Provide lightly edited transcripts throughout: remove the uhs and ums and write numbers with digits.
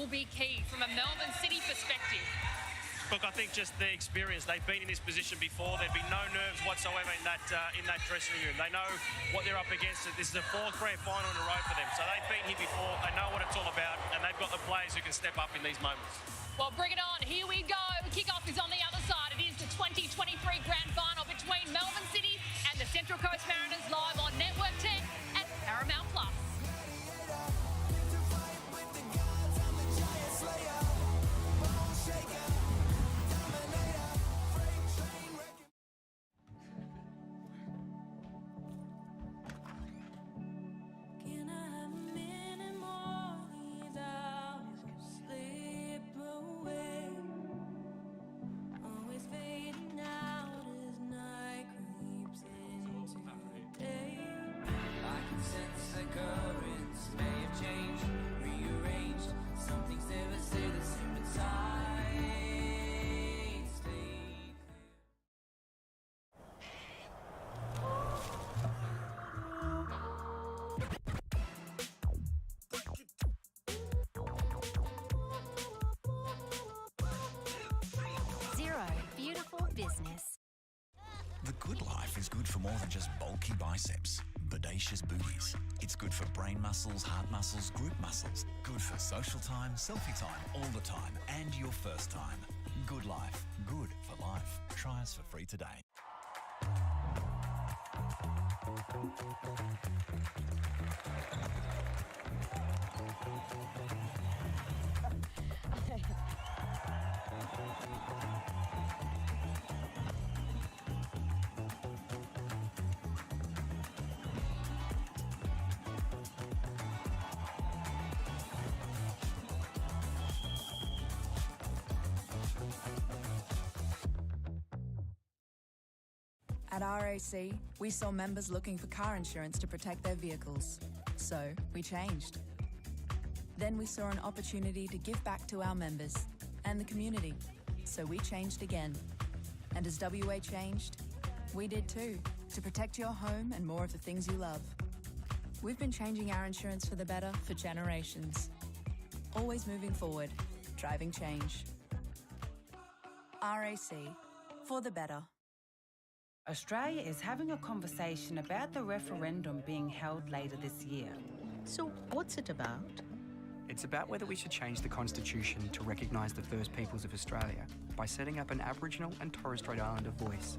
will be key from a Melbourne City perspective? Look, I think just the experience. They've been in this position before. There'd be no nerves whatsoever in that dressing room. They know what they're up against. This is the fourth grand final in a row for them. So they've been here before. They know what it's all about, and they've got the players who can step up in these moments. Well, bring it on. Here we go. Kickoff is on the other side. It is the 2023 grand final between Melbourne City and the Central Coast Mariners, live on Network 10 and Paramount Plus. Business. The good life is good for more than just bulky biceps, bodacious booties. It's good for brain muscles, heart muscles, group muscles. Good for social time, selfie time, all the time, and your first time. Good life. Good for life. Try us for free today. At RAC, we saw members looking for car insurance to protect their vehicles. So we changed. Then we saw an opportunity to give back to our members and the community. So we changed again. And as WA changed, we did too, to protect your home and more of the things you love. We've been changing our insurance for the better for generations. Always moving forward, driving change. RAC, for the better. Australia is having a conversation about the referendum being held later this year. So what's it about? It's about whether we should change the Constitution to recognise the First Peoples of Australia by setting up an Aboriginal and Torres Strait Islander voice.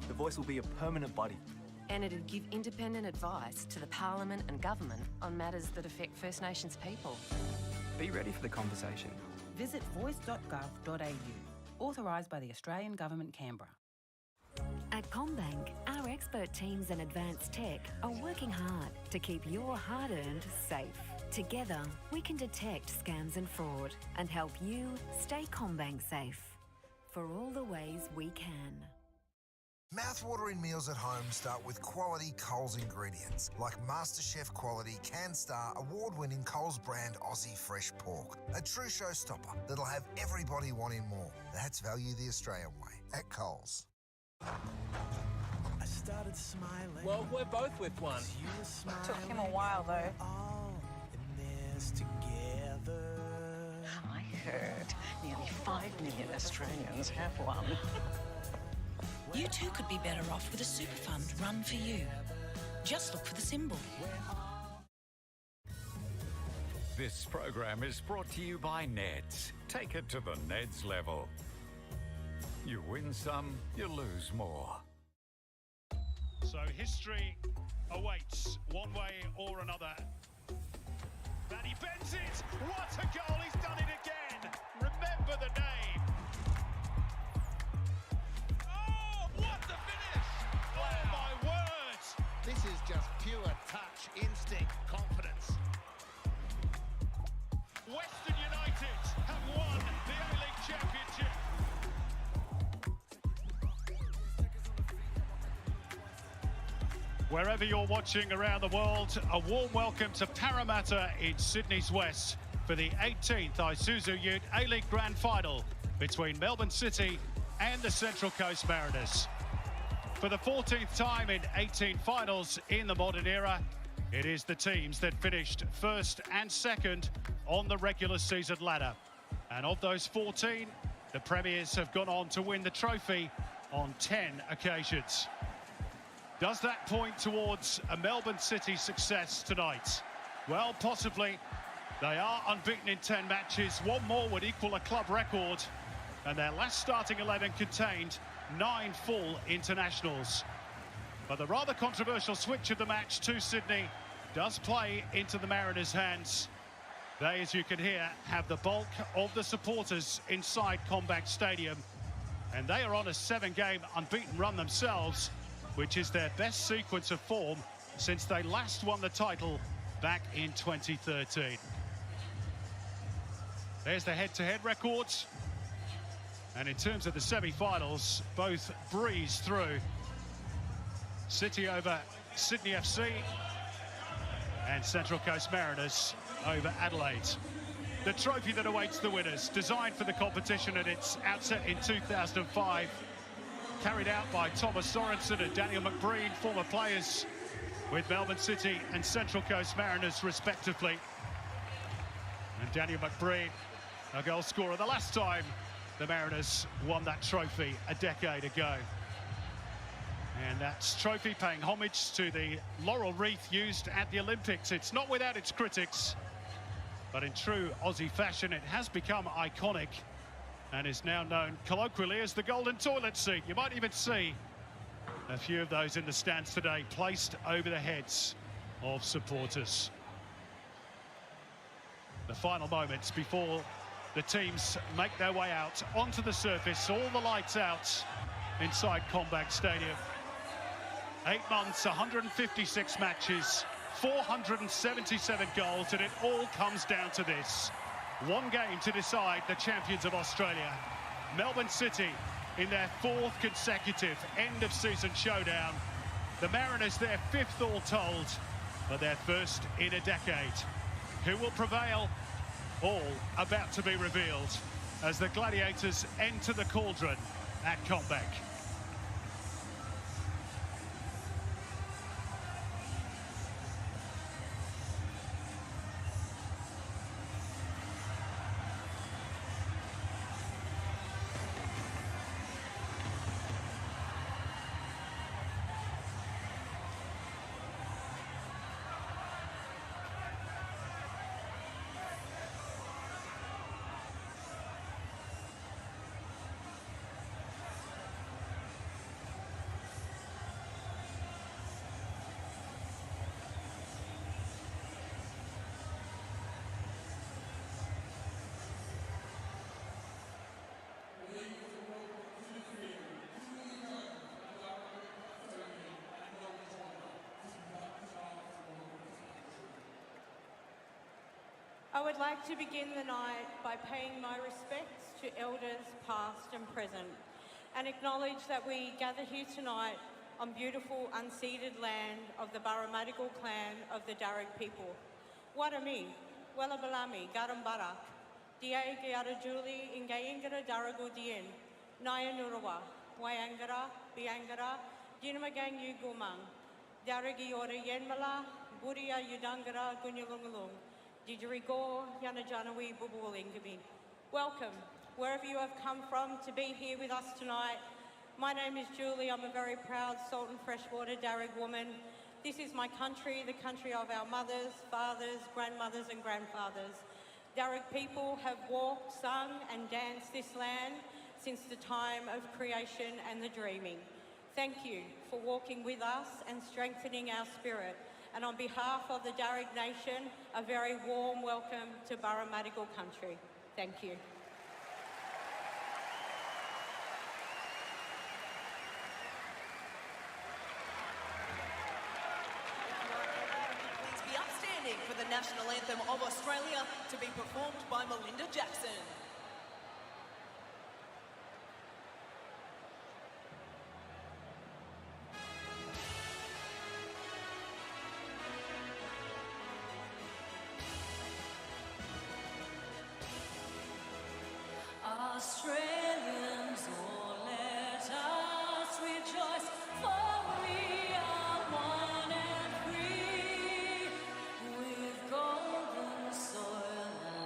The voice will be a permanent body. And it'd give independent advice to the Parliament and Government on matters that affect First Nations people. Be ready for the conversation. Visit voice.gov.au, authorised by the Australian Government, Canberra. At CommBank, our expert teams and advanced tech are working hard to keep your hard-earned safe. Together, we can detect scams and fraud and help you stay CommBank safe for all the ways we can. Mouthwatering meals at home start with quality Coles ingredients, like MasterChef quality CanStar award-winning Coles brand Aussie Fresh Pork. A true showstopper that'll have everybody wanting more. That's value the Australian way at Coles. I started smiling. Well, we're both with one. You were smiling. Took him a while, though. All in this together. I heard nearly 5 million Australians have one. You too could be better off with a super fund run for you. Just look for the symbol. This program is brought to you by Neds. Take it to the Neds level. You win some, you lose more. So history awaits one way or another. And he bends it. What a goal. He's done it again. Remember the name. Oh, what the finish. Oh, my word. This is just pure touch, instinct, confidence. Western United have won the A-League Championship. Wherever you're watching around the world, a warm welcome to Parramatta in Sydney's West for the 18th Isuzu Ute A-League Grand Final between Melbourne City and the Central Coast Mariners. For the 14th time in 18 finals in the modern era, it is the teams that finished first and second on the regular season ladder. And of those 14, the Premiers have gone on to win the trophy on 10 occasions. Does that point towards a Melbourne City success tonight? Well, possibly. They are unbeaten in 10 matches. One more would equal a club record. And their last starting 11 contained 9 full internationals. But the rather controversial switch of the match to Sydney does play into the Mariners' hands. They, as you can hear, have the bulk of the supporters inside CommBank Stadium. And they are on a 7-game unbeaten run themselves, which is their best sequence of form since they last won the title back in 2013. There's the head-to-head records. And in terms of the semi-finals, both breeze through. City over Sydney FC and Central Coast Mariners over Adelaide. The trophy that awaits the winners, designed for the competition at its outset in 2005, carried out by Thomas Sorensen and Daniel McBreen, former players with Melbourne City and Central Coast Mariners respectively. And Daniel McBreen, a goal scorer the last time the Mariners won that trophy a decade ago. And that's trophy paying homage to the laurel wreath used at the Olympics. It's not without its critics, but in true Aussie fashion, it has become iconic and is now known colloquially as the golden toilet seat. You might even see a few of those in the stands today placed over the heads of supporters. The final moments before the teams make their way out onto the surface, all the lights out inside CommBank Stadium. 8 months, 156 matches, 477 goals, and it all comes down to this. One game to decide the champions of Australia. Melbourne City in their 4th consecutive end-of-season showdown. The Mariners their 5th all told, but their first in a decade. Who will prevail? All about to be revealed as the Gladiators enter the cauldron at CommBank. I would like to begin the night by paying my respects to elders past and present and acknowledge that we gather here tonight on beautiful unceded land of the Barramadigal clan of the Darug people. Warami, Wellabalami, Garambarak, Dia Giarajuli, Ingayingara Daragu Dien, Naya Nurawa, Wayangara, Biangara, Dinamagang Yugumang, Daragi Ora Yenmala, Buria Yudangara, Gunyalungalung, Didjarigo, Yanajanawi, Bubulingabi. Welcome, wherever you have come from, to be here with us tonight. My name is Julie. I'm a very proud salt and freshwater Darug woman. This is my country, the country of our mothers, fathers, grandmothers and grandfathers. Darug people have walked, sung and danced this land since the time of creation and the dreaming. Thank you for walking with us and strengthening our spirit. And on behalf of the Darug Nation, a very warm welcome to Barramadigal country. Thank you. Please be upstanding for the national anthem of Australia to be performed by Melinda Jackson. Australians, oh, let us rejoice, for we are one and free, with golden soil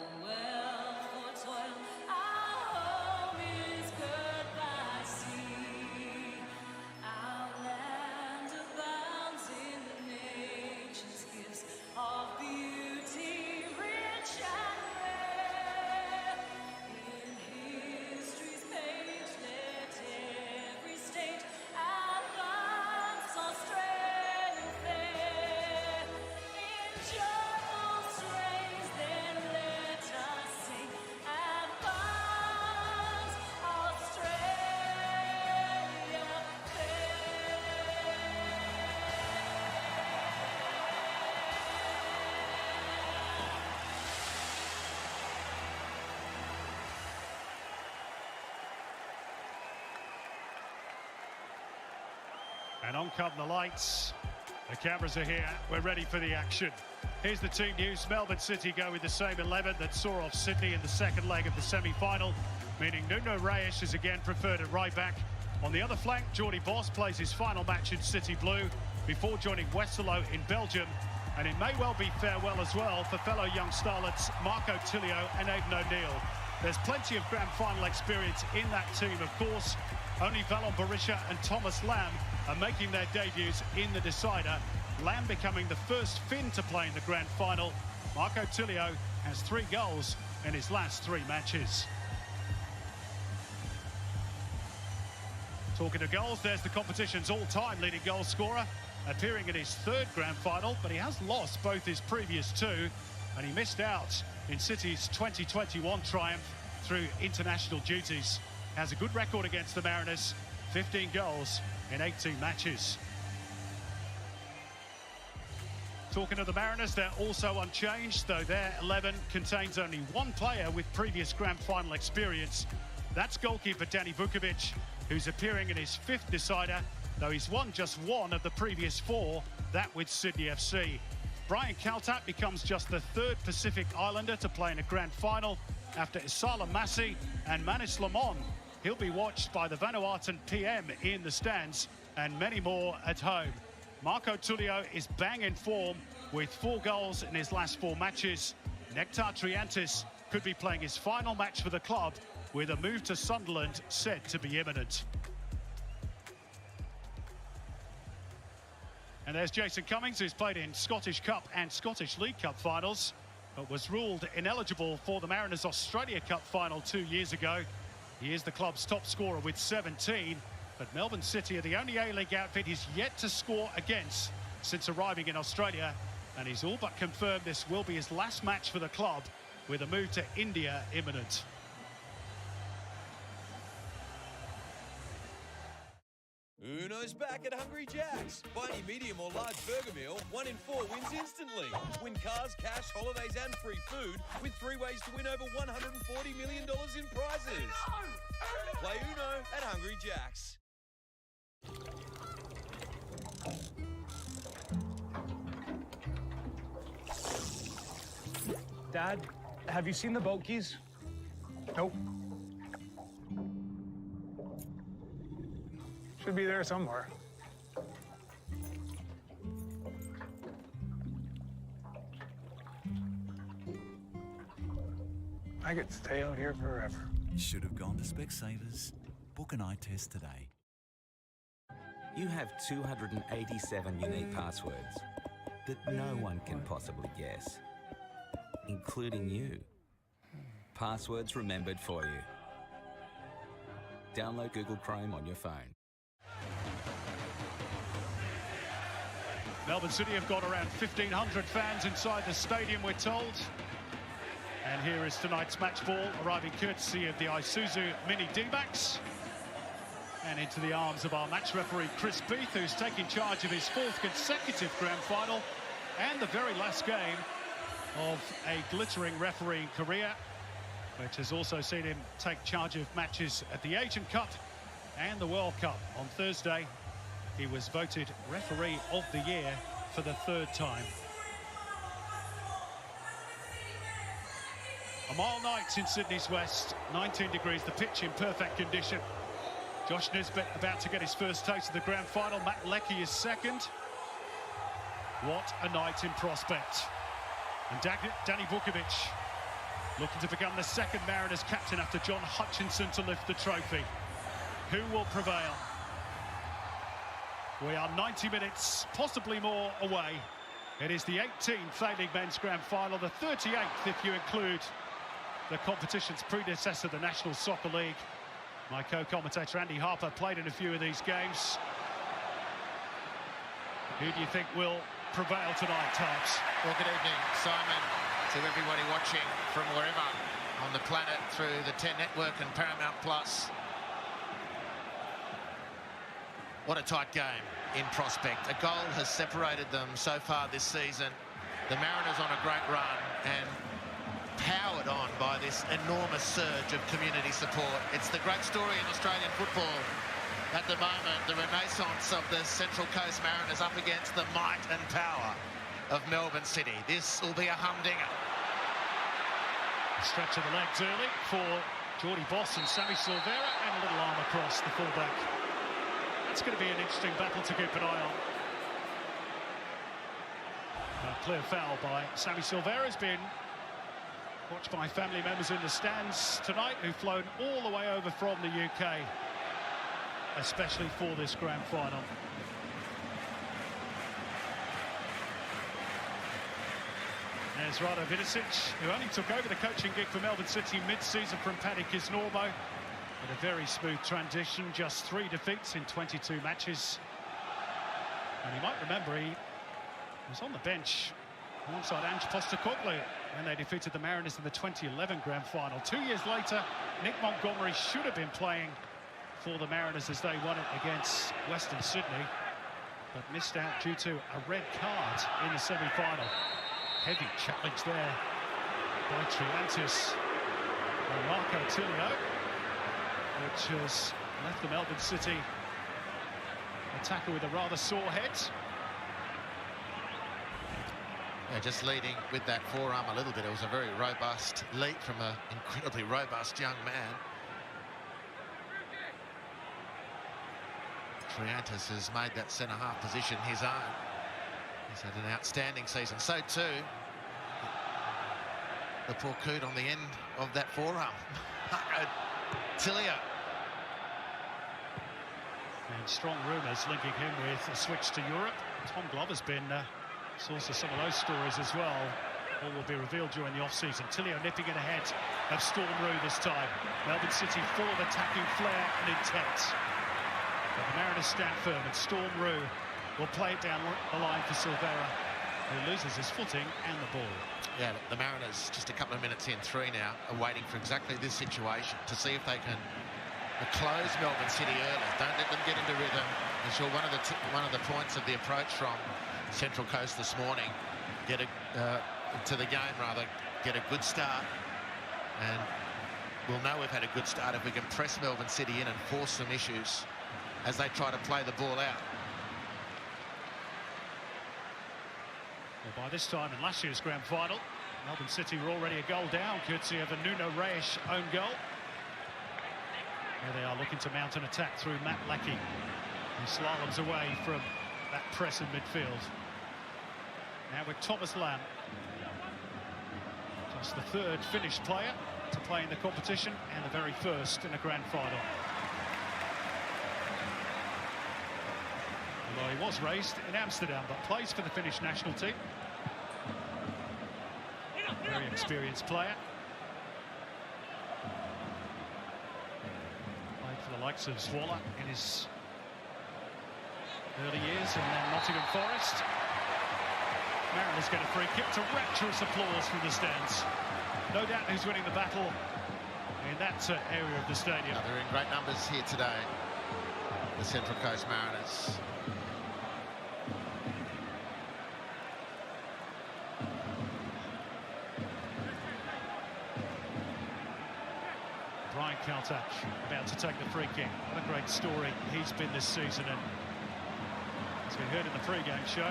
And on come the lights. The cameras are here. We're ready for the action. Here's the team news. Melbourne City go with the same 11 that saw off Sydney in the second leg of the semi-final, meaning Nuno Reis is again preferred at right back. On the other flank, Jordy Boss plays his final match in City Blue before joining Westerlo in Belgium. And it may well be farewell as well for fellow young starlets Marco Tilio and Aidan O'Neill. There's plenty of grand final experience in that team, of course. Only Valon Berisha and Thomas Lamb are making their debuts in the decider. Lamb becoming the first Finn to play in the grand final. Marco Tilio has 3 goals in his last 3 matches. Talking of goals, there's the competition's all-time leading goal scorer, appearing in his 3rd grand final, but he has lost both his previous 2, and he missed out in City's 2021 triumph through international duties. Has a good record against the Mariners, 15 goals in 18 matches. Talking of the Mariners, they're also unchanged, though their 11 contains only 1 player with previous grand final experience. That's goalkeeper Danny Vukovic, who's appearing in his 5th decider, though he's won just 1 of the previous 4, that with Sydney FC. Brian Kaltap becomes just the 3rd Pacific Islander to play in a grand final after Isala Massi and Manis Lamon. He'll be watched by the Vanuatuan PM in the stands and many more at home. Marco Tulio is bang in form with 4 goals in his last 4 matches. Nectar Triantis could be playing his final match for the club with a move to Sunderland said to be imminent. And there's Jason Cummings, who's played in Scottish Cup and Scottish League Cup finals, but was ruled ineligible for the Mariners Australia Cup final 2 years ago. He is the club's top scorer with 17, but Melbourne City are the only A-League outfit he's yet to score against since arriving in Australia, and he's all but confirmed this will be his last match for the club, with a move to India imminent. Uno's back at Hungry Jack's. Buy any medium or large burger meal, 1 in 4 wins instantly. Win cars, cash, holidays and free food with 3 ways to win over $140 million in prizes. Play Uno at Hungry Jack's. Dad, have you seen the boat keys? Nope. Should be there somewhere. I could stay out here forever. Should have gone to Specsavers. Book an eye test today. You have 287 unique passwords that no one can possibly guess, including you. Passwords remembered for you. Download Google Chrome on your phone. Melbourne City have got around 1,500 fans inside the stadium, we're told. And here is tonight's match ball, arriving courtesy of the Isuzu Mini D-Max. And into the arms of our match referee, Chris Beath, who's taking charge of his 4th consecutive grand final and the very last game of a glittering refereeing career, which has also seen him take charge of matches at the Asian Cup and the World Cup. On Thursday, he was voted Referee of the Year for the 3rd time. A mild night in Sydney's west, 19 degrees, the pitch in perfect condition. Josh Nisbet about to get his first taste of the grand final. Matt Leckie is second. What a night in prospect. And Danny Vukovic looking to become the 2nd Mariners captain after John Hutchinson to lift the trophy. Who will prevail? We are 90 minutes, possibly more, away. It is the 18th A-League Men's Grand Final, the 38th if you include the competition's predecessor, the National Soccer League. My co-commentator Andy Harper played in a few of these games. Who do you think will prevail tonight, Tubbs? Well, good evening, Simon, to everybody watching from wherever on the planet through the 10 Network and Paramount Plus. What a tight game in prospect. A goal has separated them so far this season. The Mariners on a great run and powered on by this enormous surge of community support. It's the great story in Australian football. at the moment, the renaissance of the Central Coast Mariners up against the might and power of Melbourne City. This will be a humdinger. Stretch of the legs early for Geordie Boss and Sammy Silvera, and a little arm across the fullback. That's going to be an interesting battle to keep an eye on. A clear foul by Sammy Silvera has been watched by family members in the stands tonight who've flown all the way over from the UK, especially for this grand final. There's Rado Vidicic, who only took over the coaching gig for Melbourne City mid-season from Paddy Kisnorbo. With a very smooth transition, just 3 defeats in 22 matches. And you might remember he was on the bench alongside Ange Postecoglou when they defeated the Mariners in the 2011 grand final. 2 years later, Nick Montgomery should have been playing for the Mariners as they won it against Western Sydney, but missed out due to a red card in the semi-final. Heavy challenge there by Triantis and Marco Tilio, which has left the Melbourne City attacker with a rather sore head. Yeah, just leading with that forearm a little bit. It was a very robust leap from an incredibly robust young man. Triantis has made that centre-half position his own. He's had an outstanding season. So too, the poor coot on the end of that forearm. Tilio. And strong rumours linking him with a switch to Europe. Tom Glover's been source of some of those stories as well. All will be revealed during the off-season. Tilio nipping it ahead of Storm Roux this time. Melbourne City full of attacking flair and intent. But the Mariners stand firm, and Storm Roux will play it down the line for Silvera, who loses his footing and the ball. Yeah, the Mariners, just a couple of minutes in, 3 now, are waiting for exactly this situation to see if they can close Melbourne City early. Don't let them get into rhythm. I'm sure one of the points of the approach from Central Coast this morning, get to the game rather, get a good start, and we'll know we've had a good start if we can press Melbourne City in and force some issues as they try to play the ball out. Well, by this time in last year's grand final, Melbourne City were already a goal down, courtesy of a Nuno Reis own goal. Here they are looking to mount an attack through Matt Leckie, who slaloms away from that press in midfield. Now with Thomas Lamb, just the 3rd Finnish player to play in the competition and the very first in a grand final. Although he was raised in Amsterdam, but plays for the Finnish national team. Very experienced player. Played for the likes of Zwolle in his early years, and then Nottingham Forest. Mariners get a free kick to rapturous applause from the stands. No doubt who's winning the battle in that area of the stadium. They're in great numbers here today, the Central Coast Mariners. Brian Kaltach about to take the free kick. What a great story he's been this season, and as we heard in the pre-game show,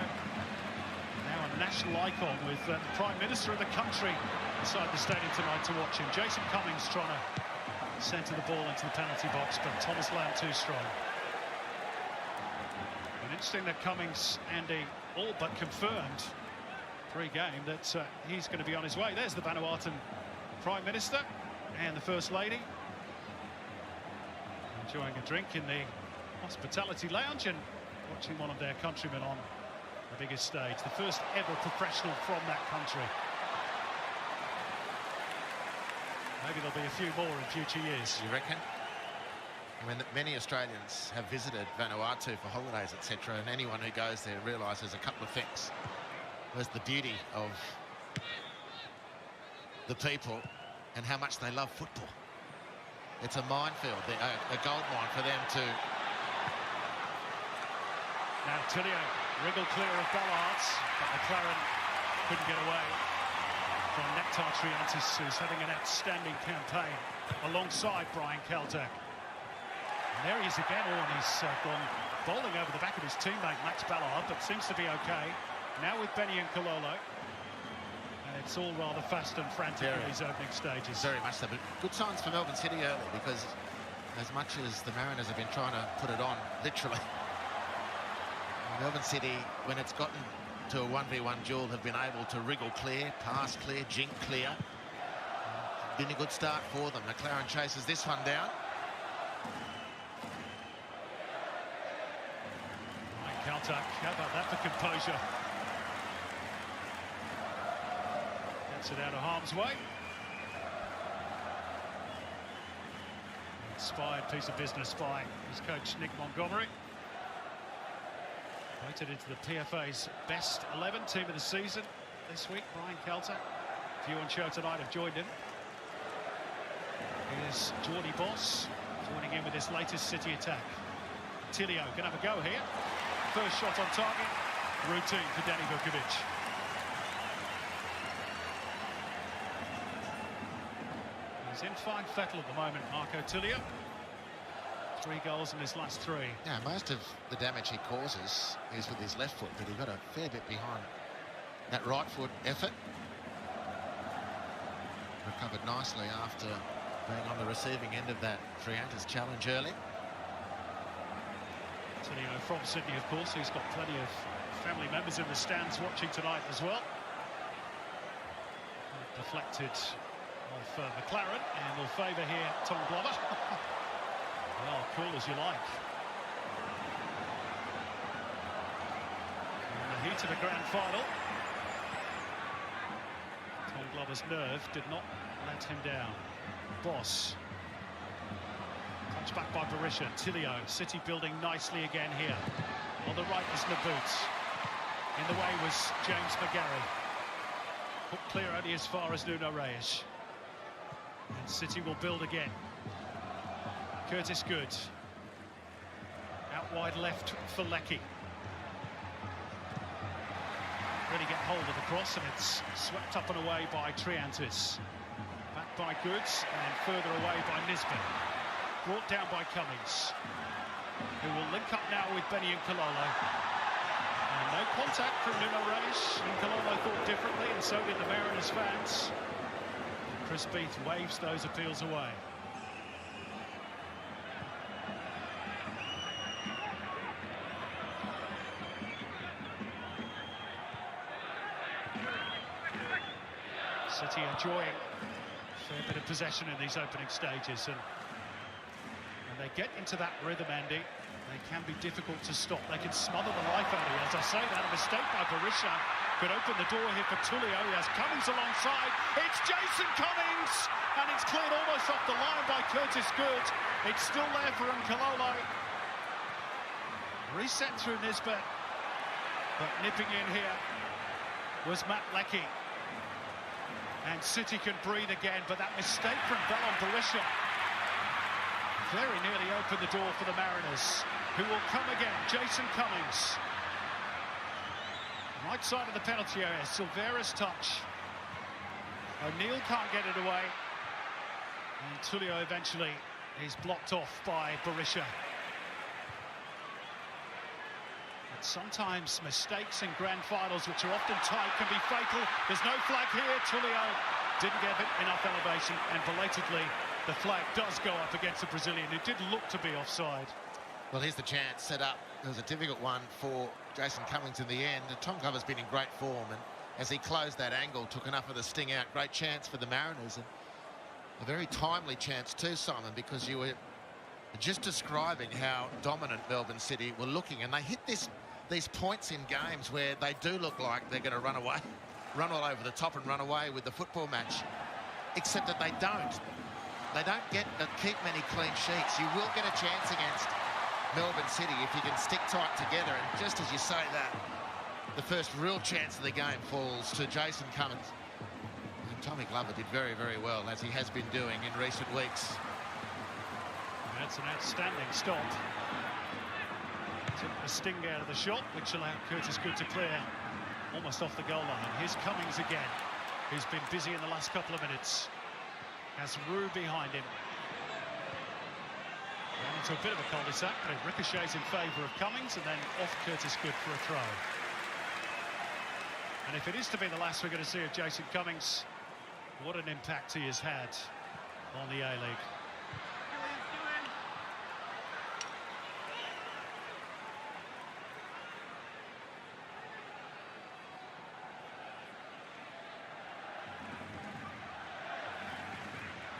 now a national icon with the Prime Minister of the country inside the stadium tonight to watch him. Jason Cummings trying to centre the ball into the penalty box, but Thomas Lamb too strong. And interesting that Cummings, Andy, all but confirmed pre-game that he's going to be on his way. There's the Vanuatuan Prime Minister and the First Lady enjoying a drink in the hospitality lounge and watching one of their countrymen on the biggest stage, the first ever professional from that country. Maybe there'll be a few more in future years. You reckon? I mean, many Australians have visited Vanuatu for holidays, etc., and anyone who goes there realises a couple of things. There's the beauty of the people and how much they love football. It's a minefield, a gold mine for them to... Now Tilio wriggled clear of Ballards, but McLaren couldn't get away from Nectar Triantis, who's having an outstanding campaign alongside Brian Kaltach. And there he is again. Oh, and he's gone bowling over the back of his teammate Max Ballard, but seems to be okay. Now with Benny and Kololo. And it's all rather fast and frantic in these opening stages. Very much so, but good signs for Melbourne City early, because as much as the Mariners have been trying to put it on, literally, Melbourne City, when it's gotten to a 1v1 duel, have been able to wriggle clear, pass clear, jink clear. Been a good start for them. McLaren chases this one down. Caltuck, how about that for composure? Gets it out of harm's way. Inspired piece of business by his coach Nick Montgomery. Voted into the PFA's best 11 team of the season this week. Brian Caltuck. A few on show tonight have joined him. Here's Geordie Boss joining in with his latest City attack. Tilio can have a go here. First shot on target. Routine for Danny Vukovic. He's in fine fettle at the moment, Marco Tilio. 3 goals in his last 3. Yeah, most of the damage he causes is with his left foot, but he got a fair bit behind that right foot effort. Recovered nicely after being on the receiving end of that Triantis challenge early. Tilio from Sydney, of course. He's got plenty of family members in the stands watching tonight as well. Deflected off McLaren, and will favour here Tom Glover. Well, cool as you like. In the heat of a grand final, Tom Glover's nerve did not let him down. Boss. Touch back by Berisha. Tilio. City building nicely again here. On the right is Naboot. In the way was James McGarry. Put clear only as far as Nuno Reis. And City will build again. Curtis Good. Out wide left for Leckie. Really get hold of the cross, and it's swept up and away by Triantis. Back by Goods, and further away by Nisbet. Brought down by Cummings, who will link up now with Benny and Kololo. And no contact from Nuno Reis, and Kololo thought differently, and so did the Mariners fans. Chris Beath waves those appeals away. City enjoying a fair bit of possession in these opening stages, and they get into that rhythm, Andy, they can be difficult to stop. They can smother the life out of you. As I say that, a mistake by Berisha could open the door here for Tulio. He has Cummings alongside. It's Jason Cummings, and it's cleared almost off the line by Curtis Good. It's still there for Nkololo. Reset through Nisbet, but nipping in here was Matt Leckie. And City can breathe again, but that mistake from Ballon Berisha very nearly opened the door for the Mariners, who will come again. Jason Cummings. Right side of the penalty area, Silvera's touch. O'Neill can't get it away. And Tulio eventually is blocked off by Berisha. But sometimes mistakes in grand finals, which are often tight, can be fatal. There's no flag here. Tulio didn't get enough elevation, and belatedly the flag does go up against the Brazilian, who did look to be offside. Well, here's the chance set up. It was a difficult one for Jason Cummings in the end. And Tom Glover's been in great form, and as he closed that angle, took enough of the sting out. Great chance for the Mariners, and a very timely chance too, Simon, because you were just describing how dominant Melbourne City were looking, and they hit these points in games where they do look like they're going to run away, run all over the top and run away with the football match, except that they don't. They don't keep many clean sheets. You will get a chance against Melbourne City if you can stick tight together. And just as you say that, the first real chance of the game falls to Jason Cummings. And Tommy Glover did very, very well, as he has been doing in recent weeks. That's an outstanding stop. Took the sting out of the shot, which allowed Curtis Good to clear almost off the goal line. Here's Cummings again, who's been busy in the last couple of minutes. Has Roux behind him. And into a bit of a cul-de-sac, but it ricochets in favour of Cummings and then off Curtis Good for a throw. And if it is to be the last we're going to see of Jason Cummings, what an impact he has had on the A-League.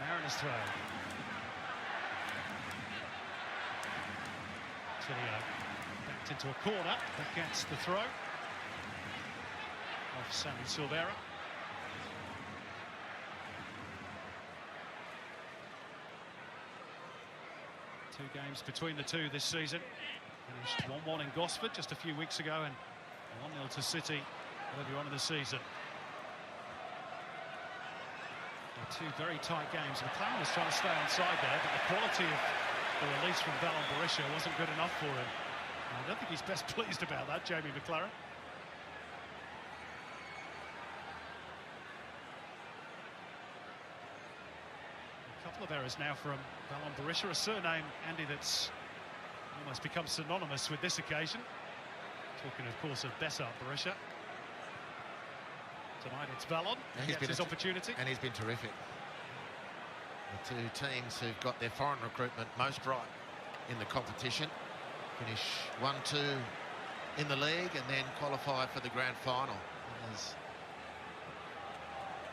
Mariners throw. Tilio backed into a corner. That gets the throw of Sammy Silvera. Two games between the two this season. Finished 1-1 in Gosford just a few weeks ago and 1-0 to City earlier on in the season. Two very tight games. McLaren was trying to stay onside there, but the quality of the release from Valon Berisha wasn't good enough for him. I don't think he's best pleased about that, Jamie McLaren. A couple of errors now from Valon Berisha, a surname, Andy, that's almost become synonymous with this occasion. Talking, of course, of Bessart Berisha. Tonight it's Valon, he gets his opportunity. And he's been terrific. The two teams who've got their foreign recruitment most right in the competition finish 1-2 in the league and then qualify for the grand final. And there's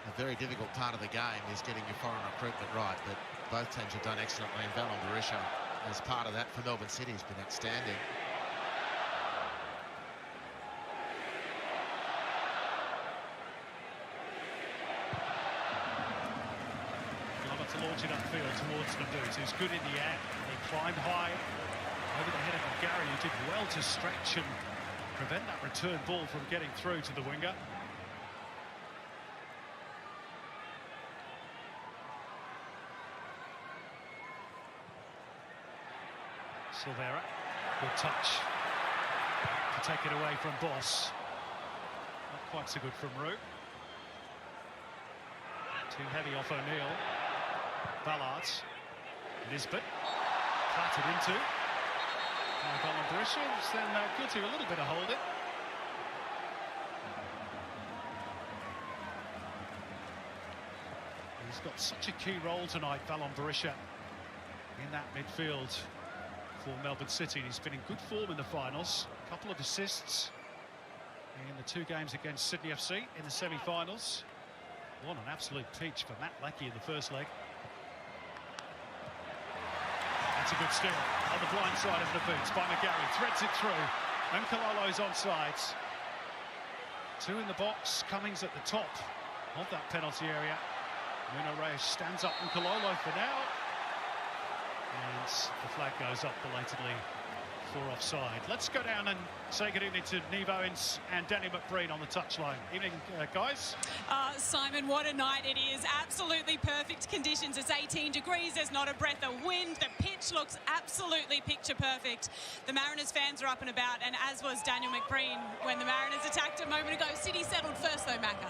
a very difficult part of the game is getting your foreign recruitment right, but both teams have done excellently, and Valon Berisha, as part of that for Melbourne City, has been outstanding. To launch it upfield towards the boot, who's good in the air. He climbed high over the head of McGarry, who did well to stretch and prevent that return ball from getting through to the winger. Silvera, good touch to take it away from Boss. Not quite so good from Root. Too heavy off O'Neill. Ballard, Nisbet, platted into. Valon Berisha, then good to a little bit of holding. He's got such a key role tonight, Valon Berisha, in that midfield for Melbourne City. He's been in good form in the finals. A couple of assists in the two games against Sydney FC in the semi-finals. What an absolute peach for Matt Lackey in the first leg. That's a good steal on the blind side of the boots by McGarry. Threads it through. And Kalolo's onside. Two in the box. Cummings at the top of that penalty area. Nuno Reis stands up and Kalolo for now. And the flag goes up belatedly for offside. Let's go down and say good evening to Neve Owens and Danny McBreen on the touchline. Evening, guys. Simon, what a night it is. Absolutely perfect conditions. It's 18 degrees. There's not a breath of wind. The pitch looks absolutely picture perfect. The Mariners fans are up and about, and as was Daniel McBreen when the Mariners attacked a moment ago. City settled first, though, Macca.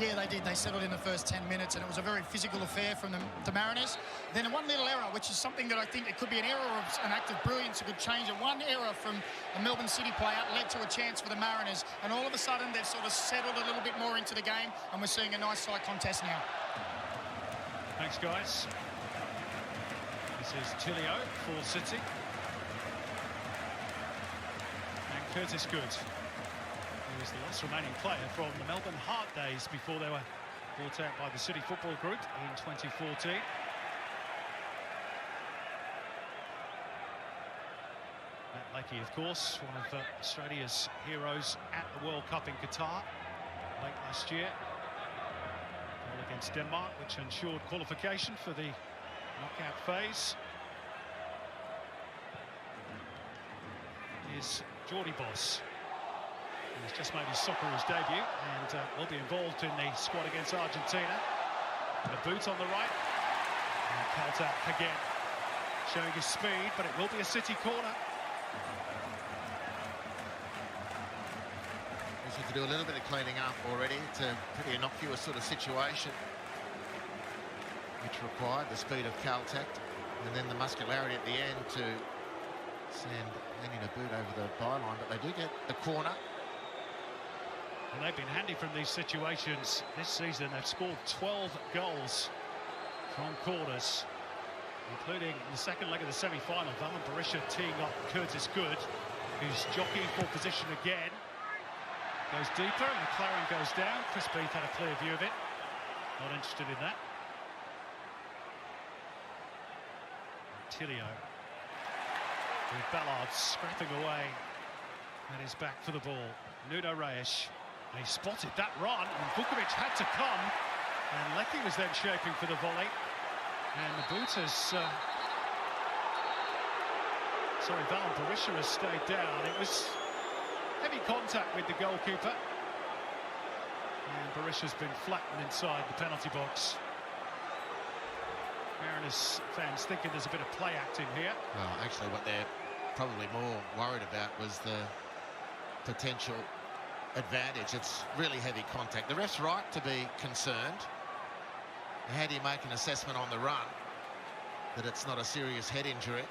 Yeah, they did. They settled in the first 10 minutes, and it was a very physical affair from the Mariners. Then one little error, which is something that I think it could be an error of an act of brilliance, a good change. And one error from a Melbourne City player led to a chance for the Mariners. And all of a sudden, they've sort of settled a little bit more into the game, and we're seeing a nice side contest now. Thanks, guys. This is Tilio for City. And Curtis Good. He was the last remaining player from the Melbourne Heart days before they were bought out by the City Football Group in 2014. Matt Lackey, of course, one of Australia's heroes at the World Cup in Qatar late last year. Goal against Denmark, which ensured qualification for the knockout phase. Is Geordie Boss. He's just made his Socceroos debut and will be involved in the squad against Argentina. And a boot on the right. And Kaltak again showing his speed, but it will be a City corner. He's had to do a little bit of cleaning up already. It's a pretty innocuous sort of situation, which required the speed of Kaltak. and then the muscularity at the end to send Andy boot over the byline, but they do get the corner. And they've been handy from these situations this season. They've scored 12 goals from corners, including the second leg of the semi-final. Valon Berisha teeing up Curtis Good, who's jockeying for position again. Goes deeper, and McLaren goes down. Chris Beath had a clear view of it. Not interested in that. Tilio with Ballard scrapping away at his back for the ball. Nuno Reis, he spotted that run, and Vukovic had to come, and Lecky was then shaping for the volley, and the boot has Valon Berisha has stayed down. It was heavy contact with the goalkeeper, and Berisha's been flattened inside the penalty box. Mariners fans thinking there's a bit of play acting here. Well, actually, what they're probably more worried about was the potential advantage. It's really heavy contact. The ref's right to be concerned. How do you make an assessment on the run that it's not a serious head injury?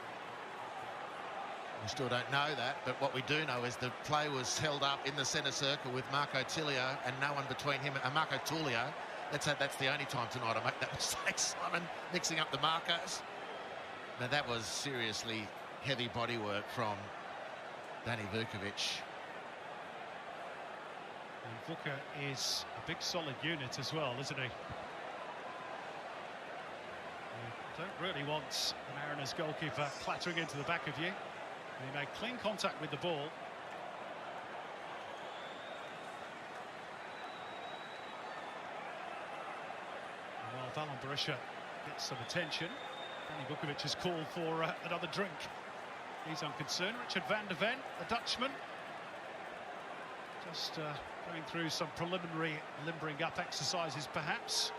We still don't know that, but what we do know is the play was held up in the centre circle with Marco Tilio and no one between him and Marco Tullio. That's the only time tonight I make that mistake, Simon, mixing up the Marcos. Now that was seriously heavy bodywork from Danny Vukovic. And Vuka is a big solid unit as well, isn't he? You don't really want the Mariners goalkeeper clattering into the back of you. And he made clean contact with the ball. While Valon Berisha gets some attention, Danny Vukovic has called for another drink. He's unconcerned. Richard van der Ven, the Dutchman, just going through some preliminary limbering up exercises, perhaps,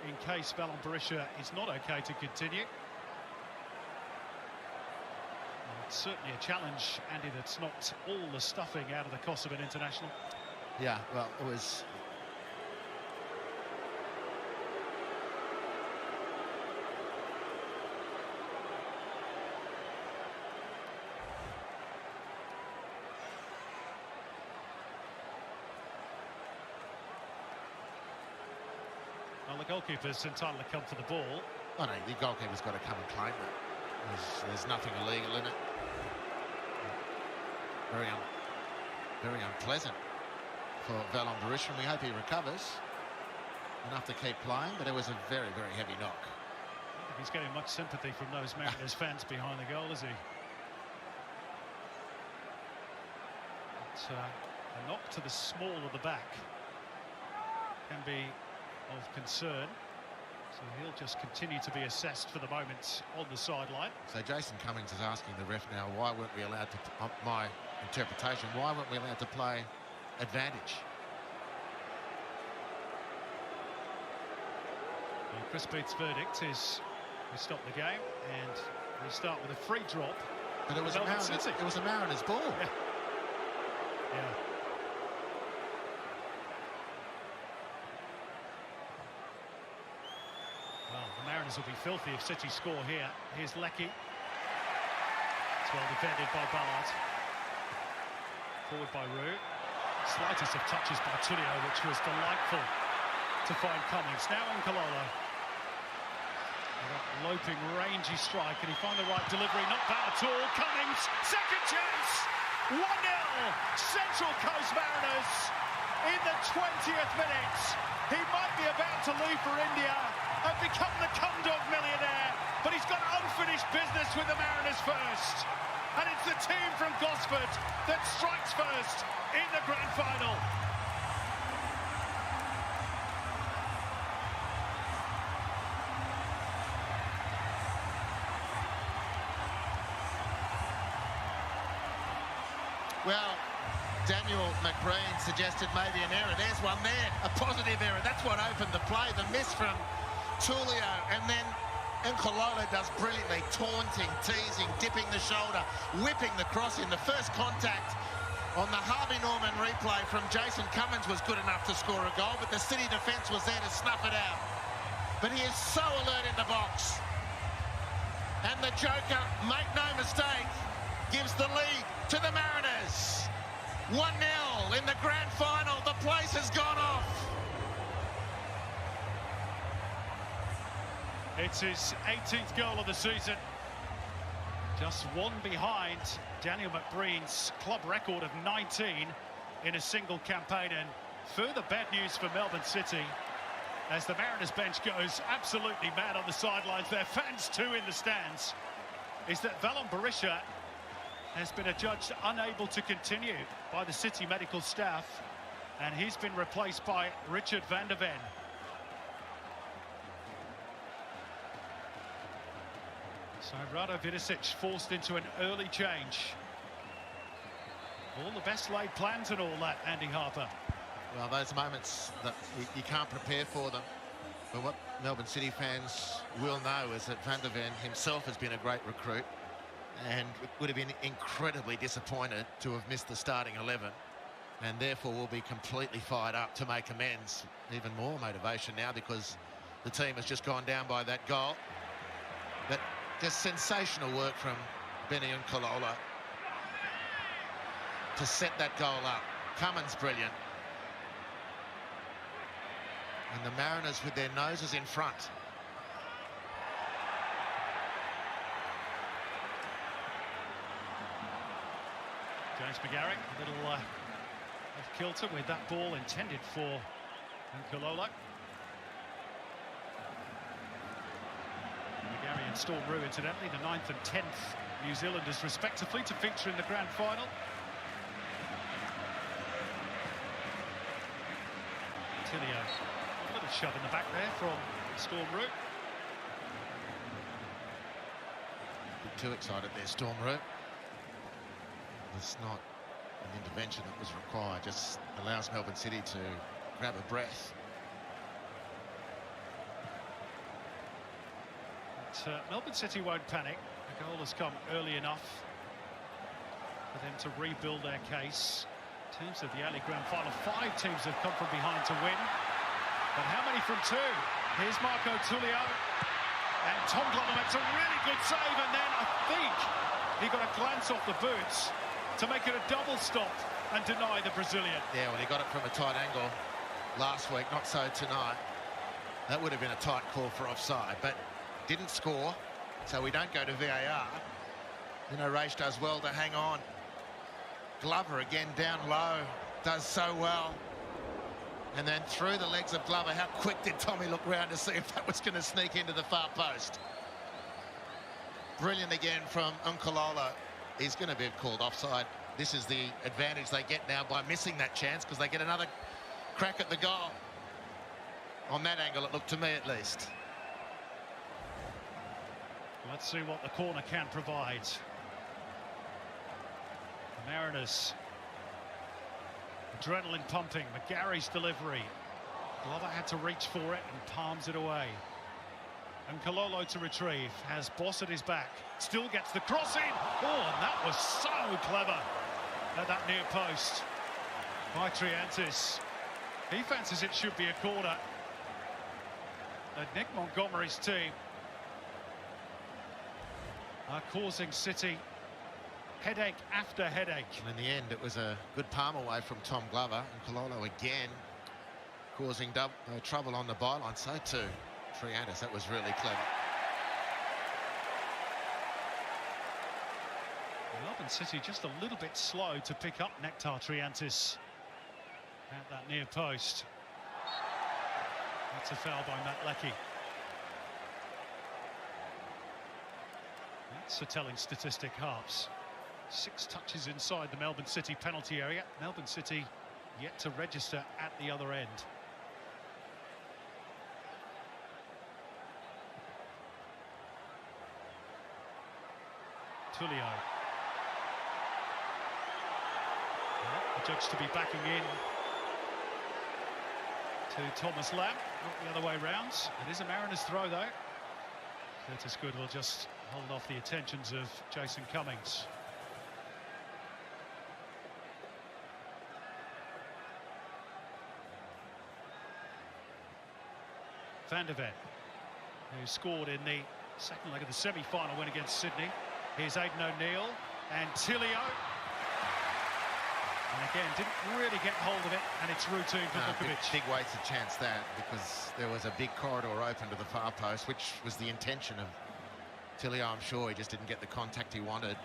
in case Valon Berisha is not okay to continue. And it's certainly a challenge, Andy, that's knocked all the stuffing out of the Kosovan international. Yeah, well, it was... Well, the goalkeeper's entitled to come for the ball. Oh no, the goalkeeper's got to come and claim it. There's nothing illegal in it. Very unpleasant for Valon Berisha, and we hope he recovers enough to keep playing, but it was a very, very heavy knock. I don't think he's getting much sympathy from those Mariners fans behind the goal, is he? But a knock to the small of the back can be of concern, so he'll just continue to be assessed for the moment on the sideline. So Jason Cummings is asking the ref now, why weren't we allowed to, my interpretation, why weren't we allowed to play advantage? Well, Chris Beath's verdict is we stop the game and we start with a free drop. But it was a Mariners ball. Yeah. Yeah. Well, the Mariners will be filthy if City score here. Here's Lecky. It's well defended by Ballard. Forward by Roux. Slightest of touches by Tullio, which was delightful to find Cummings. Now Nkololo. Loping, rangy strike. Can he find the right delivery? Not bad at all. Cummings, second chance. 1-0. Central Coast Mariners in the 20th minute. He might be about to leave for India and become the cum-dog millionaire, but he's got unfinished business with the Mariners first. And it's the team from Gosford that strikes first in the grand final. Well, Daniel McBreen suggested maybe an error. There's one there, a positive error. That's what opened the play. The miss from Tullio, and then Nkololo does brilliantly, taunting, teasing, dipping the shoulder, whipping the cross in. The first contact on the Harvey Norman replay from Jason Cummins was good enough to score a goal, but the City defence was there to snuff it out. But he is so alert in the box. And the Joker, make no mistake, gives the lead to the Mariners. 1-0 in the grand final. The place has gone off. It's his 18th goal of the season. Just one behind Daniel McBreen's club record of 19 in a single campaign. And further bad news for Melbourne City as the Mariners bench goes absolutely mad on the sidelines. Their fans too in the stands. Is that Valon Berisha has been adjudged unable to continue by the City medical staff, and he's been replaced by Richard van der Ven. So Rado Vidicic forced into an early change. All the best laid plans and all that, Andy Harper. Well, those moments that you can't prepare for them. But what Melbourne City fans will know is that Van der Ven himself has been a great recruit and would have been incredibly disappointed to have missed the starting 11, and therefore will be completely fired up to make amends. Even more motivation now because the team has just gone down by that goal. But just sensational work from Benny Nkolola to set that goal up. Cummins brilliant. And the Mariners with their noses in front. James McGarrick, a little off kilter with that ball intended for Nkolola. McGarry and Storm Roux, incidentally, the 9th and 10th New Zealanders respectively to feature in the grand final. Tilio, a little shove in the back there from Storm Roux. Too excited there, Storm Roux. It's not an intervention that was required, just allows Melbourne City to grab a breath. But, Melbourne City won't panic. The goal has come early enough for them to rebuild their case. In terms of the early grand final, 5 teams have come from behind to win. But how many from 2? Here's Marco Tullio. And Tom Glover makes a really good save, and then I think he got a glance off the boots to make it a double stop and deny the Brazilian. Yeah, well, he got it from a tight angle last week, not so tonight. That would have been a tight call for offside, but didn't score, so we don't go to VAR. You know, Raish does well to hang on. Glover again down low, does so well. And then through the legs of Glover, how quick did Tommy look round to see if that was going to sneak into the far post? Brilliant again from Nkolola. He's going to be called offside. This is the advantage they get now by missing that chance, because they get another crack at the goal. On that angle, it looked to me at least. Let's see what the corner can provide. The Mariners, adrenaline pumping. McGarry's delivery. Glover had to reach for it and palms it away. And Kololo to retrieve, has Boss at his back, still gets the cross in. Oh, and that was so clever at that near post by Triantis. He fancies it should be a corner. And Nick Montgomery's team are causing City headache after headache. And in the end, it was a good palm away from Tom Glover, and Kololo again causing trouble on the byline. So too Triantis. That was really clever. Melbourne City just a little bit slow to pick up Nectar Triantis at that near post. That's a foul by Matt Leckie. That's a telling statistic, Harps. 6 touches inside the Melbourne City penalty area. Melbourne City yet to register at the other end. Tullio. The judge to be backing in to Thomas Lamb, not the other way round. It is a Mariners throw though. Curtis Good will just hold off the attentions of Jason Cummings. Van der Ven, who scored in the Second leg of the semi-final win against Sydney. Here's Aidan O'Neill and Tilio. And again, didn't really get hold of it, and it's routine for Vukovic. Big wasted chance that, because there was a big corridor open to the far post, which was the intention of Tilio, I'm sure. He just didn't get the contact he wanted.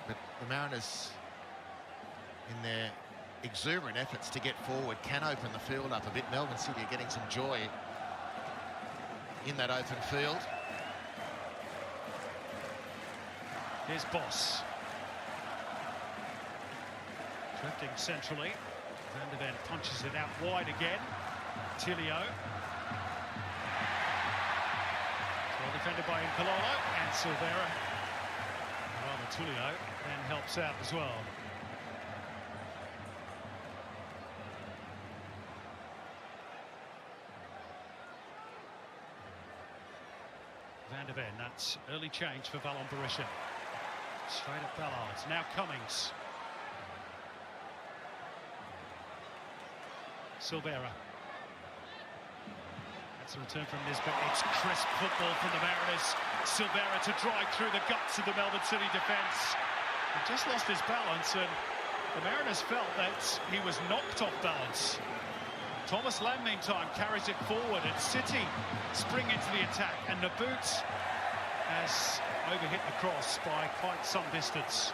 But the Mariners, in their exuberant efforts to get forward, can open the field up a bit. Melbourne City are getting some joy in that open field. Here's Boss. Drifting centrally. Van der Ven punches it out wide again. Tilio. Well defended by Incololo and Silvera. Rather, Tilio then helps out as well. Van der Ven, that's early change for Valon Berisha. Straight at Ballard. Now Cummings. Silvera. That's a return from Nisbet. It's crisp football from the Mariners. Silvera to drive through the guts of the Melbourne City defence. He just lost his balance, and the Mariners felt that he was knocked off balance. Thomas Lamb, meantime, carries it forward, and City spring into the attack, and the boot has overhit the cross by quite some distance.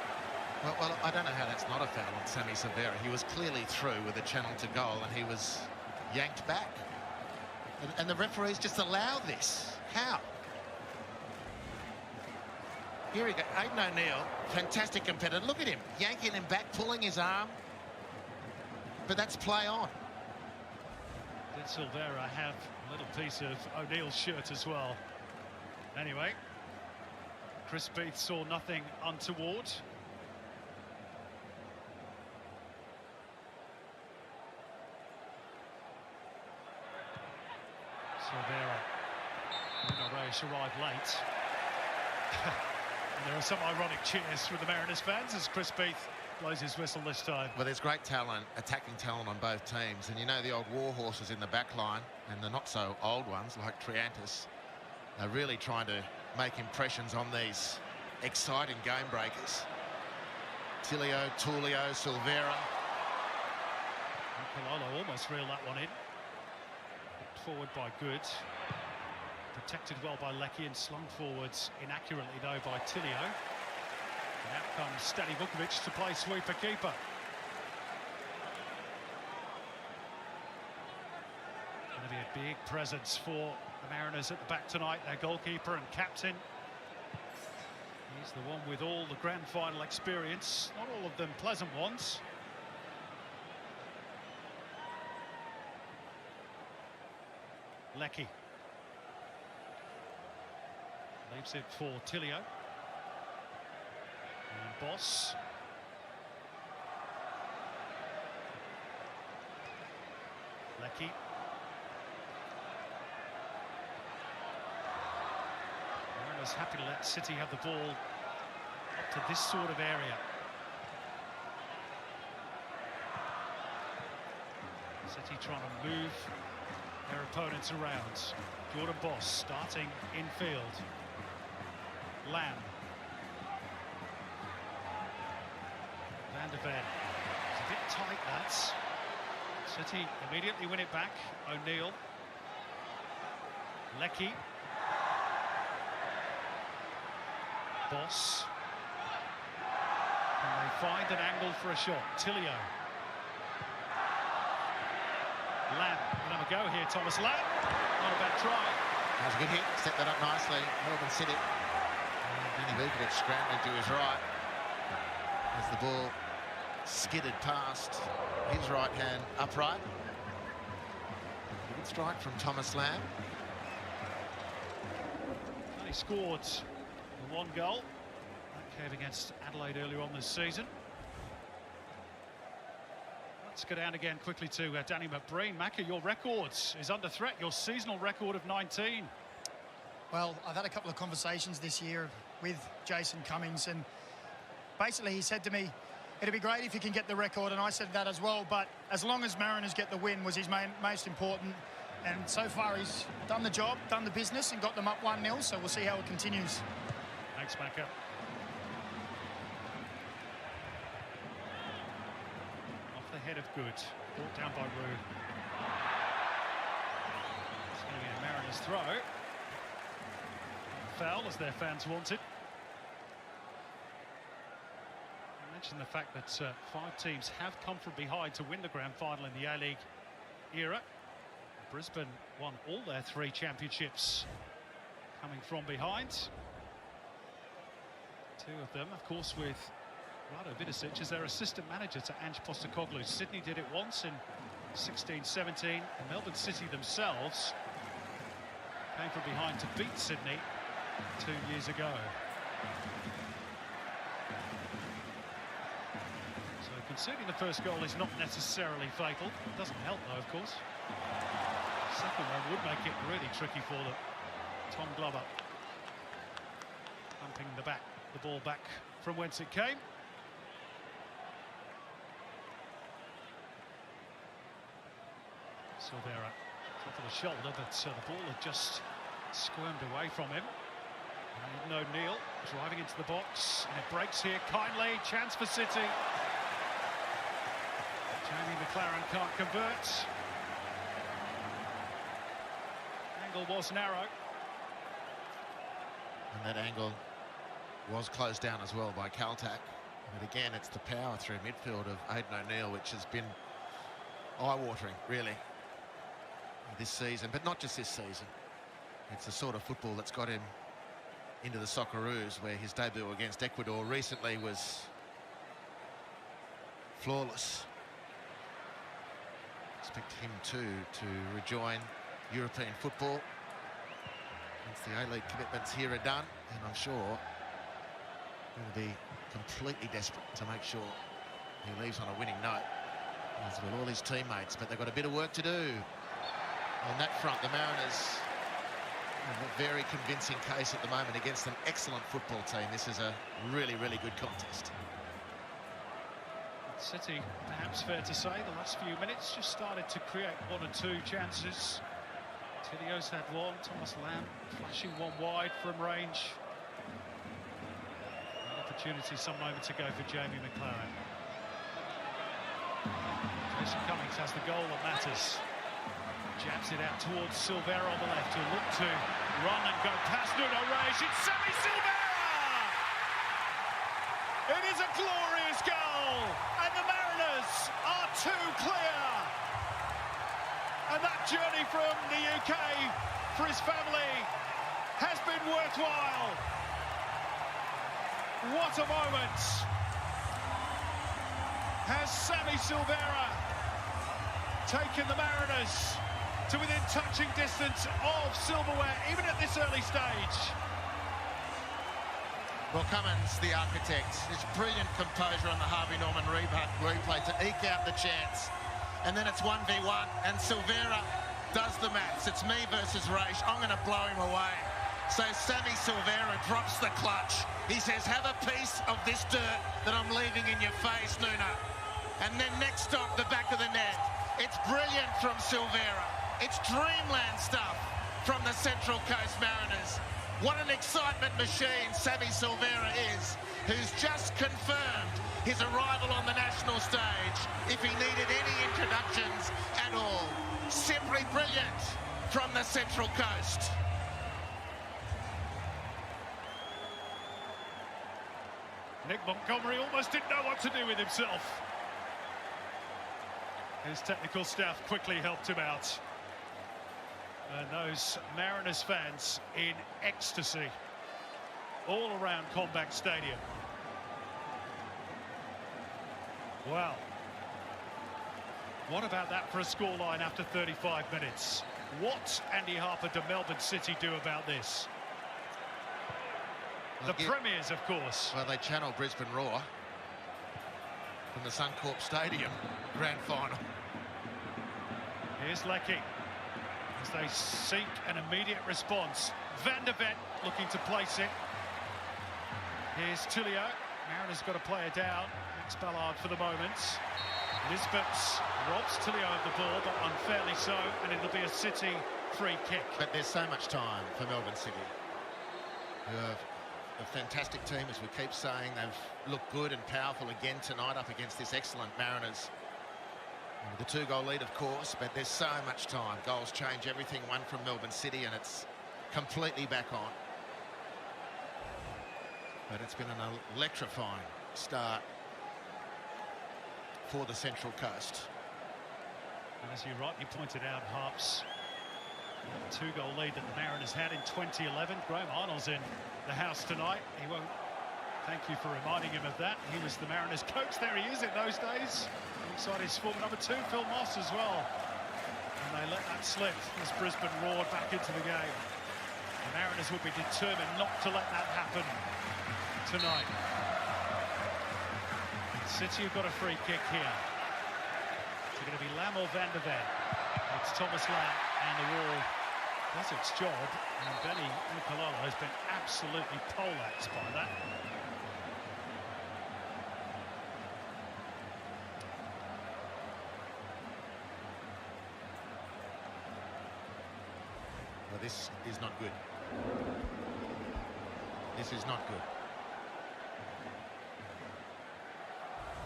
Well, I don't know how that's not a foul on Sammy Silvera. He was clearly through with a channel to goal, and he was yanked back. And the referees just allow this. How? Here we go. Aidan O'Neill, fantastic competitor. Look at him, yanking him back, pulling his arm. But that's play on. Did Silvera have a little piece of O'Neill's shirt as well? Anyway, Chris Beath saw nothing untoward. Silvera. Nuno Reis arrived late. And there are some ironic cheers from the Mariners fans as Chris Beath blows his whistle this time. Well, there's great talent, attacking talent on both teams, and you know the old war horses in the back line and the not so old ones like Triantis are really trying to make impressions on these exciting game breakers. Tilio, Tullio, Silvera. Nicololo almost reeled that one in. Put forward by Good. Protected well by Leckie and slung forwards inaccurately though by Tilio. And out comes Stani Vukovic to play sweeper keeper. Going to be a big presence for the Mariners at the back tonight. Their goalkeeper and captain. He's the one with all the grand final experience. Not all of them pleasant ones. Leckie. Leaves it for Tilio. And Boss. Leckie. Mariners happy to let City have the ball up to this sort of area. City trying to move their opponents around. Jordan Boss starting infield. Lamb. Van der Ven. It's a bit tight, lads. City immediately win it back. O'Neill. Leckie. Boss. And they find an angle for a shot. Tilio. Lamb. We'll have a go here, Thomas Lamb. Not a bad try. That was a good hit. Set that up nicely. Melbourne City. Danny Vukovic scrambling to his right as the ball skidded past his right hand upright. Good strike from Thomas Lamb. He scored the one goal. That came against Adelaide earlier on this season. Let's go down again quickly to Danny McBreen. Macca, your records is under threat. Your seasonal record of 19. Well, I've had a couple of conversations this year with Jason Cummings, and basically he said to me, it'd be great if you can get the record, and I said that as well, but as long as Mariners get the win was his most important. And so far he's done the job, done the business, and got them up 1-0, so we'll see how it continues. Thanks, Macca. Off the head of Good. Brought down by Rue. It's going to be a Mariners throw. Foul, as their fans wanted. I mentioned the fact that 5 teams have come from behind to win the grand final in the A-League era. Brisbane won all their 3 championships coming from behind. 2 of them, of course, with Rado Vidicic as their assistant manager to Ange Postecoglou. Sydney did it once in 16-17, and Melbourne City themselves came from behind to beat Sydney 2 years ago. So conceding the first goal is not necessarily fatal. It doesn't help, though, of course. The second one would make it really tricky for them. Tom Glover pumping the ball back from whence it came. Silvera, top of the shoulder, but the ball had just squirmed away from him. And O'Neill driving into the box, and it breaks here kindly. Chance for City. Jamie McLaren can't convert. Angle was narrow. And that angle was closed down as well by Caltac. But again, it's the power through midfield of Aidan O'Neill, which has been eye-watering, really, this season. But not just this season. It's the sort of football that's got him into the Socceroos, where his debut against Ecuador recently was flawless. Expect him too to rejoin European football once the A-League commitments here are done, and I'm sure he'll be completely desperate to make sure he leaves on a winning note, as will all his teammates. But they've got a bit of work to do on that front. The Mariners have a very convincing case at the moment against an excellent football team. This is a really, really good contest. City, perhaps fair to say, the last few minutes just started to create 1 or 2 chances. Tilio's had one, Thomas Lamb flashing one wide from range. An opportunity some moment ago for Jamie McLaren. Jason Cummings has the goal that matters. Jabs it out towards Silvera on the left, who'll look to run and go past Nuno Reis. It's Sammy Silvera! It is a glorious goal, and the Mariners are 2 clear. And that journey from the UK for his family has been worthwhile. What a moment! Has Sammy Silvera taken the Mariners to within touching distance of silverware, even at this early stage? Well, Cummins, the architect, his brilliant composure on the Harvey Norman replay to eke out the chance. And then it's 1v1, and Silvera does the maths. It's me versus Reis. I'm going to blow him away. So Sammy Silvera drops the clutch. He says, have a piece of this dirt that I'm leaving in your face, Nuno. And then next stop, the back of the net. It's brilliant from Silvera. It's dreamland stuff from the Central Coast Mariners. What an excitement machine Sammy Silvera is, who's just confirmed his arrival on the national stage if he needed any introductions at all. Simply brilliant from the Central Coast. Nick Montgomery almost didn't know what to do with himself. His technical staff quickly helped him out. And those Mariners fans in ecstasy all around Combank Stadium. Wow. What about that for a scoreline after 35 minutes? What, Andy Harper, do Melbourne City do about this? The Premiers, of course. Well, they channel Brisbane Roar from the Suncorp Stadium grand final. Here's Leckie as they seek an immediate response. Van der Vet looking to place it. Here's Tilio. Mariners got to play it down. Max Ballard for the moment. Lisbeth robs Tilio of the ball, but unfairly so, and it'll be a City free kick. But there's so much time for Melbourne City, who have a fantastic team, as we keep saying. They've looked good and powerful again tonight up against this excellent Mariners. The 2-goal lead, of course, but there's so much time. Goals change everything. One from Melbourne City, and it's completely back on. But it's been an electrifying start for the Central Coast. And as you rightly pointed out, Harps, 2-goal lead that the Mariners had in 2011. Graham Arnold's in the house tonight. He won't thank you for reminding him of that. He was the Mariners coach. There he is in those days. Alongside his former number 2, Phil Moss, as well. And they let that slip as Brisbane roared back into the game. The Mariners will be determined not to let that happen tonight. City have got a free kick here. It's going to be Lam or Van der Ven. It's Thomas Lam, and the wall does its job, and Benny Nicololo has been absolutely poleaxed by that. Well, this is not good. This is not good.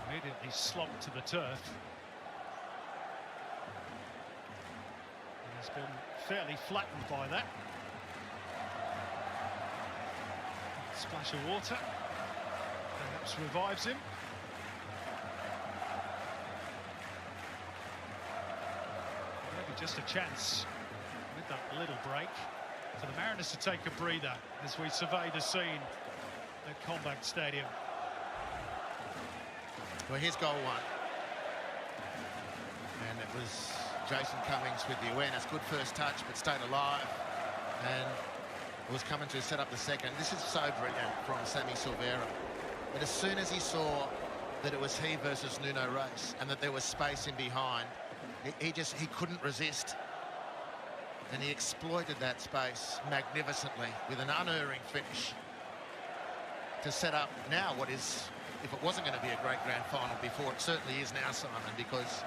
Immediately slopped to the turf. He's been fairly flattened by that. Splash of water perhaps revives him. Maybe just a chance with that little break for the Mariners to take a breather as we survey the scene at Combank Stadium. Well, here's goal one. And it was Jason Cummings with the awareness. Good first touch, but stayed alive. And was coming to set up the second. This is so brilliant from Sammy Silvera. But as soon as he saw that it was he versus Nuno Reis and that there was space in behind, he couldn't resist. And he exploited that space magnificently with an unerring finish to set up now what is, if it wasn't going to be a great grand final before, it certainly is now, Simon, because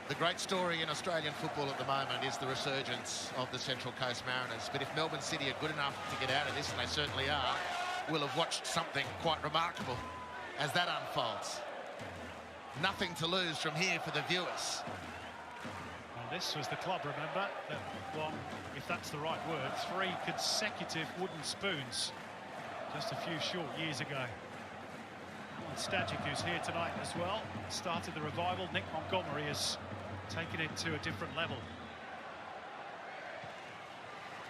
the great story in Australian football at the moment is the resurgence of the Central Coast Mariners. But if Melbourne City are good enough to get out of this, and they certainly are, we'll have watched something quite remarkable as that unfolds. Nothing to lose from here for the viewers. And this was the club, remember, that won, if that's the right word, 3 consecutive wooden spoons just a few short years ago. And Stajic, who's here tonight as well, started the revival. Nick Montgomery has taken it to a different level.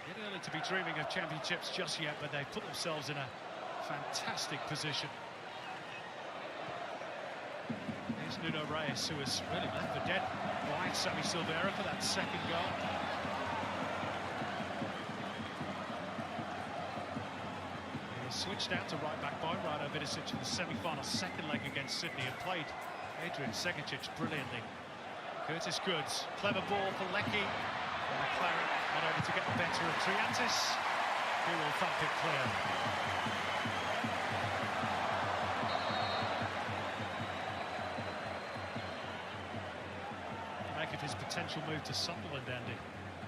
Bit early to be dreaming of championships just yet, but they've put themselves in a fantastic position. Here's Nuno Reis, who has really left for dead by Sammy Silvera for that second goal. Switched out to right-back by Rado Vidicic in the semi-final second leg against Sydney and played Adrian Segincic brilliantly. Curtis Goods, clever ball for Leckie. And McLaren not able to get the better of Triantis, who will thump it clear. Make of his potential move to Sunderland, Andy.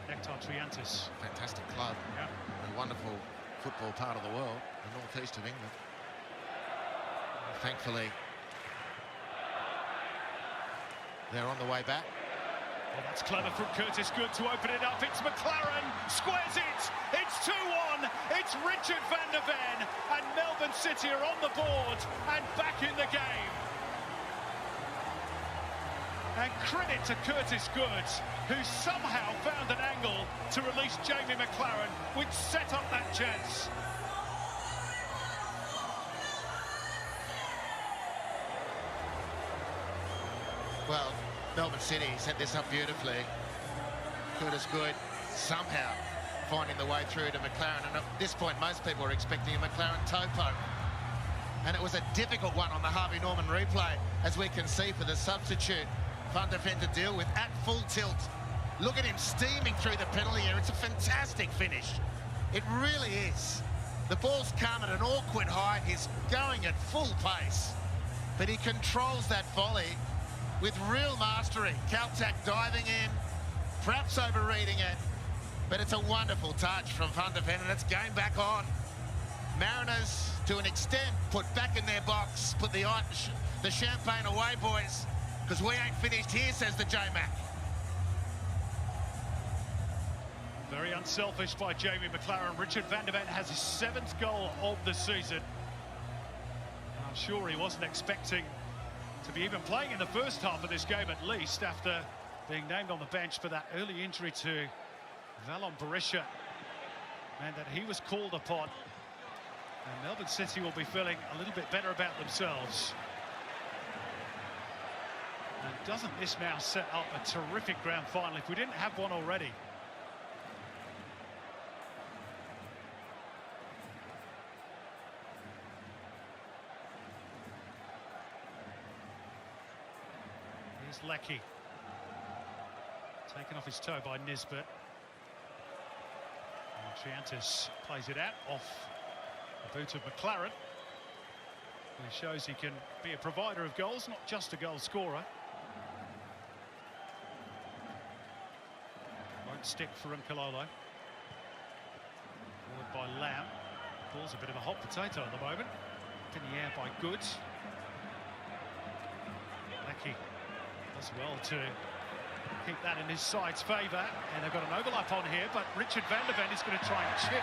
Nectar Triantis. Fantastic club. Yeah. A wonderful football part of the world, the northeast of England. Thankfully, they're on the way back. Well, that's clever from Curtis Good to open it up. It's McLaren, squares it. It's 2-1. It's Richard van der Ven, and Melbourne City are on the board and back in the game. And credit to Curtis Good, who somehow found an angle to release Jamie McLaren, which set up that chance. Well, Melbourne City set this up beautifully. Curtis Good somehow finding the way through to McLaren, and at this point most people were expecting a McLaren toe poke. And it was a difficult one on the Harvey Norman replay, as we can see, for the substitute Van der Ven to deal with at full tilt. Look at him steaming through the penalty area. It's a fantastic finish. It really is. The ball's come at an awkward height. He's going at full pace. but he controls that volley with real mastery. Kaltak diving in, perhaps overreading it, but it's a wonderful touch from Van der Ven, and it's game back on. Mariners, to an extent, put back in their box, put the champagne away, boys, because we ain't finished here, says the J-Mac. Very unselfish by Jamie McLaren. Richard Van der Ven has his 7th goal of the season. I'm sure he wasn't expecting to be even playing in the first half of this game, at least, after being named on the bench for that early injury to Valon Berisha, and that he was called upon. And Melbourne City will be feeling a little bit better about themselves. And doesn't this now set up a terrific grand final if we didn't have one already? Here's Leckie. Taken off his toe by Nisbet. And Triantis plays it out off the boot of McLaren. He shows he can be a provider of goals, not just a goal scorer. Won't stick for Nkololo. Forward by Lamb. Ball's a bit of a hot potato at the moment. In the air by Goods. Leckie does well to keep that in his side's favour, and they've got an overlap on here, but Richard Van der Ven is going to try and chip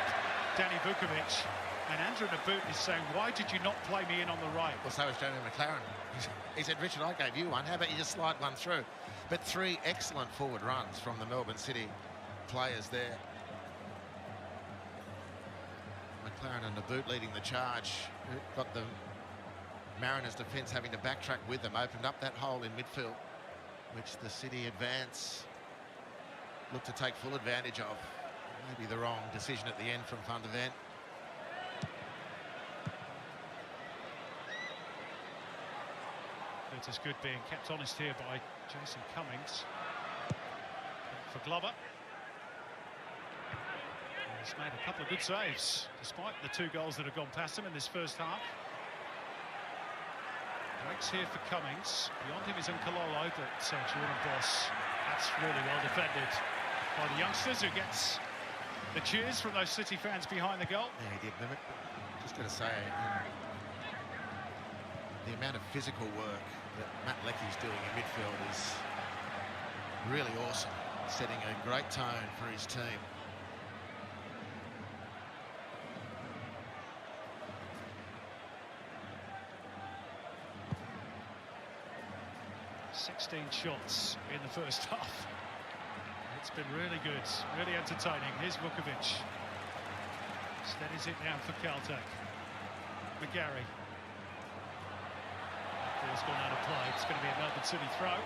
Danny Vukovic, and Andrew Naboot is saying, why did you not play me in on the right? Well, so was Jamie McLaren. He said, Richard, I gave you one, how about you just slide one through? But 3 excellent forward runs from the Melbourne City players there. McLaren and Naboot leading the charge, got the Mariners defence having to backtrack with them, opened up that hole in midfield, which the City advance looked to take full advantage of. Maybe the wrong decision at the end from Van der Ven. Curtis Good being kept honest here by Jason Cummings. For Glover. He's made a couple of good saves, despite the 2 goals that have gone past him in this first half. Breaks here for Cummings. Beyond him is Nkololo, but Jordan Boss, that's really well defended by the youngsters, who gets the cheers from those City fans behind the goal. Yeah, he did. Just got to say, the amount of physical work that Matt Leckie's doing in midfield is really awesome, setting a great tone for his team. 16 shots in the first half. It's been really good, really entertaining. Here's Vukovic. Steadies it down for Kaltak. McGarry. Ball's gone out of play. It's going to be a Melbourne City throw.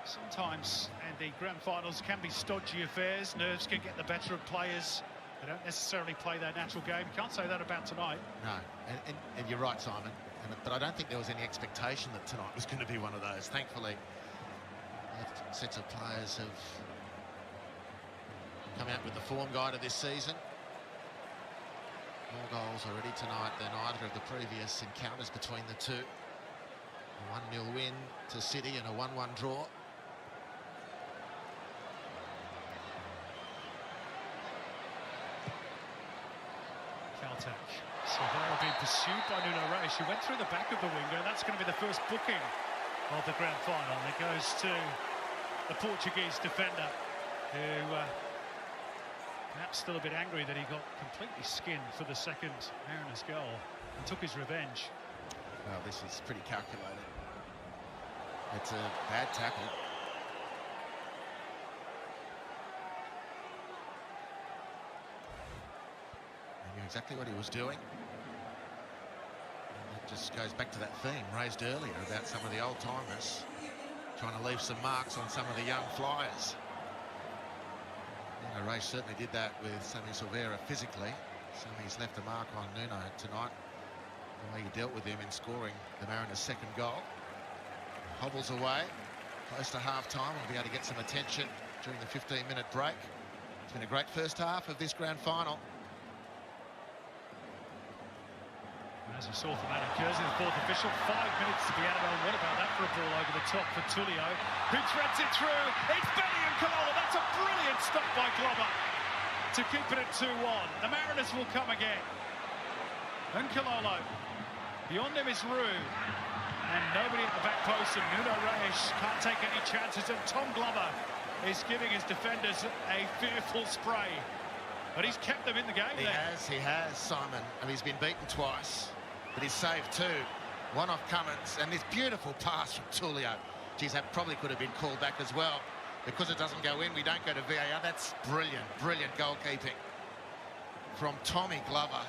Sometimes, Andy, grand finals can be stodgy affairs. Nerves can get the better of players. They don't necessarily play their natural game. You can't say that about tonight. No, and you're right, Simon. But I don't think there was any expectation that tonight was going to be one of those. Thankfully, both sets of players have come out with the form guide of this season. More goals already tonight than either of the previous encounters between the two. A 1-0 win to City and a 1-1 draw. Kaltak. Silvera being pursued by Nuno Reis, who went through the back of the winger. That's going to be the first booking of the grand final. It goes to the Portuguese defender, who perhaps still a bit angry that he got completely skinned for the second Mariners goal and took his revenge. Well, this is pretty calculated. It's a bad tackle. He knew exactly what he was doing. And that just goes back to that theme raised earlier about some of the old-timers trying to leave some marks on some of the young flyers. Nuno Reis certainly did that with Sammy Silvera physically. Sammy's left a mark on Nuno tonight. The way he dealt with him in scoring the Mariners' second goal. Hobbles away, close to half-time. We'll be able to get some attention during the 15-minute break. It's been a great first half of this grand final. As you saw from Adam Kersey, the fourth official, 5 minutes to be out of it. What about that for a ball over the top for Tullio, who threads it through? It's Benny and Kalola. That's a brilliant stop by Glover to keep it at 2-1. The Mariners will come again. And Kalola, beyond him is Rue, and nobody at the back post, and Nuno Reis can't take any chances, and Tom Glover is giving his defenders a fearful spray. But he's kept them in the game. He has, Simon. I mean, he's been beaten twice, but he's saved 2. One off Cummins, and this beautiful pass from Tullio. Geez, that probably could have been called back as well. Because it doesn't go in, we don't go to VAR. That's brilliant, brilliant goalkeeping from Tommy Glover.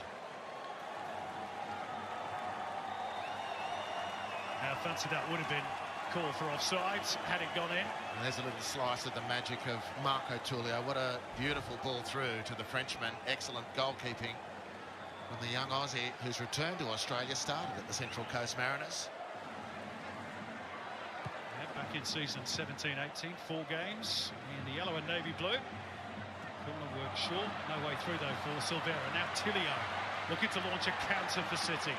Now, fancy that would have been called for offsides had it gone in. And there's a little slice of the magic of Marco Tullio. What a beautiful ball through to the Frenchman. Excellent goalkeeping from the young Aussie who's returned to Australia, started at the Central Coast Mariners. Yeah, back in season 17-18, 4 games in the yellow and navy blue. Corner work short, no way through though for Silvera. Now Tullio looking to launch a counter for City.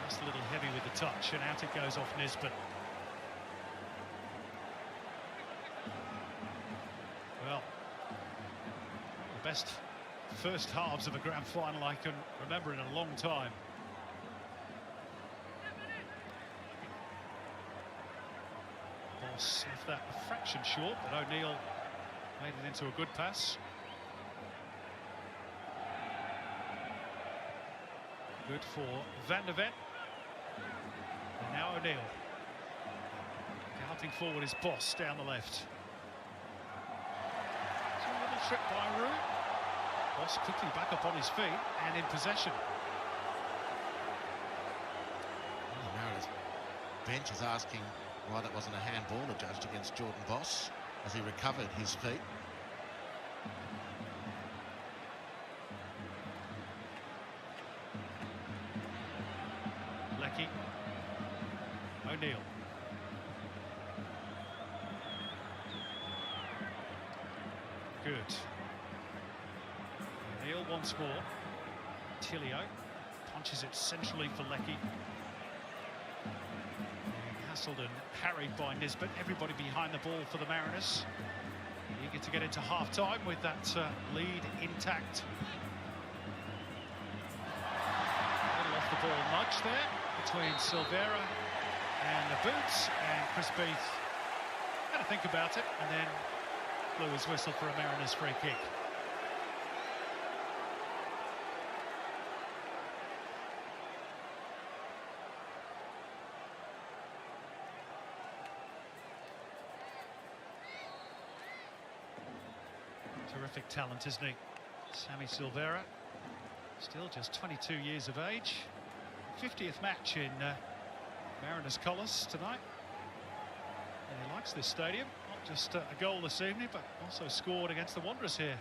Just a little heavy with the touch, and out it goes off Nisbet. Well, the best first halves of a grand final I can remember in a long time. Boss left that a fraction short, but O'Neill made it into a good pass. Good for Van der Ven. And now O'Neill. Galloping forward is Boss down the left. So a little trip by Rue. Boss quickly back up on his feet and in possession. Well, the Mariners bench is asking why that wasn't a handball adjudged against Jordan Boss as he recovered his feet. Lecky. O'Neill. Good. O'Neill once more. Tullio punches it centrally for Lecky. Hassled and harried by Nisbet. Everybody behind the ball for the Mariners. Eager to get into half-time with that lead intact. A little off the ball nudge there between Silvera and the boots, and Chris Beath had to think about it and then blew his whistle for a Mariners free kick. Terrific talent, isn't he? Sammy Silvera, still just 22 years of age. 50th match in Mariners colours tonight. And he likes this stadium. Not just a goal this evening, but also scored against the Wanderers here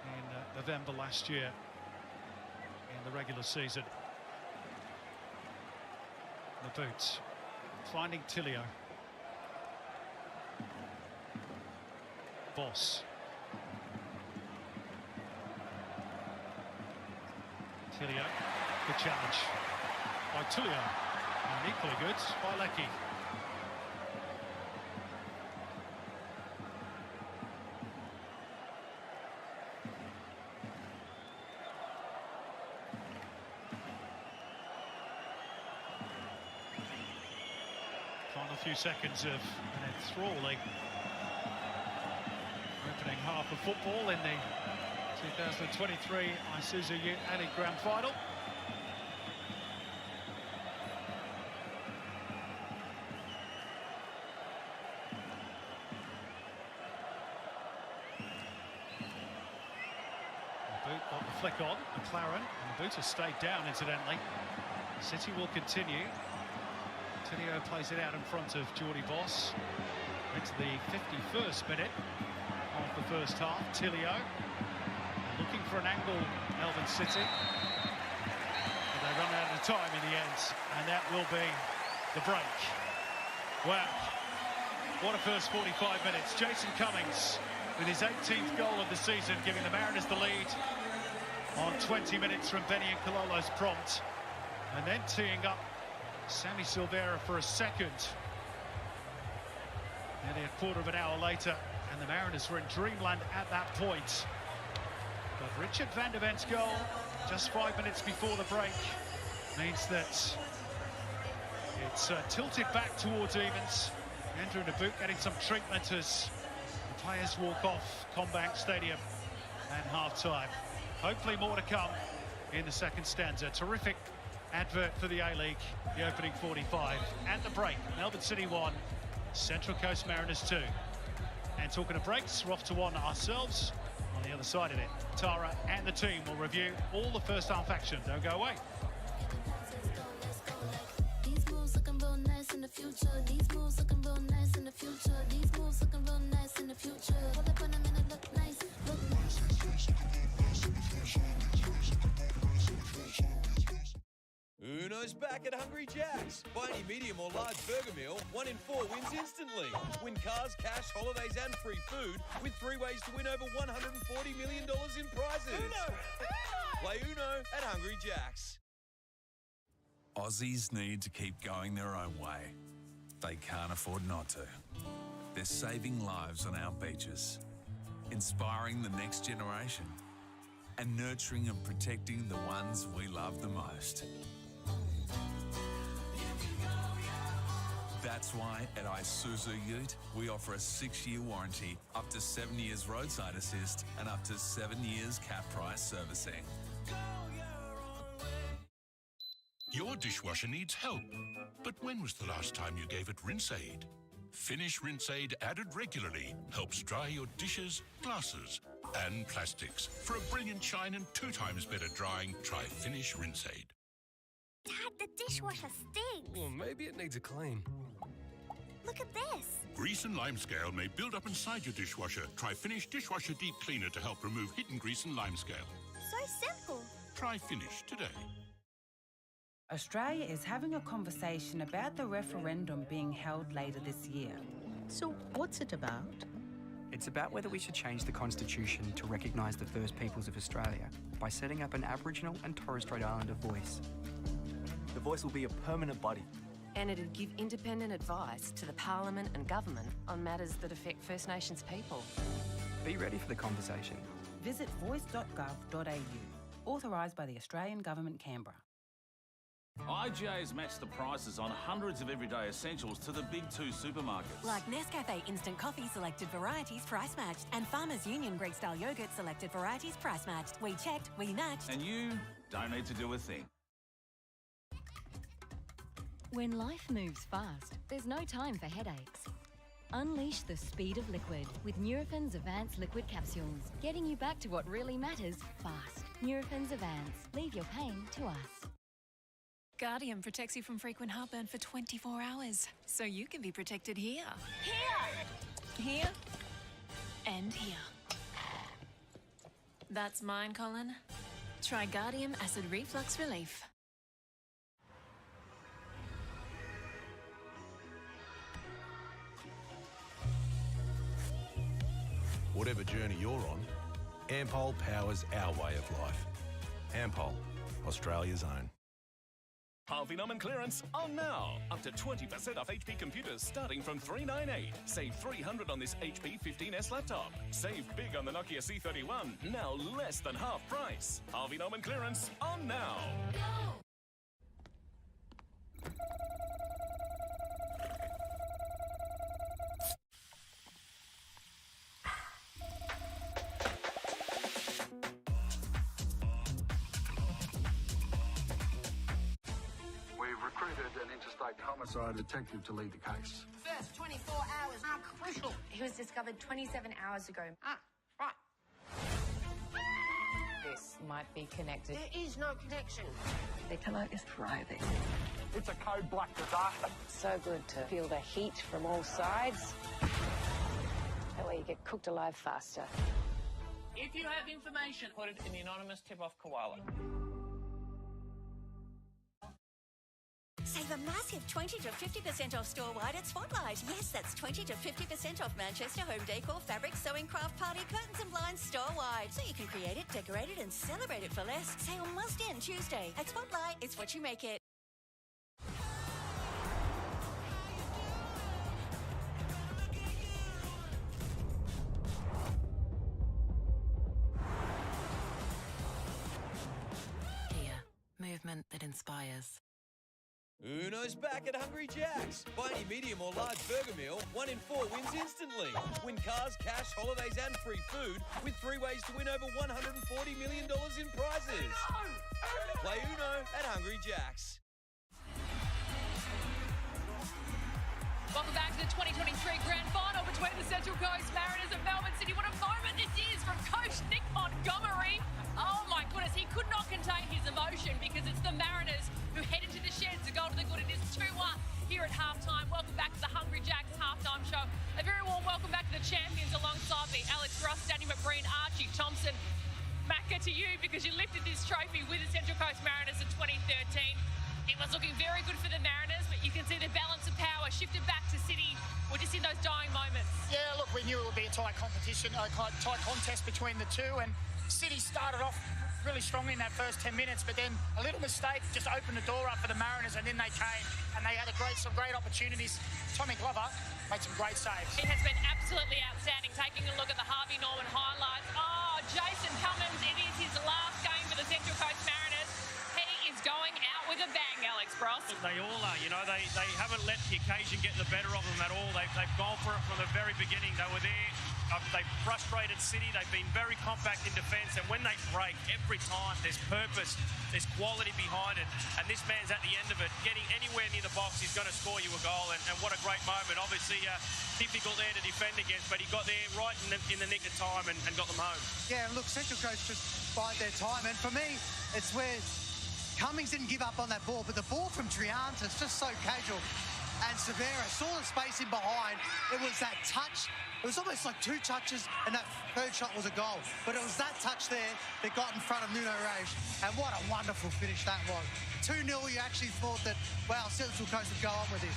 in November last year in the regular season. The boots finding Tullio. Boss. Tullio, good challenge by Tullio, and equally good by Lecky. Final few seconds of an enthralling opening half of football in the 2023 Isuzu Ute A-League Grand Final. The boot got the flick on, McLaren, and the boot has stayed down incidentally. City will continue. Tullio plays it out in front of Geordie Boss. Into the 51st minute of the first half. Tullio looking for an angle, Melbourne City. And they run out of time in the end, and that will be the break. Wow, what a first 45 minutes. Jason Cummings with his 18th goal of the season, giving the Mariners the lead on 20 minutes from Benny and Cololo's prompt. And then teeing up Sammy Silvera for a second. Nearly a quarter of an hour later, and the Mariners were in dreamland at that point. But Richard van der Vent's goal, just 5 minutes before the break, means that it's tilted back towards evens. Andrew Naboot getting some treatment as the players walk off CommBank Stadium at half-time. Hopefully more to come in the second stanza. Terrific advert for the A-League, the opening 45. At the break, Melbourne City 1, Central Coast Mariners 2. And talking of breaks, we're off to one ourselves. On the other side of it, Tara and the team will review all the first half action. Don't go away. These moves looking real nice in the future. These moves looking real nice in the future. These moves looking real nice in the future. Pull up on them and it look nice. Look nice. Uno's back at Hungry Jack's. Buy any medium or large burger meal, 1 in 4 wins instantly. Win cars, cash, holidays and free food with 3 ways to win over $140 million in prizes. Uno! Play Uno at Hungry Jack's. Aussies need to keep going their own way. They can't afford not to. They're saving lives on our beaches, inspiring the next generation, and nurturing and protecting the ones we love the most. That's why at Isuzu Ute, we offer a 6-year warranty, up to 7 years roadside assist, and up to 7 years cap price servicing. Your dishwasher needs help. But when was the last time you gave it Rinse Aid? Finish Rinse Aid added regularly helps dry your dishes, glasses and plastics. For a brilliant shine and 2 times better drying, try Finish Rinse Aid. Dad, the dishwasher stinks. Well, maybe it needs a clean. Look at this. Grease and limescale may build up inside your dishwasher. Try Finish Dishwasher Deep Cleaner to help remove hidden grease and limescale. So simple. Try Finish today. Australia is having a conversation about the referendum being held later this year. So what's it about? It's about whether we should change the constitution to recognise the First Peoples of Australia by setting up an Aboriginal and Torres Strait Islander voice. The voice will be a permanent body. And it'd give independent advice to the Parliament and Government on matters that affect First Nations people. Be ready for the conversation. Visit voice.gov.au, authorised by the Australian Government, Canberra. IGA's matched the prices on hundreds of everyday essentials to the big 2 supermarkets. Like Nescafe Instant Coffee selected varieties price matched and Farmers Union Greek-style yogurt selected varieties price matched. We checked, we matched. And you don't need to do a thing. When life moves fast, there's no time for headaches. Unleash the speed of liquid with Nurofen Advanced Liquid Capsules, getting you back to what really matters fast. Nurofen Advanced. Leave your pain to us. Guardian protects you from frequent heartburn for 24 hours, so you can be protected here. Here, and here. That's mine, Colin. Try Guardian Acid Reflux Relief. Whatever journey you're on, Ampol powers our way of life. Ampol, Australia's own. Harvey Norman clearance on now. Up to 20% off HP computers starting from $398. Save $300 on this HP 15S laptop. Save big on the Nokia C31, now less than half price. Harvey Norman clearance on now. An interstate homicide detective to lead the case. First 24 hours are crucial. He was discovered 27 hours ago. Right. This might be connected. There is no connection. The killer is thriving. It's a code black disaster. So good to feel the heat from all sides. That way you get cooked alive faster. If you have information, put it in the anonymous tip-off koala. Save a massive 20 to 50% off store-wide at Spotlight. Yes, that's 20 to 50% off Manchester home decor, fabric, sewing, craft, party, curtains and blinds store-wide. So you can create it, decorate it and celebrate it for less. Sale must end Tuesday. At Spotlight, it's what you make it. Movement that inspires. Uno's back at Hungry Jack's. Buy any medium or large burger meal, 1 in 4 wins instantly. Win cars, cash, holidays and free food with 3 ways to win over $140 million in prizes. Play Uno at Hungry Jack's. Welcome back to the 2023 Grand Final between the Central Coast Mariners and Melbourne City. What a moment this is from Coach Nick Montgomery. Oh my goodness, he could not contain his emotion because it's the Mariners who head into the sheds to go to the good. It is 2-1 here at halftime. Welcome back to the Hungry Jacks halftime show. A very warm welcome back to the champions alongside me, Alex Russ, Danny McBreen, Archie Thompson. Macca to you because you lifted this trophy with the Central Coast Mariners in 2013. It was looking very good for the Mariners, but you can see the balance of power shifted back to City. We're just in those dying moments. Yeah, look, we knew it would be a tight competition, a tight contest between the two, and City started off really strongly in that first 10 minutes, but then a little mistake just opened the door up for the Mariners, and then they came and they had some great opportunities. Tommy Glover made some great saves. It has been absolutely outstanding. Taking a look at the Harvey Norman highlights. Oh, Jason Cummins, it is his last game for the Central Coast Mariners. He is going out with a bang, Alex Bross. They all are, you know, they haven't let the occasion get the better of them at all. They've gone for it from the very beginning. They were there. They've frustrated City. They've been very compact in defence, and when they break, every time there's purpose, there's quality behind it, and this man's at the end of it. Getting anywhere near the box, he's going to score you a goal, and what a great moment. Obviously, difficult there to defend against, but he got there right in the nick of time and got them home. Yeah, look, Central Coast just bide their time, and for me, it's where Cummings didn't give up on that ball, but the ball from Trianta is just so casual. And Severa saw the space in behind. It was that touch. It was almost like 2 touches, and that third shot was a goal. But it was that touch there that got in front of Nuno Reis. And what a wonderful finish that was. 2-0, you actually thought that, wow, Central Coast would go on with this.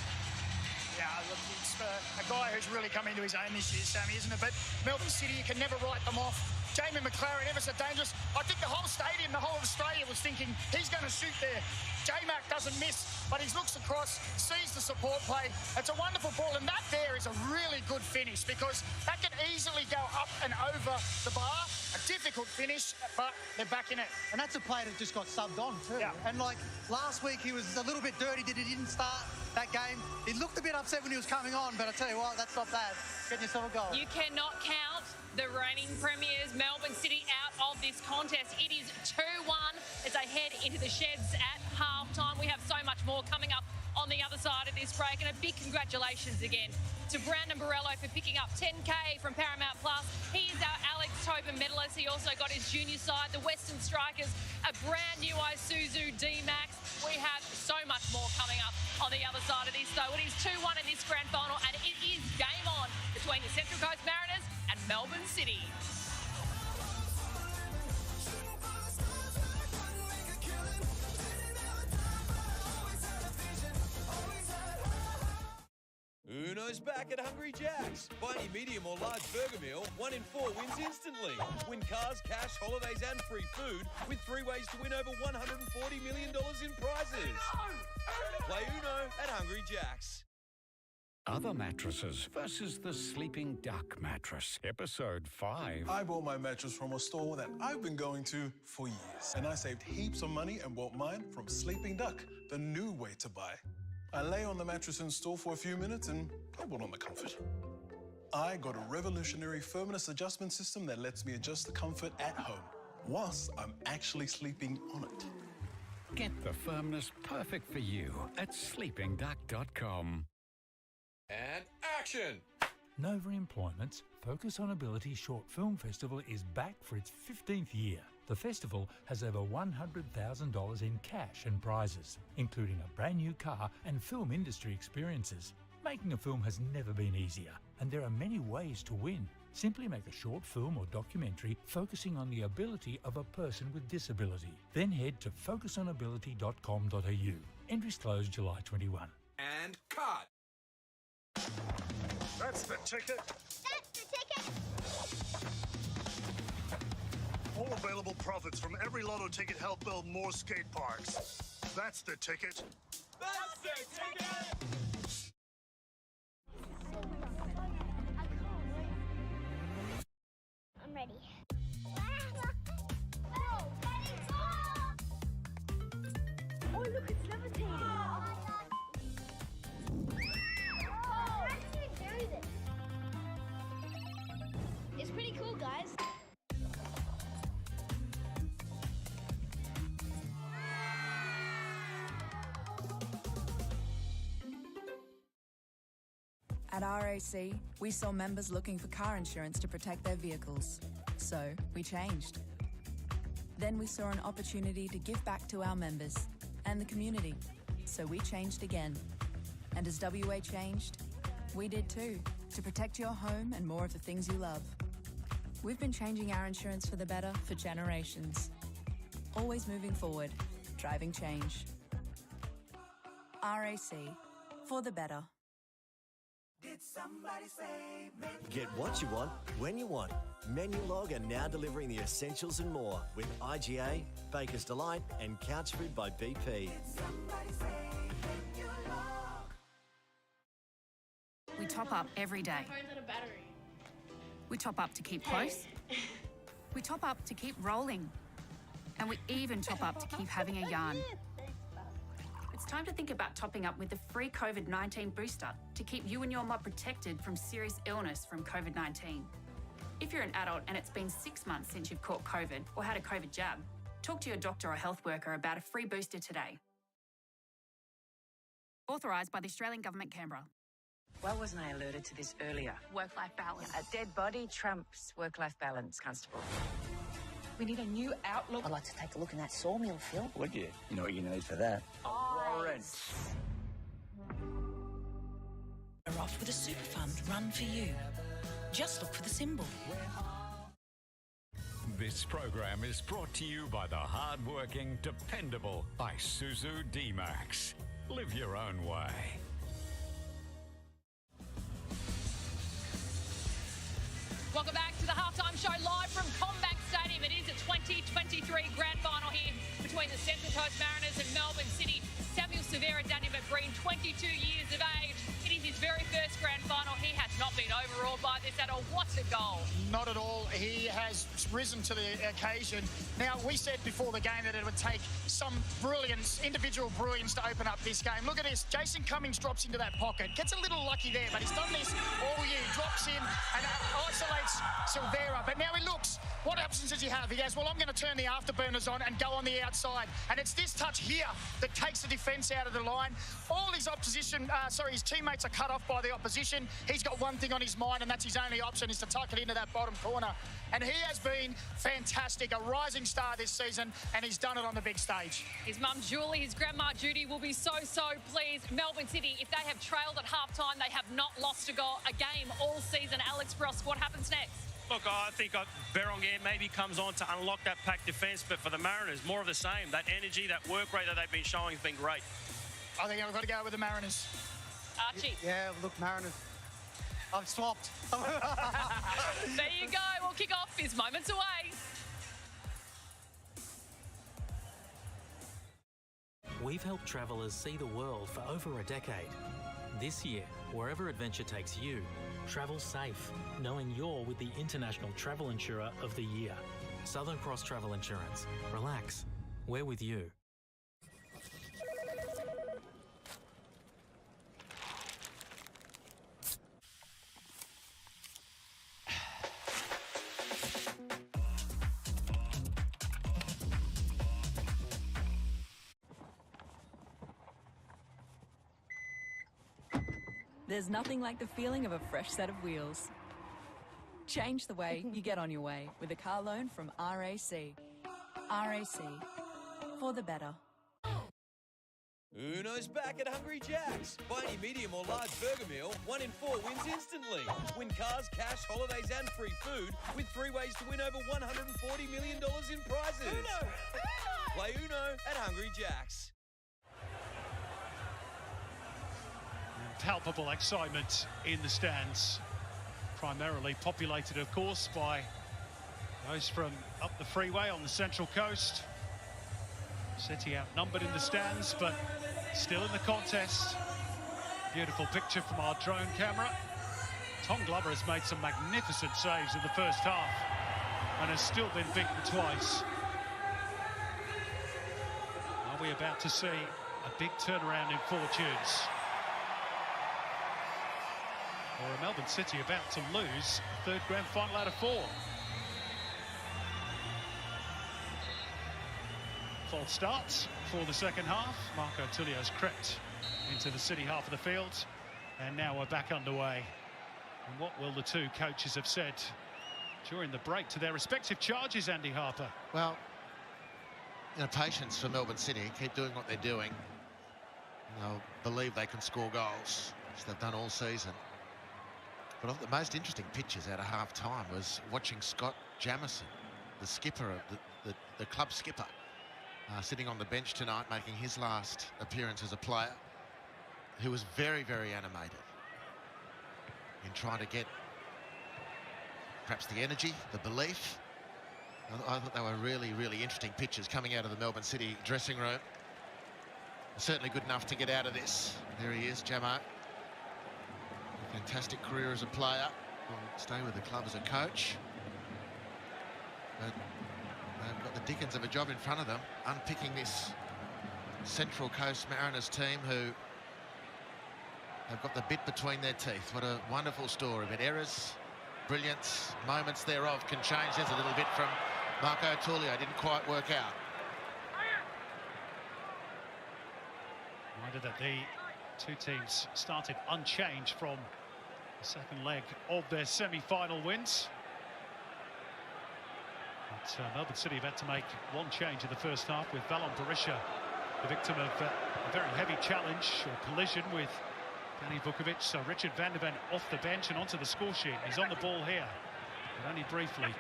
Yeah, look, it's a guy who's really come into his own this year, Sammy, isn't it? But Melbourne City, you can never write them off. Jamie McLaren, ever so dangerous. I think the whole stadium, the whole of Australia was thinking he's going to shoot there. J-Mac doesn't miss, but he looks across, sees the support play. It's a wonderful ball, and that there is a really good finish because that can easily go up and over the bar. A difficult finish, but they're back in it. And that's a player that just got subbed on too. Yeah. And like last week, he was a little bit dirty that he didn't start that game. He looked a bit upset when he was coming on, but I tell you what, that's not bad. Getting yourself a goal. You cannot count the reigning premiers, Melbourne City, out of this contest. It is 2-1 as they head into the sheds at halftime. We have so much more coming up on the other side of this break, and a big congratulations again to Brandon Borello for picking up 10K from Paramount Plus. He is our Alex Tobin medalist. He also got his junior side, the Western Strikers, a brand new Isuzu D-Max. We have so much more coming up on the other side of this, though. It is 2-1 in this grand final, and it is game on between the Central Coast Mariners and Melbourne City. Uno's back at Hungry Jack's. Buy any medium or large burger meal, 1 in 4 wins instantly. Win cars, cash, holidays and free food with 3 ways to win over $140 million in prizes. Play Uno at Hungry Jack's. Other mattresses versus the Sleeping Duck mattress. Episode 5. I bought my mattress from a store that I've been going to for years. And I saved heaps of money and bought mine from Sleeping Duck, the new way to buy. I lay on the mattress in store for a few minutes and I bought on the comfort. I got a revolutionary firmness adjustment system that lets me adjust the comfort at home whilst I'm actually sleeping on it. Get the firmness perfect for you at sleepingduck.com. And action! Nova Employment's Focus on Ability Short Film Festival is back for its 15th year. The festival has over $100,000 in cash and prizes, including a brand new car and film industry experiences. Making a film has never been easier, and there are many ways to win. Simply make a short film or documentary focusing on the ability of a person with disability. Then head to focusonability.com.au. Entries close July 21. And cut. That's the ticket. That's the ticket. All available profits from every lotto ticket help build more skate parks. That's the ticket. That's the ticket. I'm ready. Oh, look, it's levitating. How did you do this? It's pretty cool, guys. At RAC, we saw members looking for car insurance to protect their vehicles. So, we changed. Then we saw an opportunity to give back to our members and the community. So we changed again. And as WA changed, we did too, to protect your home and more of the things you love. We've been changing our insurance for the better for generations. Always moving forward, driving change. RAC, for the better. Did somebody say menu? Get what you want, when you want. Menulog are now delivering the essentials and more with IGA, Baker's Delight and Couch Food by BP. Did somebody say Menulog? We top up every day. My phone's out of battery. We top up to keep close. We top up to keep rolling. And we even top up to keep having a yarn. It's time to think about topping up with the free COVID-19 booster to keep you and your mob protected from serious illness from COVID-19. If you're an adult and it's been 6 months since you've caught COVID or had a COVID jab, talk to your doctor or health worker about a free booster today. Authorised by the Australian Government, Canberra. Why wasn't I alerted to this earlier? Work-life balance. A dead body trumps work-life balance, Constable. We need a new outlook. I'd like to take a look in that sawmill, Phil. Would you? You know what you need for that? Warrants. Are off with a super fund run for you. Just look for the symbol. This program is brought to you by the hard-working, dependable Isuzu D-Max. Live your own way. Welcome back to the halftime show live from Combank Stadium. It is a 2023 grand final here between the Central Coast Mariners and Melbourne City. Samuel Severa, Daniel McBreen, 22 years of age. It is his very first grand final. He has not been overawed by this at all. What a goal. Not at all. He has risen to the occasion. Now, we said before the game that it would take some brilliance, individual brilliance to open up this game. Look at this. Jason Cummings drops into that pocket. Gets a little lucky there, but he's done this all year. Drops in and isolates Silvera. But now he looks. What options does he have? He goes, well, I'm going to turn the afterburners on and go on the outside. And it's this touch here that takes the defence out of the line. All his his teammates are cut off by the opposition. He's got one thing on his mind, and that's his only option is to tuck it into that bottom corner. And he has been fantastic, a rising star this season, and he's done it on the big stage. His mum, Julie, his grandma, Judy, will be so pleased. Melbourne City, if they have trailed at halftime, they have not lost a game all season. Alex Frost, what happens next? Look, I think Berenguer maybe comes on to unlock that pack defence, but for the Mariners, more of the same. That energy, that work rate that they've been showing has been great. I think I've got to go with the Mariners. Archie. Yeah, look, Mariners. I've swapped. There you go. We'll kick off. Is moments away. We've helped travellers see the world for over a decade. This year, wherever adventure takes you, travel safe, knowing you're with the International Travel Insurer of the Year. Southern Cross Travel Insurance. Relax. We're with you. There's nothing like the feeling of a fresh set of wheels. Change the way you get on your way with a car loan from RAC. RAC, for the better. Uno's back at Hungry Jack's. Buy any medium or large burger meal, 1 in 4 wins instantly. Win cars, cash, holidays and free food with 3 ways to win over $140 million in prizes. Uno! Play Uno at Hungry Jack's. palpable excitement in the stands, primarily populated, of course, by those from up the freeway on the Central Coast. City outnumbered in the stands, but still in the contest. Beautiful picture from our drone camera. Tom Glover has made some magnificent saves in the first half and has still been beaten twice. Are we about to see a big turnaround in fortunes? Or are Melbourne City about to lose a third grand final out of 4? False starts for the second half. Marco Tullio's crept into the City half of the field, and now we're back underway. And what will the two coaches have said during the break to their respective charges, Andy Harper? Well, patience for Melbourne City. Keep doing what they're doing. They'll believe they can score goals, as they've done all season. But the most interesting pictures out of half-time was watching Scott Jamieson, the skipper, of the club skipper, sitting on the bench tonight, making his last appearance as a player, who was very, very animated in trying to get perhaps the energy, the belief. I thought they were really, really interesting pictures coming out of the Melbourne City dressing room. Certainly good enough to get out of this. There he is, Jamo. Fantastic career as a player. Will stay with the club as a coach. But they've got the dickens of a job in front of them, unpicking this Central Coast Mariners team who have got the bit between their teeth. What a wonderful story. But errors, brilliance, moments thereof can change. There's a little bit from Marco Tullio. Didn't quite work out. Reminder that the two teams started unchanged from the second leg of their semi-final wins. But Melbourne City have had to make one change in the first half, with Valon Berisha the victim of a very heavy challenge or collision with Danny Vukovic. So Richard van der Ven off the bench and onto the score sheet. He's on the ball here, but only briefly.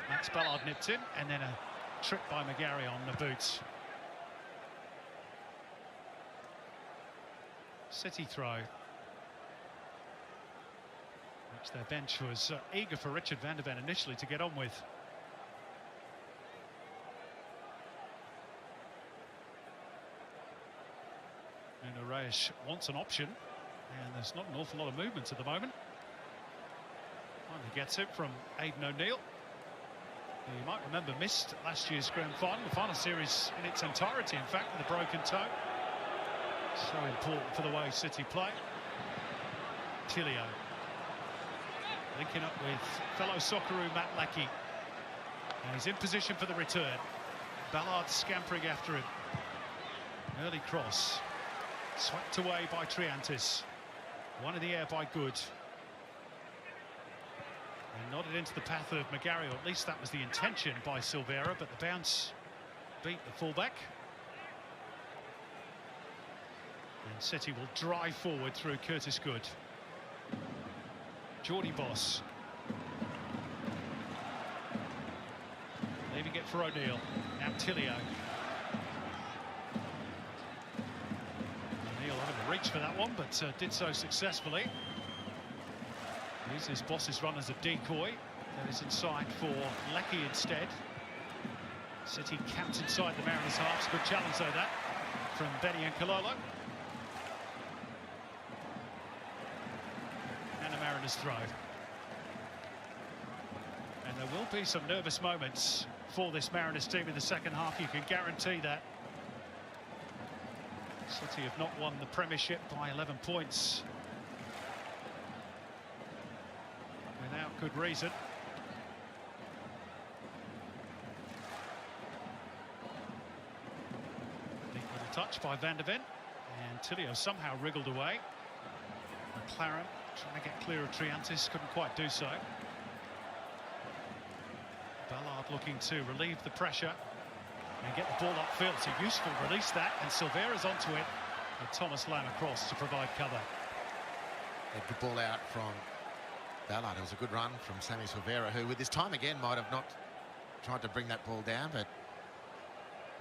Max Ballard nipped in, and then a trip by McGarry on the boots. City throw, which their bench was eager for Richard van der Ven initially to get on with. Nuno Reis wants an option, and there's not an awful lot of movement at the moment. Finally gets it from Aidan O'Neill, who you might remember missed last year's grand final, the final series in its entirety, in fact, with a broken toe. So important for the way City play. Tullio linking up with fellow Socceroo Matt Leckie. And he's in position for the return. Ballard scampering after him. Early cross. Swept away by Triantis. One in the air by Good. And nodded into the path of McGarry, or at least that was the intention by Silveira, but the bounce beat the fullback. And City will drive forward through Curtis Good. Geordie Boss. Leaving it for O'Neill. Now Tullio. O'Neill having to reach for that one, but did so successfully. Uses Boss's run as a decoy. That is inside for Leckie instead. City camped inside the Mariners' halves. Good challenge though that from Benny and Kalolo. And a Mariners throw. And there will be some nervous moments for this Mariners team in the second half. You can guarantee that. City have not won the Premiership by 11 points. Without good reason. Neat little touch by Van der Ven, and Tullio somehow wriggled away. McLaren trying to get clear of Triantis, couldn't quite do so. Ballard looking to relieve the pressure and get the ball upfield. It's a useful release that, and Silveira's onto it with Thomas Lamb across to provide cover. A good ball out from Ballard. It was a good run from Sammy Silveira, who with his time again might have not tried to bring that ball down, but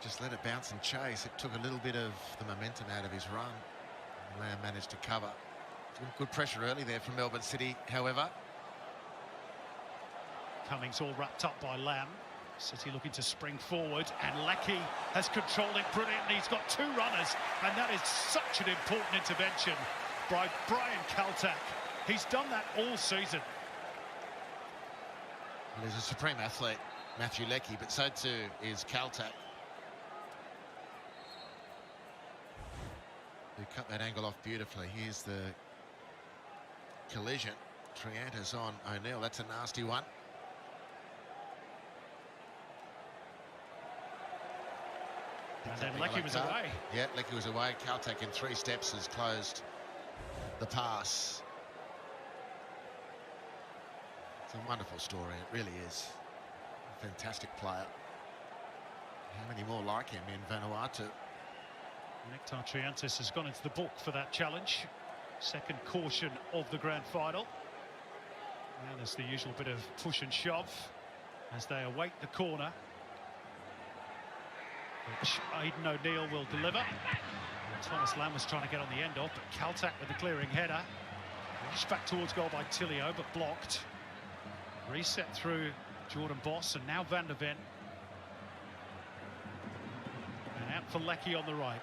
just let it bounce and chase. It took a little bit of the momentum out of his run. Lamb managed to cover. Good pressure early there from Melbourne City, however. Cummings all wrapped up by Lamb. City looking to spring forward, and Leckie has controlled it brilliantly. He's got 2 runners, and that is such an important intervention by Brian Kaltak. He's done that all season. Well, he's a supreme athlete, Matthew Leckie, but so too is Kaltak, who cut that angle off beautifully. Here's the collision. Trianta's on O'Neill. That's a nasty one. And then Leckie was away. Yeah, Leckie was away. Kaltak in 3 steps has closed the pass. It's a wonderful story, it really is. A fantastic player. How many more like him in Vanuatu? Nectar Triantis has gone into the book for that challenge. Second caution of the grand final. And there's the usual bit of push and shove as they await the corner, which Aidan O'Neill will deliver. And Thomas Lamb was trying to get on the end of, but Kaltak with the clearing header. Rushed back towards goal by Tilio, but blocked. Reset through Jordan Boss, and now Van der Ven. And out for Leckie on the right.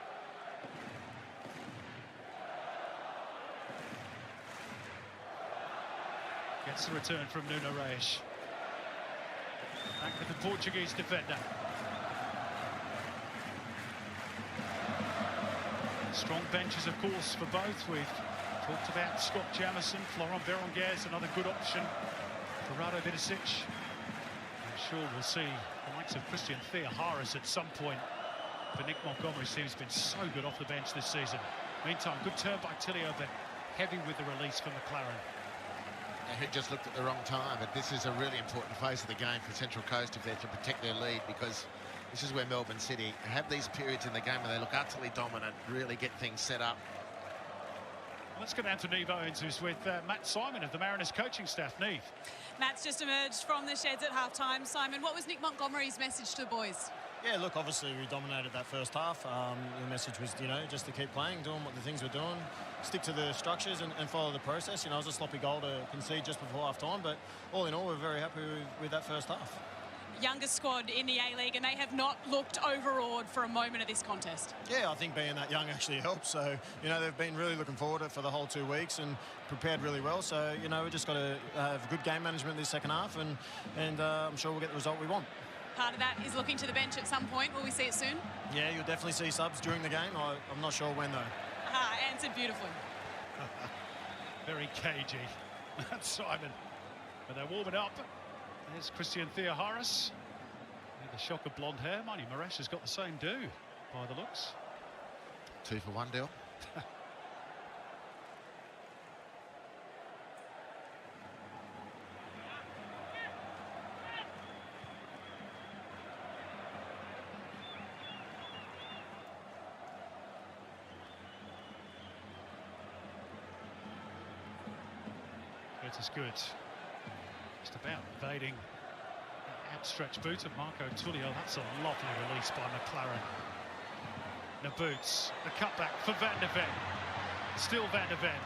Gets the return from Nuno Reis. Back with the Portuguese defender. Strong benches, of course, for both. We've talked about Scott Jamieson, Florent Berenguer's another good option. Rado Vidicic. I'm sure we'll see the likes of Christian Theoharis at some point. But Nick Montgomery's team's been so good off the bench this season. Meantime, good turn by Tilio, but heavy with the release for McLaren. Who just looked at the wrong time, but this is a really important phase of the game for Central Coast if they're to protect their lead, because this is where Melbourne City have these periods in the game where they look utterly dominant, really get things set up. Let's go down to Neve Owens, who's with Matt Simon of the Mariners coaching staff. Neve. Matt's just emerged from the sheds at half-time. Simon, what was Nick Montgomery's message to the boys? Yeah, look, obviously we dominated that first half. The message was, just to keep playing, doing what the things we're doing, stick to the structures and follow the process. It was a sloppy goal to concede just before half-time, but all in all, we're very happy with that first half. Youngest squad in the A-League, and they have not looked overawed for a moment of this contest. Yeah, I think being that young actually helps. So, they've been really looking forward to it for the whole 2 weeks and prepared really well. So, we just got to have good game management this second half, and I'm sure we'll get the result we want. Part of that is looking to the bench at some point. Will we see it soon? Yeah, you'll definitely see subs during the game. I'm not sure when, though. Answered beautifully. Very cagey. That's Simon. But they're warming up. There's Christian Theoharis. The shock of blonde hair. Marty Moresh has got the same do, by the looks. 2 for 1 deal. It's good. Just about evading an outstretched boot of Marco Tullio. That's a lovely release by McLaren. Boots, the cutback for Van der Ven. Still Van der Ven.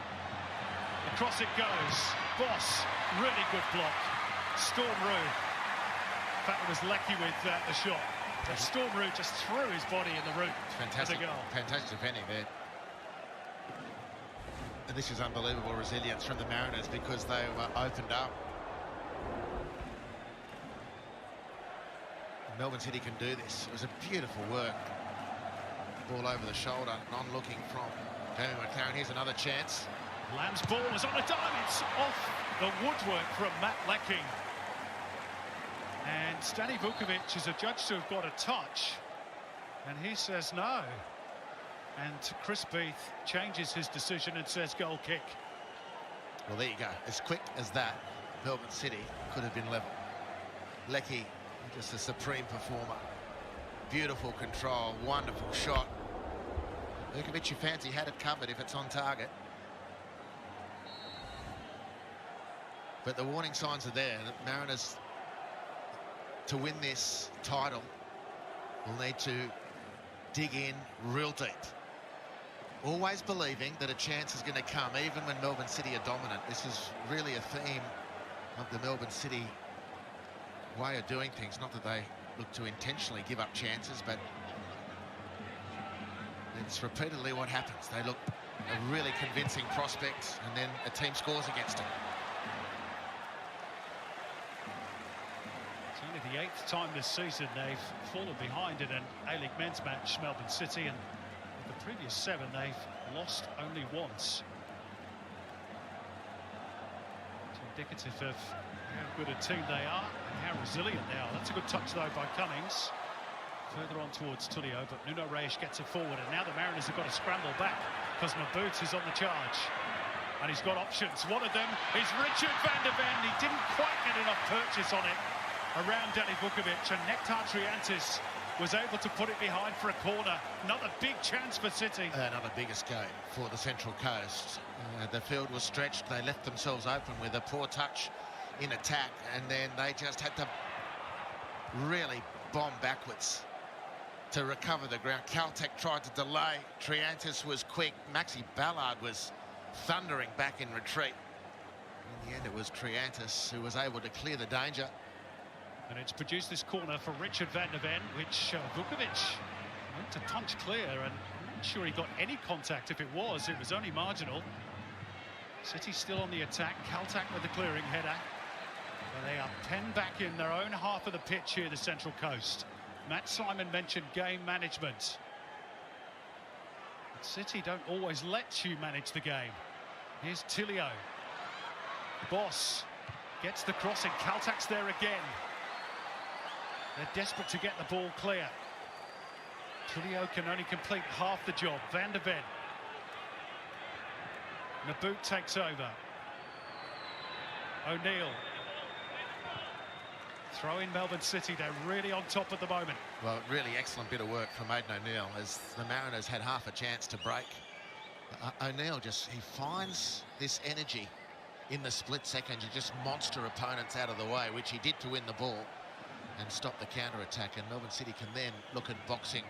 Across it goes. Boss, really good block. Storm Roux. In fact, it was Leckie with the shot. But Storm Roux just threw his body in the route. Fantastic, goal. fantastic defending there. And this is unbelievable resilience from the Mariners because they were opened up. Melbourne City can do this. It was a beautiful work. Ball over the shoulder, non-looking from Jamie McLaren. Here's another chance. Lamb's ball was on a dive. It's off the woodwork from Matt Leckie. And Stani Vukovic is adjudged to have got a touch. And he says no. And Chris Beath changes his decision and says goal kick. Well, there you go. As quick as that, Melbourne City could have been level. Leckie, just a supreme performer. Beautiful control, wonderful shot. Vukovic, you fancy had it covered if it's on target. But the warning signs are there. The Mariners, to win this title, will need to dig in real deep. always believing that a chance is going to come, even when Melbourne City are dominant. This is really a theme of the Melbourne City way of doing things. Not that they look to intentionally give up chances, but it's repeatedly what happens. They look a really convincing prospect, and then a team scores against them. It's only the 8th time this season they've fallen behind in an A-League men's match, Melbourne City, and the previous 7 they've lost only once. It's indicative of how good a team they are and how resilient they are. That's a good touch though by Cummings. Further on towards Tulio, but Nuno Reis gets it forward, and now the Mariners have got to scramble back because Maboot is on the charge and he's got options. One of them is Richard van der Ven. He didn't quite get enough purchase on it around Danny Vukovic, and Nektar Triantis was able to put it behind for a corner. Another big chance for City. Another big escape for the Central Coast. The field was stretched. They left themselves open with a poor touch in attack, and then they just had to really bomb backwards to recover the ground. Caltech tried to delay. Triantis was quick. Maxi Ballard was thundering back in retreat. In the end, it was Triantis who was able to clear the danger. And it's produced this corner for Richard van der Ven, which Vukovic went to punch clear, and I'm not sure he got any contact. If it was only marginal. City still on the attack. Caltech with the clearing header. But they are penned back in their own half of the pitch here, the Central Coast. Matt Simon mentioned game management. But City don't always let you manage the game. Here's Tilio. Boss gets the crossing. Caltech's there again. They're desperate to get the ball clear. Tilio can only complete half the job. Van der Ven. Maboot takes over. O'Neill. Throw in Melbourne City. They're really on top at the moment. Well, really excellent bit of work from Aidan O'Neill as the Mariners had half a chance to break. O'Neill he finds this energy in the split second to just monster opponents out of the way, which he did to win the ball and stop the counter-attack, and Melbourne City can then look at boxing.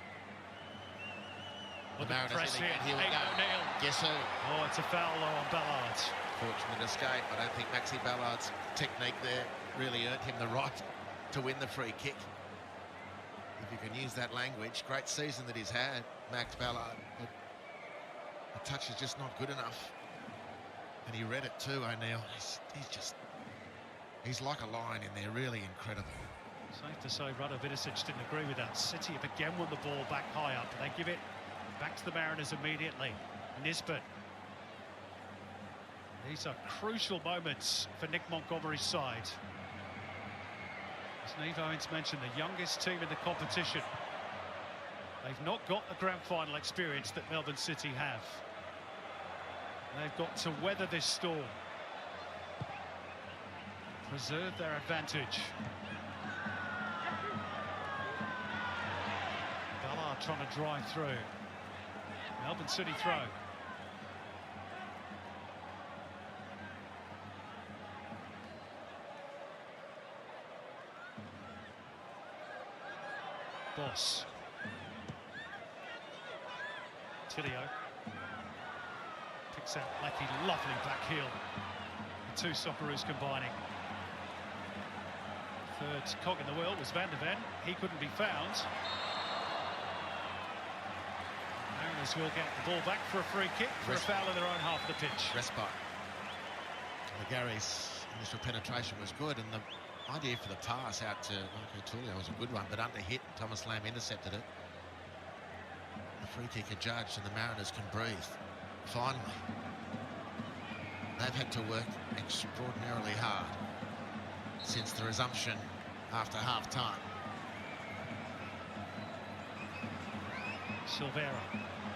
The Mariners here we go. O'Neill. Guess who? Oh, it's a foul though on Ballard. Fortunate escape. I don't think Maxi Ballard's technique there really earned him the right to win the free kick, if you can use that language. Great season that he's had, Max Ballard, but the touch is just not good enough. And he read it too, O'Neill. He's like a lion in there, really incredible. Safe to say Rado Vidicic didn't agree with that. City have again won the ball back high up. They give it back to the Mariners immediately. Nisbet. These are crucial moments for Nick Montgomery's side. As Neve Owens mentioned, the youngest team in the competition. They've not got the grand final experience that Melbourne City have. They've got to weather this storm. Preserve their advantage. Ballard trying to drive through. Melbourne City throw. Boss. Tilio. Picks out Lecky, lovely back heel. The two Socceroos combining. Third cog in the wheel was Van der Ven. He couldn't be found. Mariners will get the ball back for a free kick for a foul in their own half of the pitch. Respite. Gary's initial penetration was good, and the idea for the pass out to Marco Tulio was a good one, but under hit, Thomas Lamb intercepted it. The free kick adjudged, and the Mariners can breathe. Finally. They've had to work extraordinarily hard since the resumption after half-time. Silvera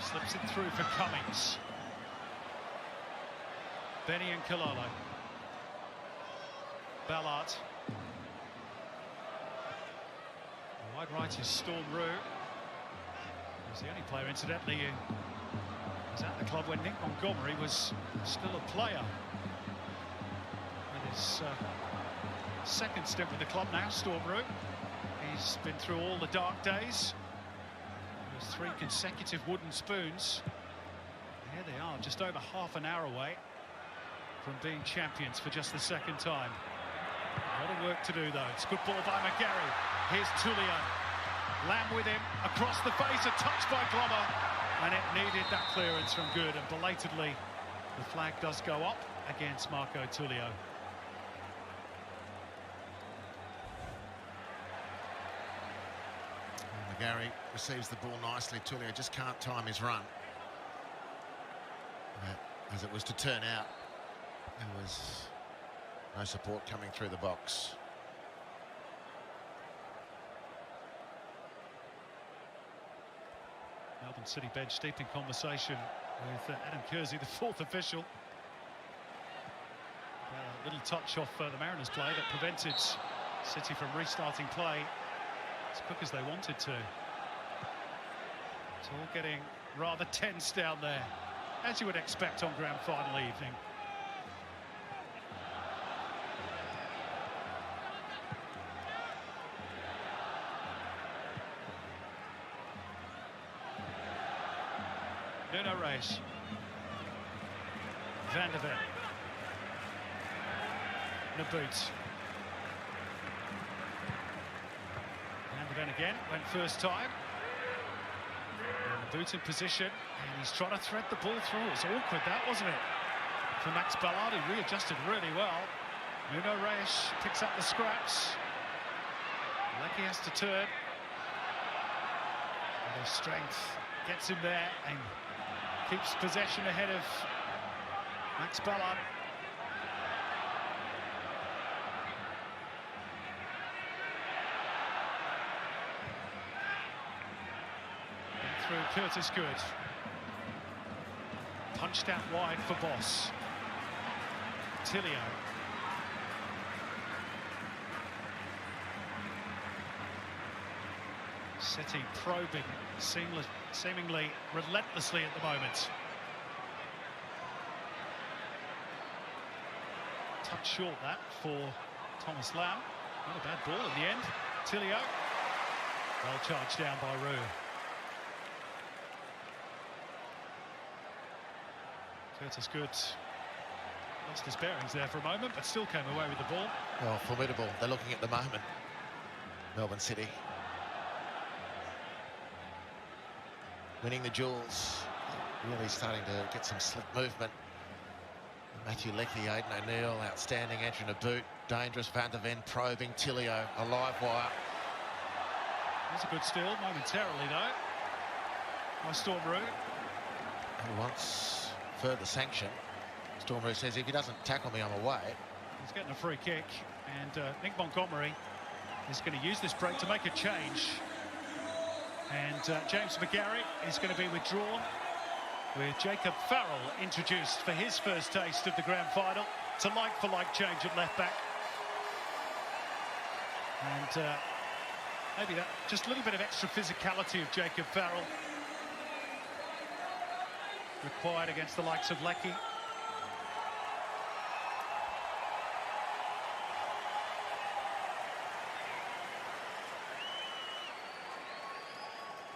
slips it through for Cummings. Benny and Kalolo. Ballard. Wide right is Storm Roux. He's the only player, incidentally, who was at the club when Nick Montgomery was still a player. With his second stint with the club now, Storm Roux. He's been through all the dark days. There's 3 consecutive wooden spoons. There they are, just over half an hour away from being champions for just the second time. A lot of work to do, though. It's good ball by McGarry. Here's Tulio. Lamb with him, across the face, a touch by Glommer. And it needed that clearance from Good, and belatedly, the flag does go up against Marco Tulio. McGarry receives the ball nicely. Tulio just can't time his run. But as it was to turn out, there was no support coming through the box. Melbourne City bench deep in conversation with Adam Kersey, the fourth official. A little touch off the Mariners play that prevented City from restarting play as quick as they wanted to. It's all getting rather tense down there, as you would expect on grand final evening. Nuno Reis. Van der Ven. Naboot. Van der Ven again, went first time. Naboot in position, and he's trying to thread the ball through. It was awkward, that, wasn't it? For Max Ballard, he readjusted really well. Nuno Reis picks up the scraps. Lecky has to turn. And his strength gets him there and keeps possession ahead of Max Ballard. And through Curtis Good. Punched out wide for Boss. Tilio. City probing seemingly relentlessly at the moment. Touch short that for Thomas Lamb. Not a bad ball in the end. Tilio. Well charged down by Roux. Curtis Good lost his bearings there for a moment, but still came away with the ball. Well, formidable. They're looking at the moment. Melbourne City. Winning the duels, really starting to get some slick movement. Matthew Leckie, Aidan O'Neill, outstanding. Andrew Naboot, dangerous. Van der Ven probing. Tilio, a live wire. That's a good steal momentarily, though, by Storm Roux. He wants further sanction. Storm Roux says if he doesn't tackle me, I'm away. He's getting a free kick, and Nick Montgomery is going to use this break to make a change. And James McGarry is going to be withdrawn, with Jacob Farrell introduced for his first taste of the grand final. It's a like-for-like change at left-back. And maybe that just a little bit of extra physicality of Jacob Farrell required against the likes of Leckie.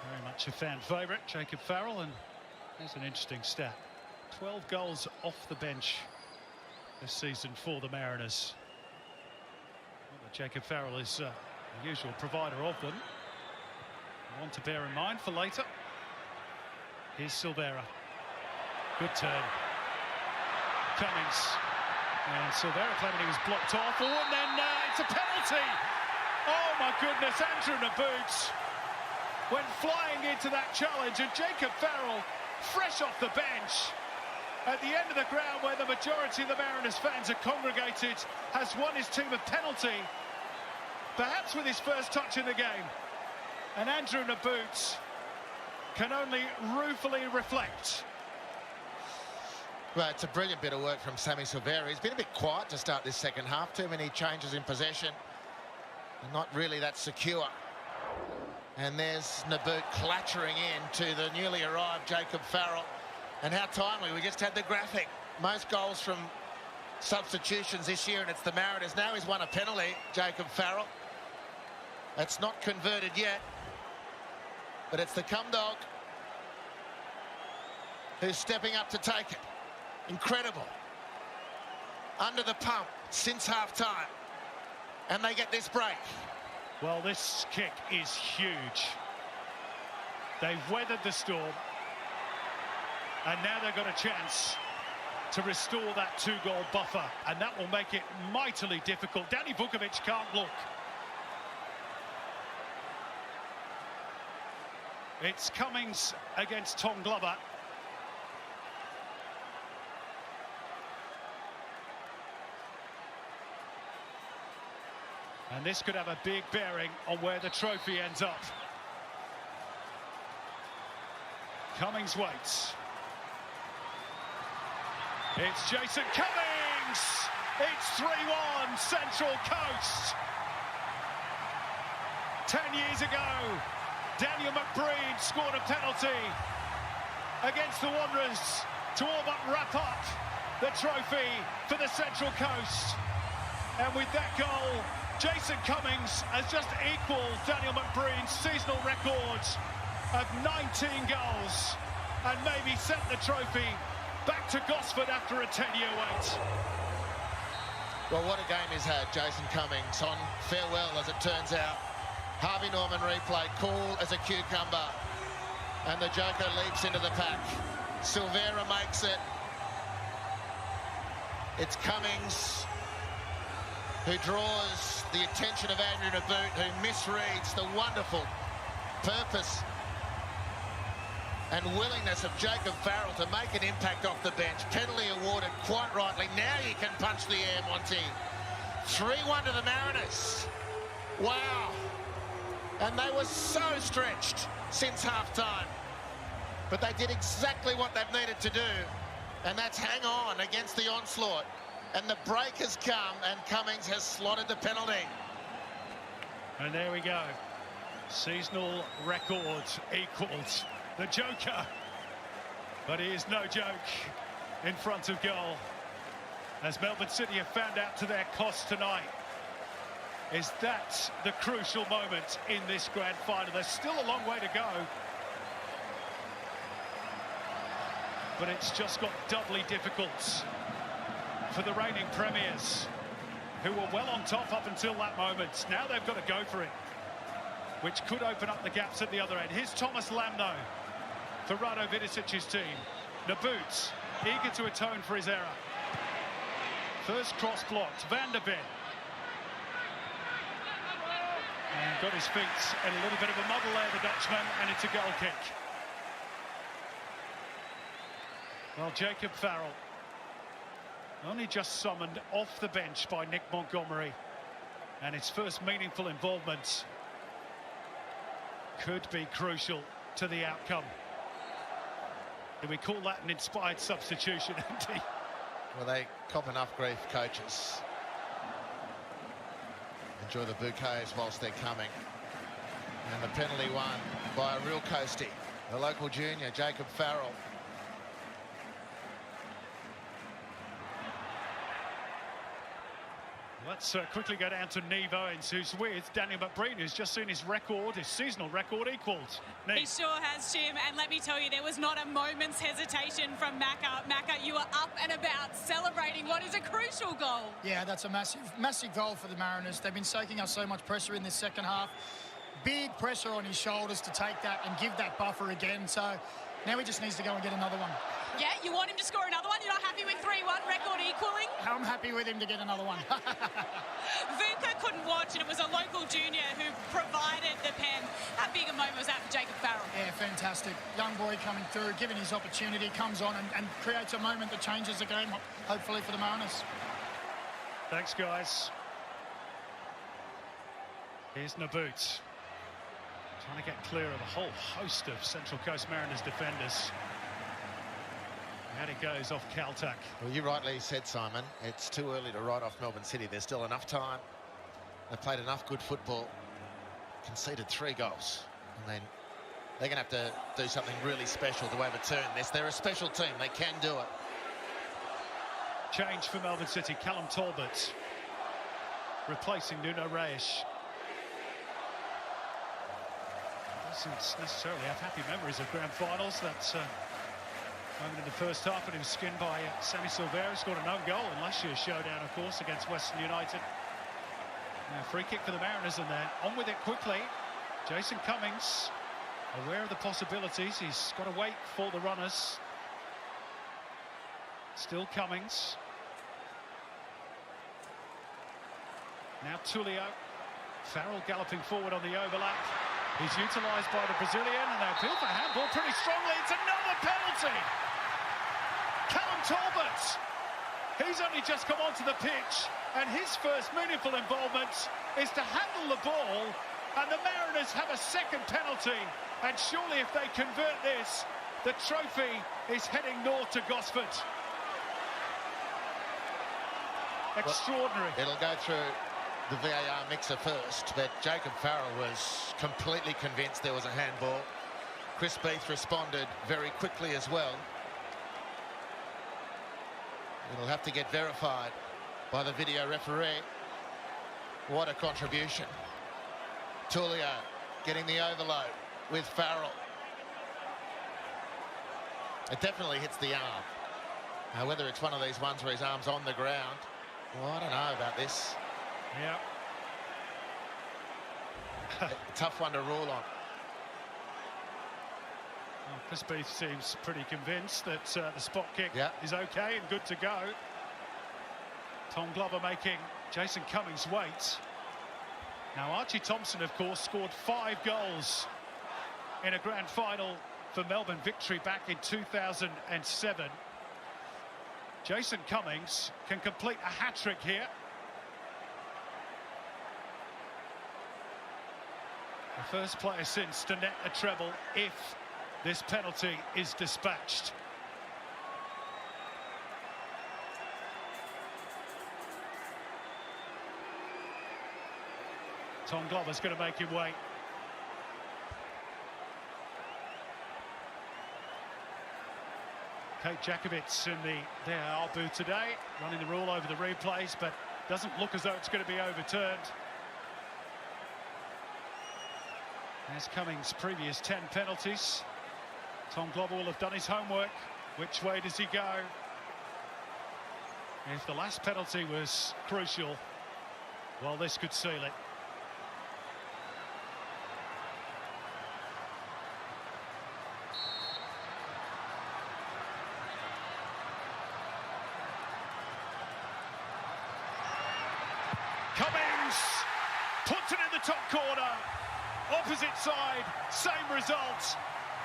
Very much a fan favourite, Jacob Farrell, and there's an interesting stat. 12 goals off the bench this season for the Mariners. Well, Jacob Farrell is the usual provider of them. One to bear in mind for later. Here's Silvera. Good turn. Cummings. And Silvera claiming he was blocked off. Oh, and then it's a penalty. Oh, my goodness. Andrew Naboot went flying into that challenge, and Jacob Farrell, fresh off the bench, at the end of the ground where the majority of the Mariners fans are congregated, has won his team a penalty, perhaps with his first touch in the game. And Andrew Naboot can only ruefully reflect. Well, it's a brilliant bit of work from Sammy Silvera. He's been a bit quiet to start this second half. Too many changes in possession. Not really that secure. And there's Naboot clattering in to the newly arrived Jacob Farrell. And how timely. We just had the graphic. Most goals from substitutions this year, and it's the Mariners. Now he's won a penalty, Jacob Farrell. It's not converted yet, but it's the come dog. who's stepping up to take it. Incredible. Under the pump since half-time. And they get this break. Well, this kick is huge. They've weathered the storm. And now they've got a chance to restore that 2-goal buffer. And that will make it mightily difficult. Danny Vukovic can't look. It's Cummings against Tom Glover. And this could have a big bearing on where the trophy ends up. Cummings waits. It's Jason Cummings! It's 3-1 Central Coast. 10 years ago, Daniel McBreen scored a penalty against the Wanderers to all but wrap up the trophy for the Central Coast. And with that goal, Jason Cummings has just equalled Daniel McBreen's seasonal record of 19 goals and maybe sent the trophy back to Gosford after a 10-year wait. Well, what a game he's had, Jason Cummings, on farewell, as it turns out. Harvey Norman replay, cool as a cucumber. And the Joker leaps into the pack. Silvera makes it. It's Cummings who draws the attention of Andrew Naboot, who misreads the wonderful purpose and willingness of Jacob Farrell to make an impact off the bench. Penalty awarded quite rightly. Now you can punch the air, Monty. 3-1 to the Mariners. Wow. And they were so stretched since half-time. But they did exactly what they've needed to do, and that's hang on against the onslaught. And the break has come, and Cummings has slotted the penalty. And there we go. Seasonal record equals the Joker. But he is no joke in front of goal. As Melbourne City have found out to their cost tonight. Is that the crucial moment in this grand final? There's still a long way to go. But it's just got doubly difficult for the reigning premiers, who were well on top up until that moment. Now they've got to go for it, which could open up the gaps at the other end. Here's Thomas Lamb, though, for Rado Vidicic's team. Naboot, eager to atone for his error. First cross blocked, Van der Ven. And got his feet in a little bit of a muddle there, the Dutchman, and it's a goal kick. Well, Jacob Farrell, only just summoned off the bench by Nick Montgomery, and his first meaningful involvement could be crucial to the outcome. Do we call that an inspired substitution, Andy? Well, they cop enough grief, coaches. Enjoy the bouquets whilst they're coming. And the penalty won by a real coastie, the local junior, Jacob Farrell. Let's quickly go down to Neve Owens, who's with Daniel McBreen, who's just seen his record, his seasonal record, equalled. Neve. He sure has, Jim, and let me tell you, there was not a moment's hesitation from Macca. Macca, you are up and about celebrating what is a crucial goal. Yeah, that's a massive goal for the Mariners. They've been soaking up so much pressure in this second half. Big pressure on his shoulders to take that and give that buffer again. So now he just needs to go and get another one. Yeah, you want him to score another one? You're not happy with 3-1, record equalling? I'm happy with him to get another one. Vuka couldn't watch, and it was a local junior who provided the pen. How big a moment was that for Jacob Farrell? Yeah, fantastic. Young boy coming through, given his opportunity, comes on and creates a moment that changes the game, hopefully for the Mariners. Thanks, guys. Here's Naboot. Trying to get clear of a whole host of Central Coast Mariners defenders. And it goes off Caltac. Well, you rightly said, Simon, it's too early to write off Melbourne City. There's still enough time. They've played enough good football, conceded 3 goals. And then they're going to have to do something really special to overturn this. They're a special team. They can do it. Change for Melbourne City. Callum Talbot replacing Nuno Reis. Doesn't necessarily have happy memories of grand finals. That's Moment in the first half, and he was skinned by Sammy Silvera. Scored a no-goal in last year's showdown, of course, against Western United. Free kick for the Mariners, and they're on with it quickly. Jason Cummings, aware of the possibilities. He's got to wait for the runners. Still Cummings. Now Tulio. Farrell galloping forward on the overlap. He's utilised by the Brazilian, and they appeal for handball pretty strongly. It's another penalty. Callum Talbot. He's only just come onto the pitch, and his first meaningful involvement is to handle the ball, and the Mariners have a second penalty. And surely if they convert this, the trophy is heading north to Gosford. Extraordinary. Well, it'll go through the VAR mixer first, but Jacob Farrell was completely convinced there was a handball. Chris Beath responded very quickly as well. It'll have to get verified by the video referee. What a contribution. Tulio getting the overload with Farrell. It definitely hits the arm. Now, whether it's one of these ones where his arm's on the ground, well, I don't know about this. Yeah. A tough one to rule on. Well, Chris Beath seems pretty convinced that the spot kick is okay and good to go. Tom Glover making Jason Cummings wait. Now Archie Thompson, of course, scored 5 goals in a grand final for Melbourne victory back in 2007. Jason Cummings can complete a hat-trick here. The first player since to net a treble if this penalty is dispatched. Tom Glover's going to make him wait. Kate Jakobitz in the DAR booth today, running the rule over the replays, but doesn't look as though it's going to be overturned. As Cummings' previous 10 penalties. Tom Glover will have done his homework. Which way does he go? If the last penalty was crucial, well, this could seal it. Cummings puts it in the top corner. Opposite side, same result.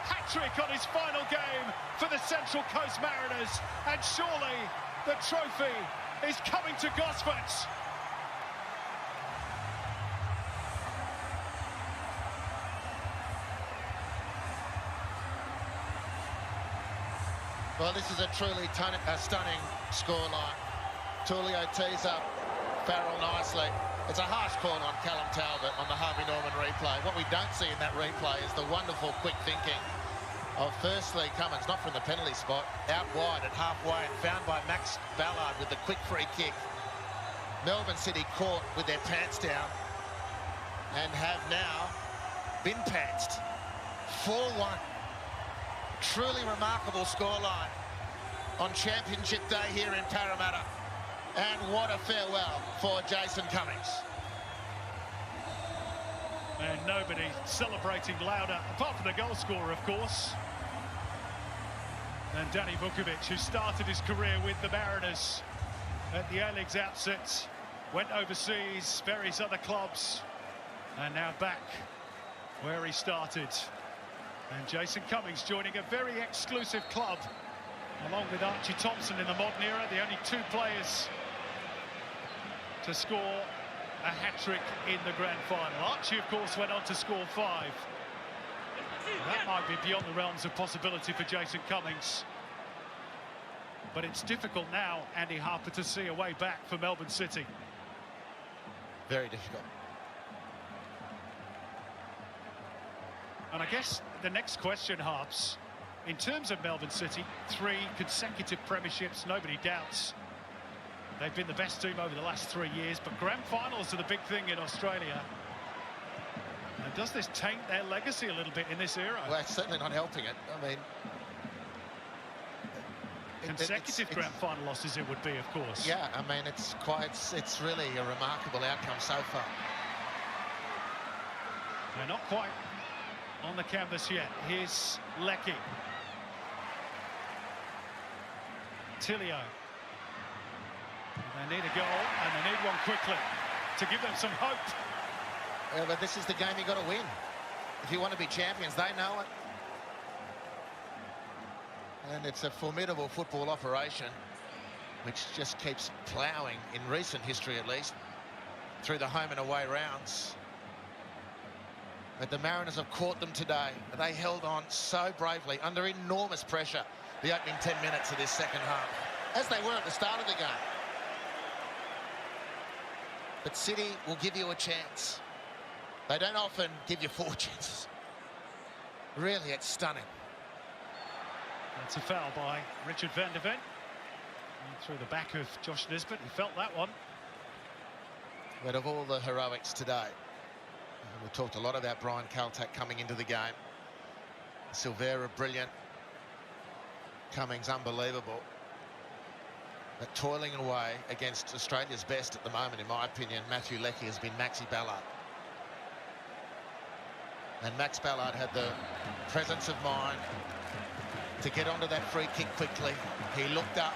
Hat-trick on his final game for the Central Coast Mariners. And surely the trophy is coming to Gosford. Well, this is a truly stunning scoreline. Tulio tees up Farrell nicely. It's a harsh call on Callum Talbot on the Harvey Norman replay. What we don't see in that replay is the wonderful quick thinking of firstly Cummins, not from the penalty spot, out wide at halfway and found by Max Ballard with the quick free kick. Melbourne City caught with their pants down and have now been pantsed. 4-1. Truly remarkable scoreline on Championship Day here in Parramatta. And what a farewell for Jason Cummings. And nobody celebrating louder, apart from the goal scorer, of course. And Danny Vukovic, who started his career with the Mariners at the A-League's outset, went overseas, various other clubs, and now back where he started. And Jason Cummings joining a very exclusive club, along with Archie Thompson in the modern era, the only 2 players to score a hat-trick in the grand final. Archie, of course, went on to score 5. That might be beyond the realms of possibility for Jason Cummings. But it's difficult now, Andy Harper, to see a way back for Melbourne City. Very difficult. And I guess the next question, Harps, in terms of Melbourne City, 3 consecutive premierships, nobody doubts. They've been the best team over the last 3 years, but grand finals are the big thing in Australia. And does this taint their legacy a little bit in this era? Well, it's certainly not helping it. I mean, consecutive grand final losses it would be, of course. Yeah, I mean, it's really a remarkable outcome so far. They're not quite on the canvas yet. Here's Leckie. Tilio. They need a goal, and they need one quickly to give them some hope. Yeah, but this is the game you've got to win. If you want to be champions, they know it. And it's a formidable football operation, which just keeps ploughing, in recent history at least, through the home and away rounds. But the Mariners have caught them today. They held on so bravely under enormous pressure the opening 10 minutes of this second half, as they were at the start of the game. But City will give you a chance. They don't often give you 4 chances. Really, it's stunning. That's a foul by Richard van der Ven. Through the back of Josh Nisbet. He felt that one. But of all the heroics today, we talked a lot about Brian Kaltak coming into the game. Silvera, brilliant. Cummings, unbelievable. But toiling away against Australia's best at the moment, in my opinion, Matthew Leckie, has been Maxi Ballard. And Max Ballard had the presence of mind to get onto that free kick quickly. He looked up.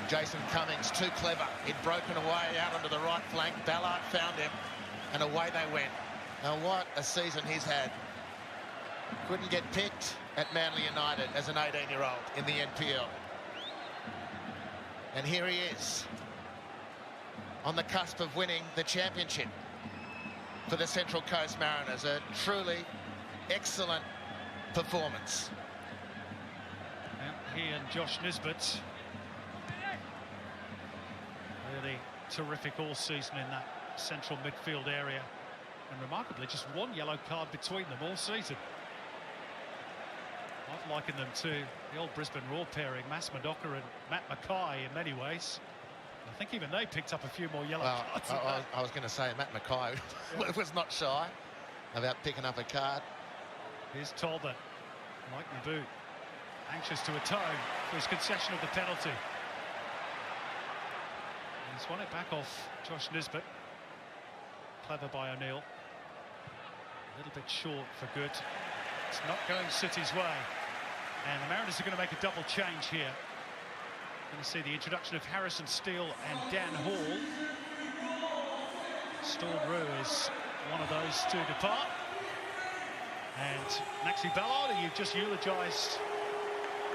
Jason Cummings, too clever. He'd broken away out onto the right flank. Ballard found him, and away they went. Now, what a season he's had. Couldn't get picked at Manly United as an 18-year-old in the NPL. And here he is, on the cusp of winning the championship for the Central Coast Mariners. A truly excellent performance. He and Josh Nisbet, really terrific all season in that central midfield area, and remarkably just 1 yellow card between them all season. I've likened them to the old Brisbane Roar pairing, Mas Madoka and Matt Mackay, in many ways. I think even they picked up a few more yellow cards. I was going to say Matt Mackay was not shy about picking up a card. Here's Talbot, Mike Naboo, anxious to atone for his concession of the penalty. He's won it back off Josh Nisbet. Clever by O'Neill. A little bit short for good. It's not going City's way. And the Mariners are going to make a double change here. Going to see the introduction of Harrison Steele and Dan Hall. Storm Roux is one of those to depart. And Maxi Ballard, who you've just eulogised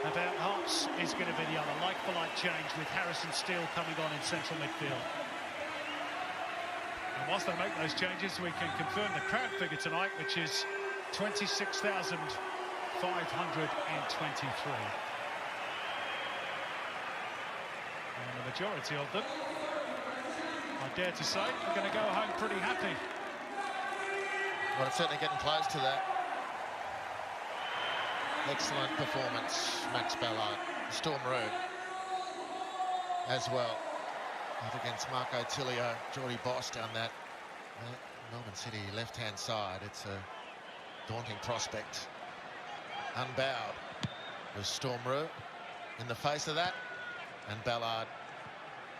about Hearts, is going to be the other like-for-like change, with Harrison Steele coming on in central midfield. And whilst they make those changes, we can confirm the crowd figure tonight, which is 26,523. And the majority of them, I dare to say, are going to go home pretty happy. Well, it's certainly getting close to that. Excellent performance, Max Ballard. Storm Roux as well. Up against Marco Tilio, Geordie Boss down that Melbourne City left-hand side. It's a daunting prospect. Unbowed was Storm Roux in the face of that, and Ballard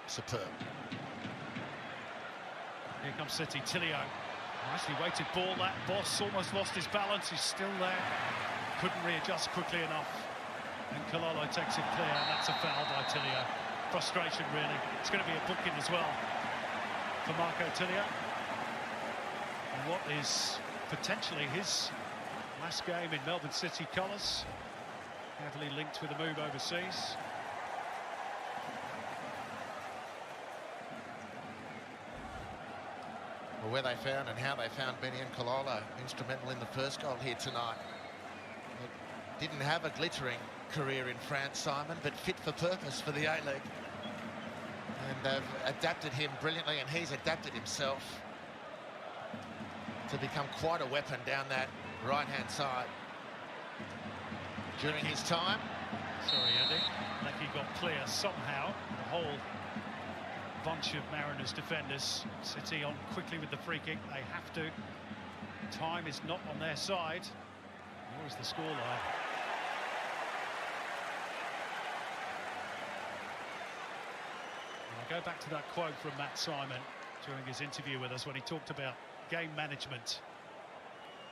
superb. Here comes City. Tilio, nicely weighted ball. That Boss almost lost his balance. He's still there. Couldn't readjust quickly enough, and Kalolo takes it clear, and that's a foul by Tilio. Frustration, really. It's going to be a booking as well for Marco Tilio. And what is potentially his last game in Melbourne City colours, heavily linked with a move overseas. Well, where they found and how they found Benny and Kalolo, instrumental in the first goal here tonight. Didn't have a glittering career in France, Simon, but fit for purpose for the A-League. And they've adapted him brilliantly, and he's adapted himself to become quite a weapon down that right-hand side. During his time. Sorry, Andy. Leckie got clear somehow. The whole bunch of Mariners defenders. City on quickly with the free kick. They have to. Time is not on their side. Nor is the scoreline. go back to that quote from Matt Simon during his interview with us when he talked about game management.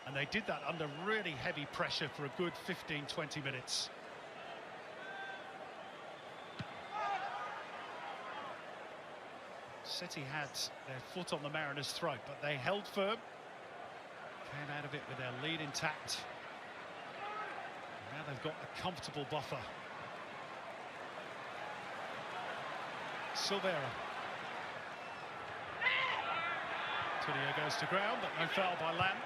And they did that under really heavy pressure for a good 15-20 minutes. City had their foot on the Mariners' throat, but they held firm. Came out of it with their lead intact. Now they've got a comfortable buffer. Silvera. Tulio goes to ground, but no foul by Lam.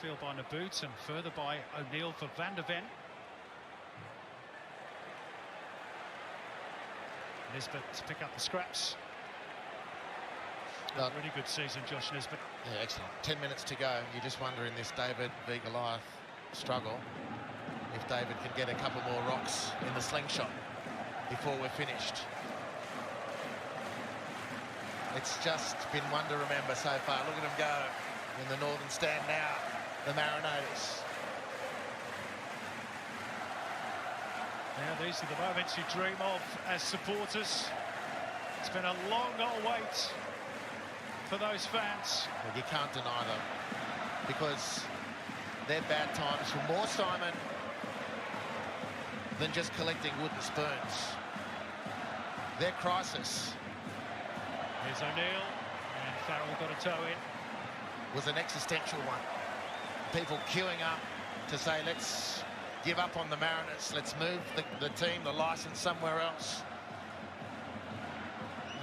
Field by Naboot and further by O'Neill for Van der Ven. Nisbet to pick up the scraps. Really good season, Josh Nisbet. Yeah, excellent. 10 minutes to go. You just wonder in this David v Goliath struggle if David can get a couple more rocks in the slingshot before we're finished. It's just been one to remember so far. Look at him go in the northern stand now, the Marinators. Yeah, these are the moments you dream of as supporters. It's been a long old wait for those fans. Well, you can't deny them because their bad times were more, Simon, than just collecting wooden spoons. Their crisis. Here's O'Neill, and Farrell got a toe in. Was an existential one. People queuing up to say, let's give up on the Mariners, let's move the team, the licence somewhere else.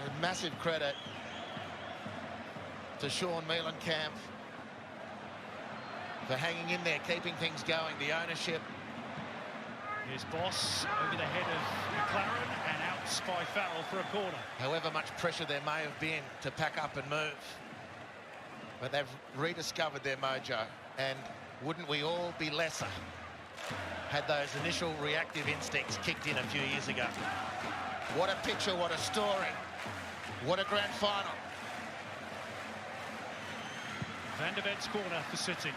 A massive credit to Sean Mealenkamp for hanging in there, keeping things going, the ownership. Here's Boss over the head of McLaren and out by Farrell for a corner. However much pressure there may have been to pack up and move, but they've rediscovered their mojo, and wouldn't we all be lesser had those initial reactive instincts kicked in a few years ago. What a picture, what a story, what a grand final. Van der Ven's corner for City.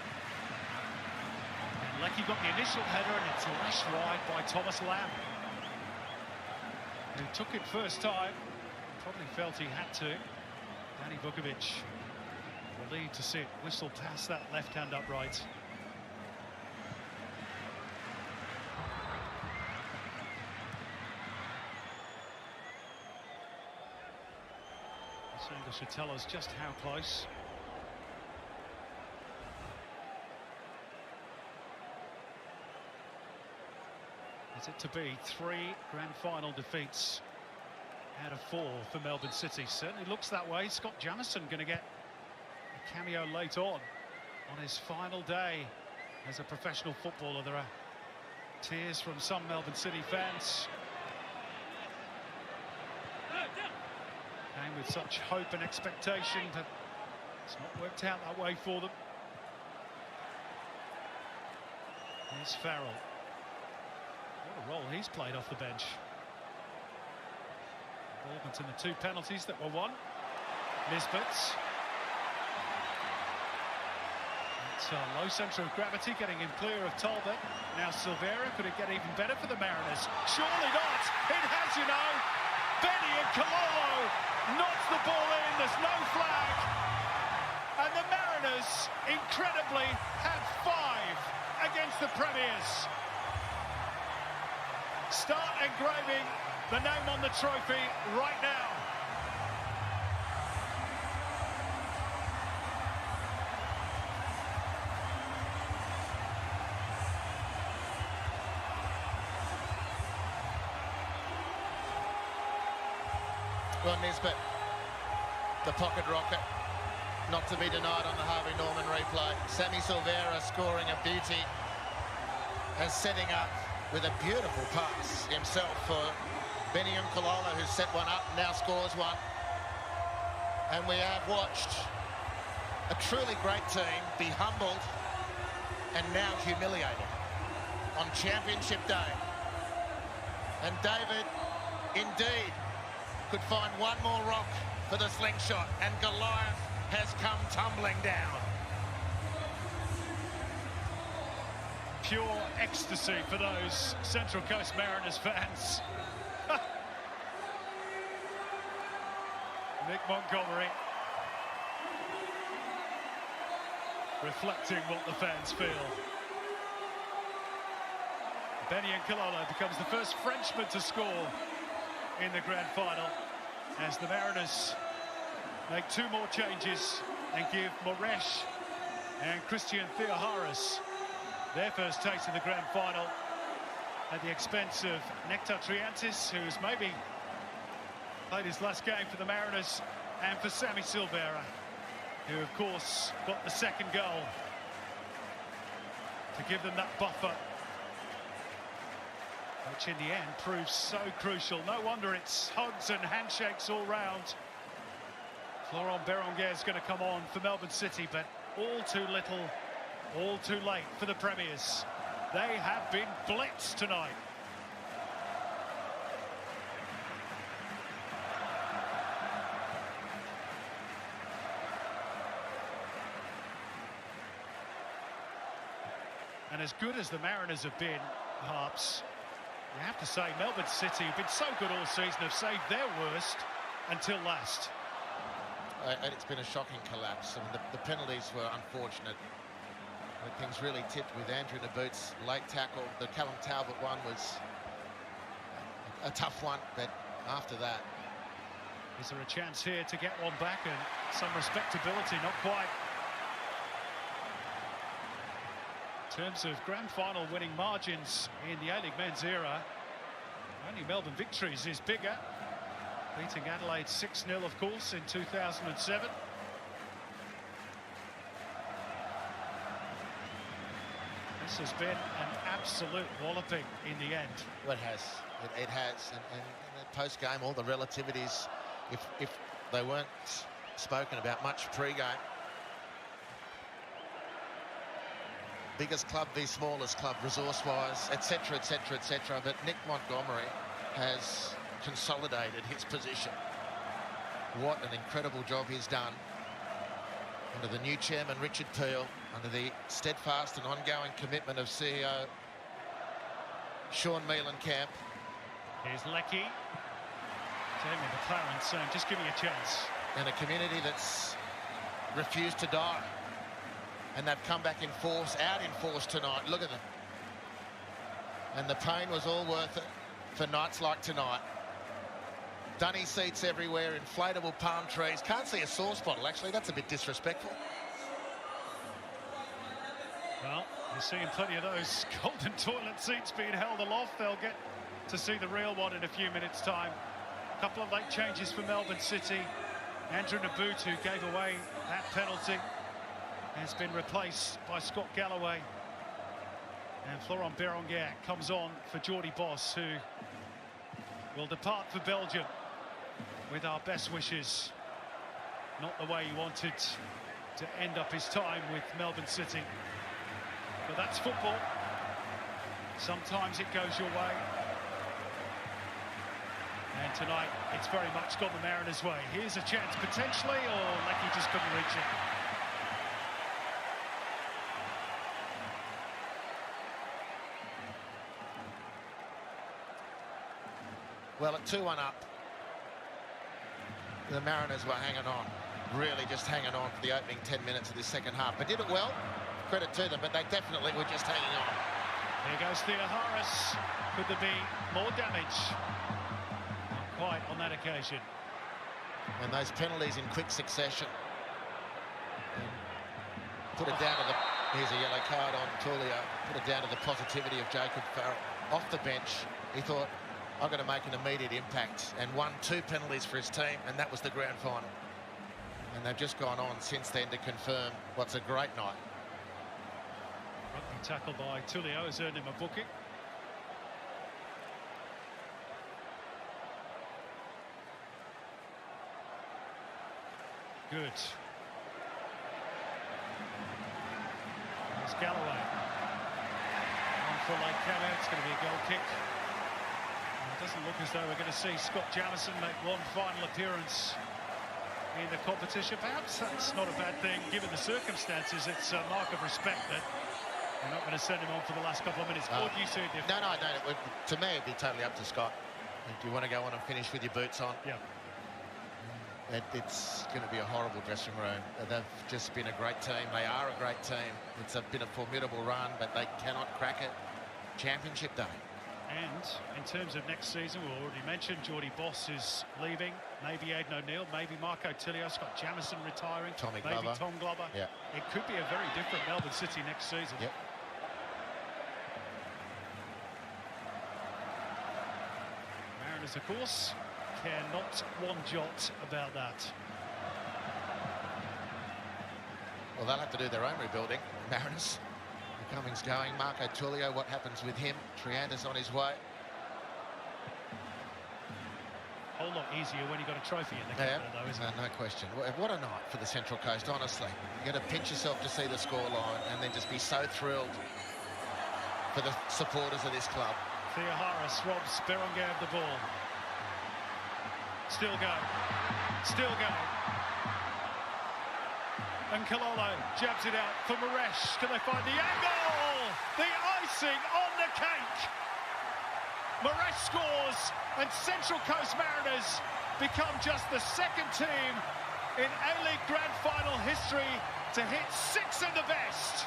And Leckie got the initial header, and it's lashed wide by Thomas Lam, who took it first time, probably felt he had to. Danny Vukovic relieved to see it whistle past that left-hand upright. This angle should tell us just how close. Is it to be 3 grand final defeats out of 4 for Melbourne City? Certainly looks that way. Scott Jamieson going to get a cameo late on his final day as a professional footballer. There are tears from some Melbourne City fans. Came with such hope and expectation, but it's not worked out that way for them. Here's Farrell. What a role he's played off the bench. Involvement in the 2 penalties that were won. Nisbet's. It's a low centre of gravity, getting him clear of Talbot. Now Silvera, could it get even better for the Mariners? Surely not! It has, you know! Benny and Kalolo knocks the ball in, there's no flag! And the Mariners, incredibly, have 5 against the Premiers. Start engraving the name on the trophy right now. Ron Nisbet, the pocket rocket, not to be denied on the Harvey Norman replay. Sammy Silvera scoring a beauty and setting up with a beautiful pass himself for Benny Nkalola, who set one up, now scores one. And we have watched a truly great team be humbled and now humiliated on Championship Day. And David, indeed, could find one more rock for the slingshot, and Goliath has come tumbling down. Pure ecstasy for those Central Coast Mariners fans. Nick Montgomery reflecting what the fans feel. Benny Nkilolo becomes the first Frenchman to score in the grand final as the Mariners make 2 more changes and give Moresh and Christian Theoharis their first taste of the grand final at the expense of Nectar Triantis, who's maybe played his last game for the Mariners, and for Sammy Silvera, who of course got the second goal to give them that buffer, which in the end proves so crucial. No wonder it's hugs and handshakes all round. Florent Berenguer is going to come on for Melbourne City, but all too little, all too late for the Premiers. They have been blitzed tonight. And as good as the Mariners have been, Harps, you have to say Melbourne City have been so good all season, have saved their worst until last. It's been a shocking collapse. I mean, the penalties were unfortunate. Things really tipped with Andrew Naboot's late tackle. The Callum Talbot one was a tough one, but after that... Is there a chance here to get one back and some respectability? Not quite. In terms of grand final winning margins in the A-League men's era, only Melbourne victories is bigger. Beating Adelaide 6-0, of course, in 2007. This has been an absolute walloping in the end. Well, it has. It has. And post-game, all the relativities, if they weren't spoken about much pre-game. Biggest club v smallest club, resource-wise, etc., etc., etc. But Nick Montgomery has consolidated his position. What an incredible job he's done under the new chairman Richard Peel, under the steadfast and ongoing commitment of CEO Sean Mealenkamp. Here's Leckie. Jamie McLaren saying, just give me a chance. And a community that's refused to die. And they've come back in force, out in force tonight. Look at them. And the pain was all worth it for nights like tonight. Dunny seats everywhere, inflatable palm trees. Can't see a sauce bottle, actually. That's a bit disrespectful. Well, you're seeing plenty of those golden toilet seats being held aloft. They'll get to see the real one in a few minutes' time. A couple of late changes for Melbourne City. Andrew Naboot, who gave away that penalty, has been replaced by Scott Galloway. And Florent Berenguer comes on for Geordie Boss, who will depart for Belgium with our best wishes. Not the way he wanted to end up his time with Melbourne City. But that's football. Sometimes it goes your way. And tonight, it's very much gone the Mariners' way. Here's a chance potentially, or Leckie just couldn't reach it. Well, at 2-1 up, the Mariners were hanging on, really just hanging on for the opening 10 minutes of this second half. But did it well, credit to them, but they definitely were just hanging on. Here goes Theoharis. Could there be more damage? Not quite on that occasion. And those penalties in quick succession. Put it down to the... Here's a yellow card on Tullio. Put it down to the positivity of Jacob Farrell. Off the bench, he thought, I'm going to make an immediate impact, and won 2 penalties for his team, and that was the grand final. And they've just gone on since then to confirm what's a great night. Rugby tackle by Tullio has earned him a booking. Good. There's Galloway. On for late cameo, it's going to be a goal kick. It doesn't look as though we're going to see Scott Jamieson make one final appearance in the competition. Perhaps that's not a bad thing, given the circumstances. It's a mark of respect that we're not going to send him on for the last couple of minutes. What do you see different? No. To me, it'd be totally up to Scott. Do you want to go on and finish with your boots on? Yeah. It's going to be a horrible dressing room. They've just been a great team. They are a great team. It's been a formidable run, but they cannot crack it. Championship day. And in terms of next season, we already mentioned Geordie Boss is leaving. Maybe Aidan O'Neill, maybe Marco Tilio, Scott Jamieson retiring. Tommy maybe Glover. Tom Glover. Yeah. It could be a very different Melbourne City next season. Yep. Mariners, of course, care not one jot about that. Well, they'll have to do their own rebuilding, Mariners. Cummings going, Marco Tullio, what happens with him? Trianta's on his way. A whole lot easier when you got a trophy in the cabinet, though, isn't it? No question. What a night for the Central Coast, honestly. You've got to pinch yourself to see the scoreline and then just be so thrilled for the supporters of this club. Theoharis robs Berenguer of the ball. Still going. Still going. And Kalolo jabs it out for Maresh. Can they find the angle? The icing on the cake. Maresh scores, and Central Coast Mariners become just the second team in A-League Grand Final history to hit 6 in the best.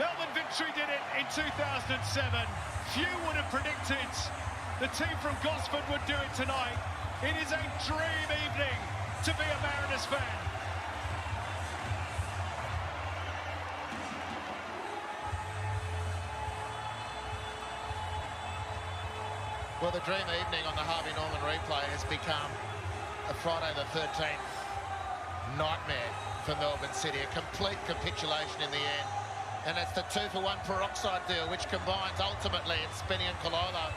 Melbourne Victory did it in 2007. Few would have predicted the team from Gosford would do it tonight. It is a dream evening to be a Mariners fan. Well, the dream evening on the Harvey Norman replay has become a Friday the 13th nightmare for Melbourne City. A complete capitulation in the end. And it's the 2-for-1 peroxide deal, which combines ultimately it's Benny and Kalolo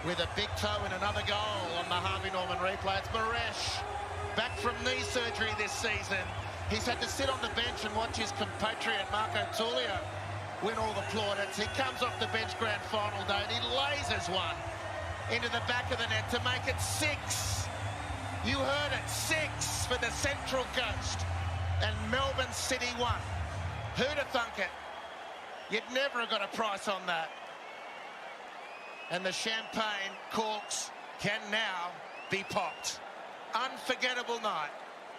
with a big toe in another goal on the Harvey Norman replay. It's Maresh, back from knee surgery this season. He's had to sit on the bench and watch his compatriot Marco Tullio win all the plaudits. He comes off the bench grand final day and he lasers one into the back of the net to make it 6. You heard it, 6 for the Central Coast. And Melbourne City won. Who'd have thunk it? You'd never have got a price on that. And the champagne corks can now be popped. Unforgettable night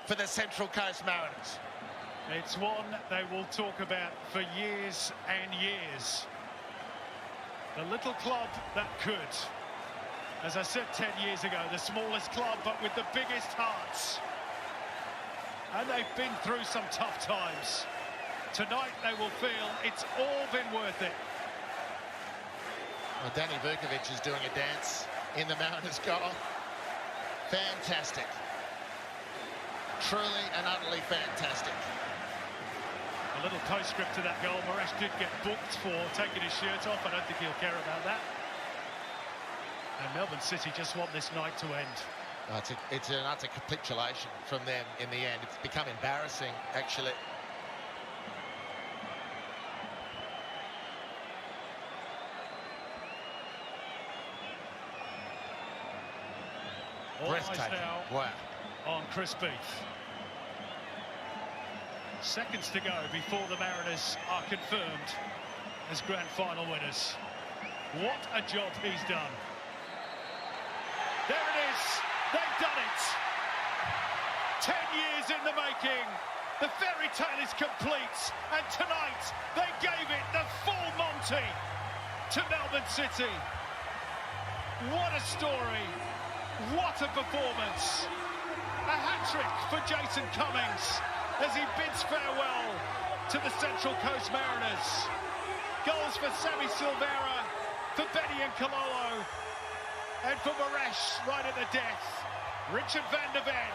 for the Central Coast Mariners. It's one they will talk about for years and years. The little club that could. As I said 10 years ago, the smallest club, but with the biggest hearts. And they've been through some tough times. Tonight they will feel it's all been worth it. Well, Danny Vukovic is doing a dance in the Mariners' goal. Fantastic. Truly and utterly fantastic. A little postscript to that goal. Maresh did get booked for taking his shirt off. I don't think he'll care about that. And Melbourne City just want this night to end. It's an utter capitulation from them in the end. It's become embarrassing, actually. All eyes Breathtaking. now Wow. on Chris Beath. Seconds to go before the Mariners are confirmed as grand final winners. What a job he's done. There it is. They've done it. 10 years in the making. The fairy tale is complete. And tonight, they gave it the full Monty to Melbourne City. What a story. What a performance. A hat-trick for Jason Cummings as he bids farewell to the Central Coast Mariners. Goals for Sammy Silvera, for Benny and Kalolo, and for Maresh right at the death. Richard van der Ven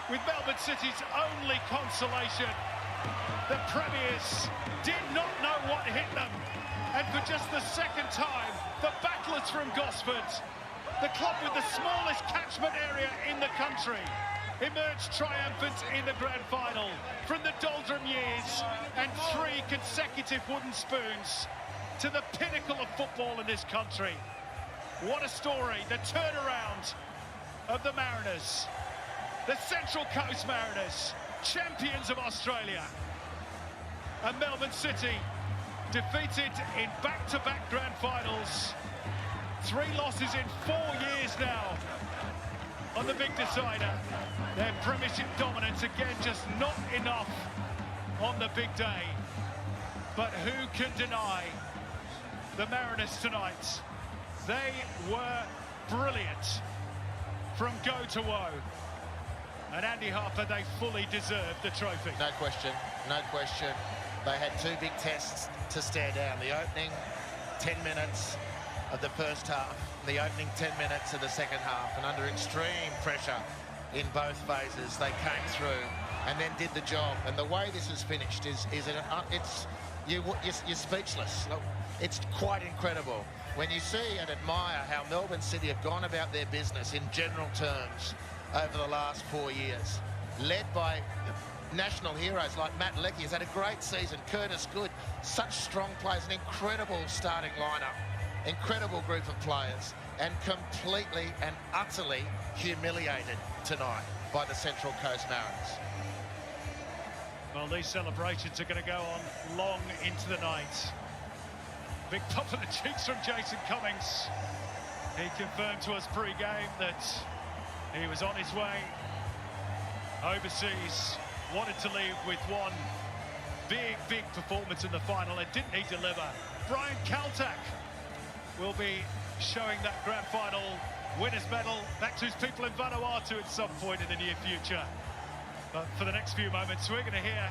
with Melbourne City's only consolation. The Premiers did not know what hit them. And for just the second time, the battlers from Gosford, the club with the smallest catchment area in the country, emerged triumphant in the grand final from the doldrum years and 3 consecutive wooden spoons to the pinnacle of football in this country. What a story, the turnaround of the Mariners. The Central Coast Mariners, champions of Australia. And Melbourne City, defeated in back-to-back grand finals. 3 losses in 4 years now. on the big decider. Their premiership dominance, again, just not enough on the big day. But who can deny the Mariners tonight? They were brilliant from go to woe. And Andy Harper, they fully deserved the trophy. No question, no question. They had two big tests to stare down. The opening 10 minutes of the first half, the opening 10 minutes of the second half, and under extreme pressure in both phases, they came through and then did the job. And the way this is finished you're speechless. It's quite incredible when you see and admire how Melbourne City have gone about their business in general terms over the last 4 years, led by national heroes like Matt Leckie. Has had a great season. Curtis Good, such strong players, an incredible starting lineup, incredible group of players, and completely and utterly humiliated tonight by the Central Coast Mariners. Well, these celebrations are going to go on long into the night. Big pop of the cheeks from Jason Cummings. He confirmed to us pre-game that he was on his way overseas, wanted to leave with one big performance in the final, and didn't he deliver? Brian Kaltak will be showing that grand final winners medal back to his people in Vanuatu at some point in the near future. But for the next few moments, we're going to hear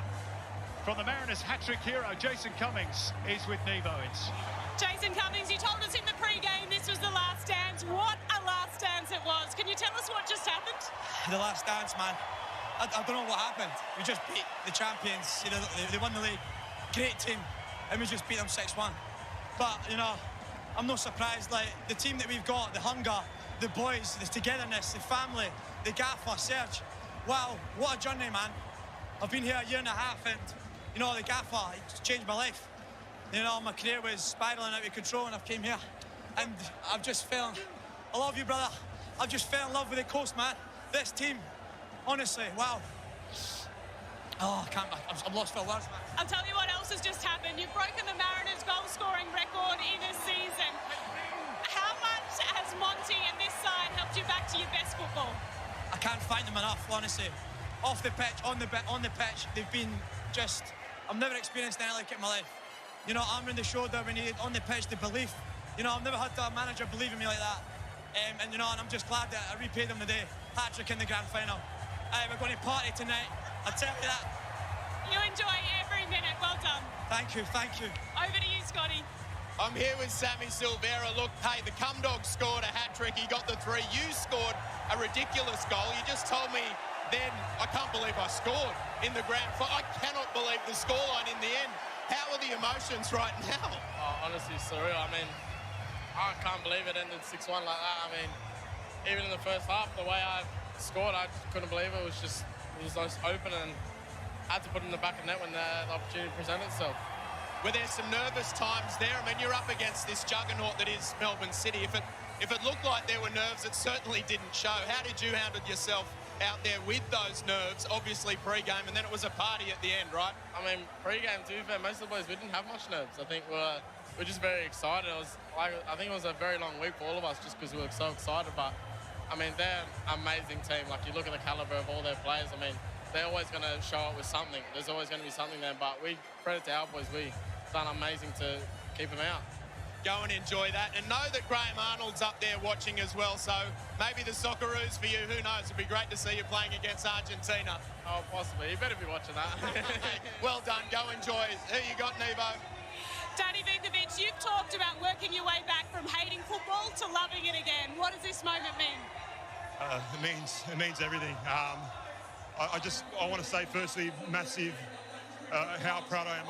from the Mariners hat-trick hero, Jason Cummings, is with Neve Owens. Jason Cummings, you told us in the pre-game this was the last dance. What a last dance it was. Can you tell us what just happened? The last dance, man. I don't know what happened. We just beat the champions. You know, they won the league. Great team. And we just beat them 6-1. But, you know, I'm not surprised. Like, the team that we've got, the hunger, the boys, the togetherness, the family, the gaffer, Serge. Wow, what a journey, man. I've been here a year and a half, and, you know, the gaffer, it's changed my life. You know, my career was spiralling out of control, and I've came here. And I've just fell... I love you, brother. I've just fell in love with the coast, man. This team, honestly, wow. Oh, I can't... I'm lost for words, man. I'll tell you what else has just happened. You've broken the Mariners' goal-scoring record in a season. How much has Monty and this side helped you back to your best football? I can't thank them enough, honestly. Off the pitch, on the pitch, they've been just... I've never experienced anything like it in my life. You know, I'm in the shoulder when you on the pitch, the belief. You know, I've never had a manager believe in me like that. And, you know, and I'm just glad that I repaid them today. Hat-trick in the grand final. We're going to party tonight. I tell you that. You enjoy every minute. Well done. Thank you, thank you. Over to you, Scotty. I'm here with Sammy Silvera. Look, hey, the cum dog scored a hat-trick. He got the 3. You scored a ridiculous goal. You just told me then, I can't believe I scored in the grand final. I cannot believe the scoreline in the end. How are the emotions right now? Oh, honestly, surreal. I mean, I can't believe it ended 6-1 like that. I mean, even in the first half, the way I scored, I just couldn't believe it. It was just open, and I had to put it in the back of the net when the opportunity presented itself. Were there some nervous times there? I mean, you're up against this juggernaut that is Melbourne City. If it looked like there were nerves, it certainly didn't show. How did you handle yourself out there with those nerves? Obviously pre-game, and then it was a party at the end, right? I mean, pre-game, to be fair, most of the boys, we didn't have much nerves. I think we're just very excited. I think it was a very long week for all of us just because we were so excited. But, I mean, they're an amazing team. Like, you look at the calibre of all their players, I mean, they're always going to show up with something. There's always going to be something there. But we credit to our boys. We've done amazing to keep them out. Go and enjoy that, and know that Graham Arnold's up there watching as well, so maybe the Socceroos for you, who knows? It'd be great to see you playing against Argentina. Oh, possibly. You better be watching that. Well done. Go enjoy. Who you got, Nevo? Danny Vinkovic, you've talked about working your way back from hating football to loving it again. What does this moment mean? It means everything. I want to say firstly, massive how proud I am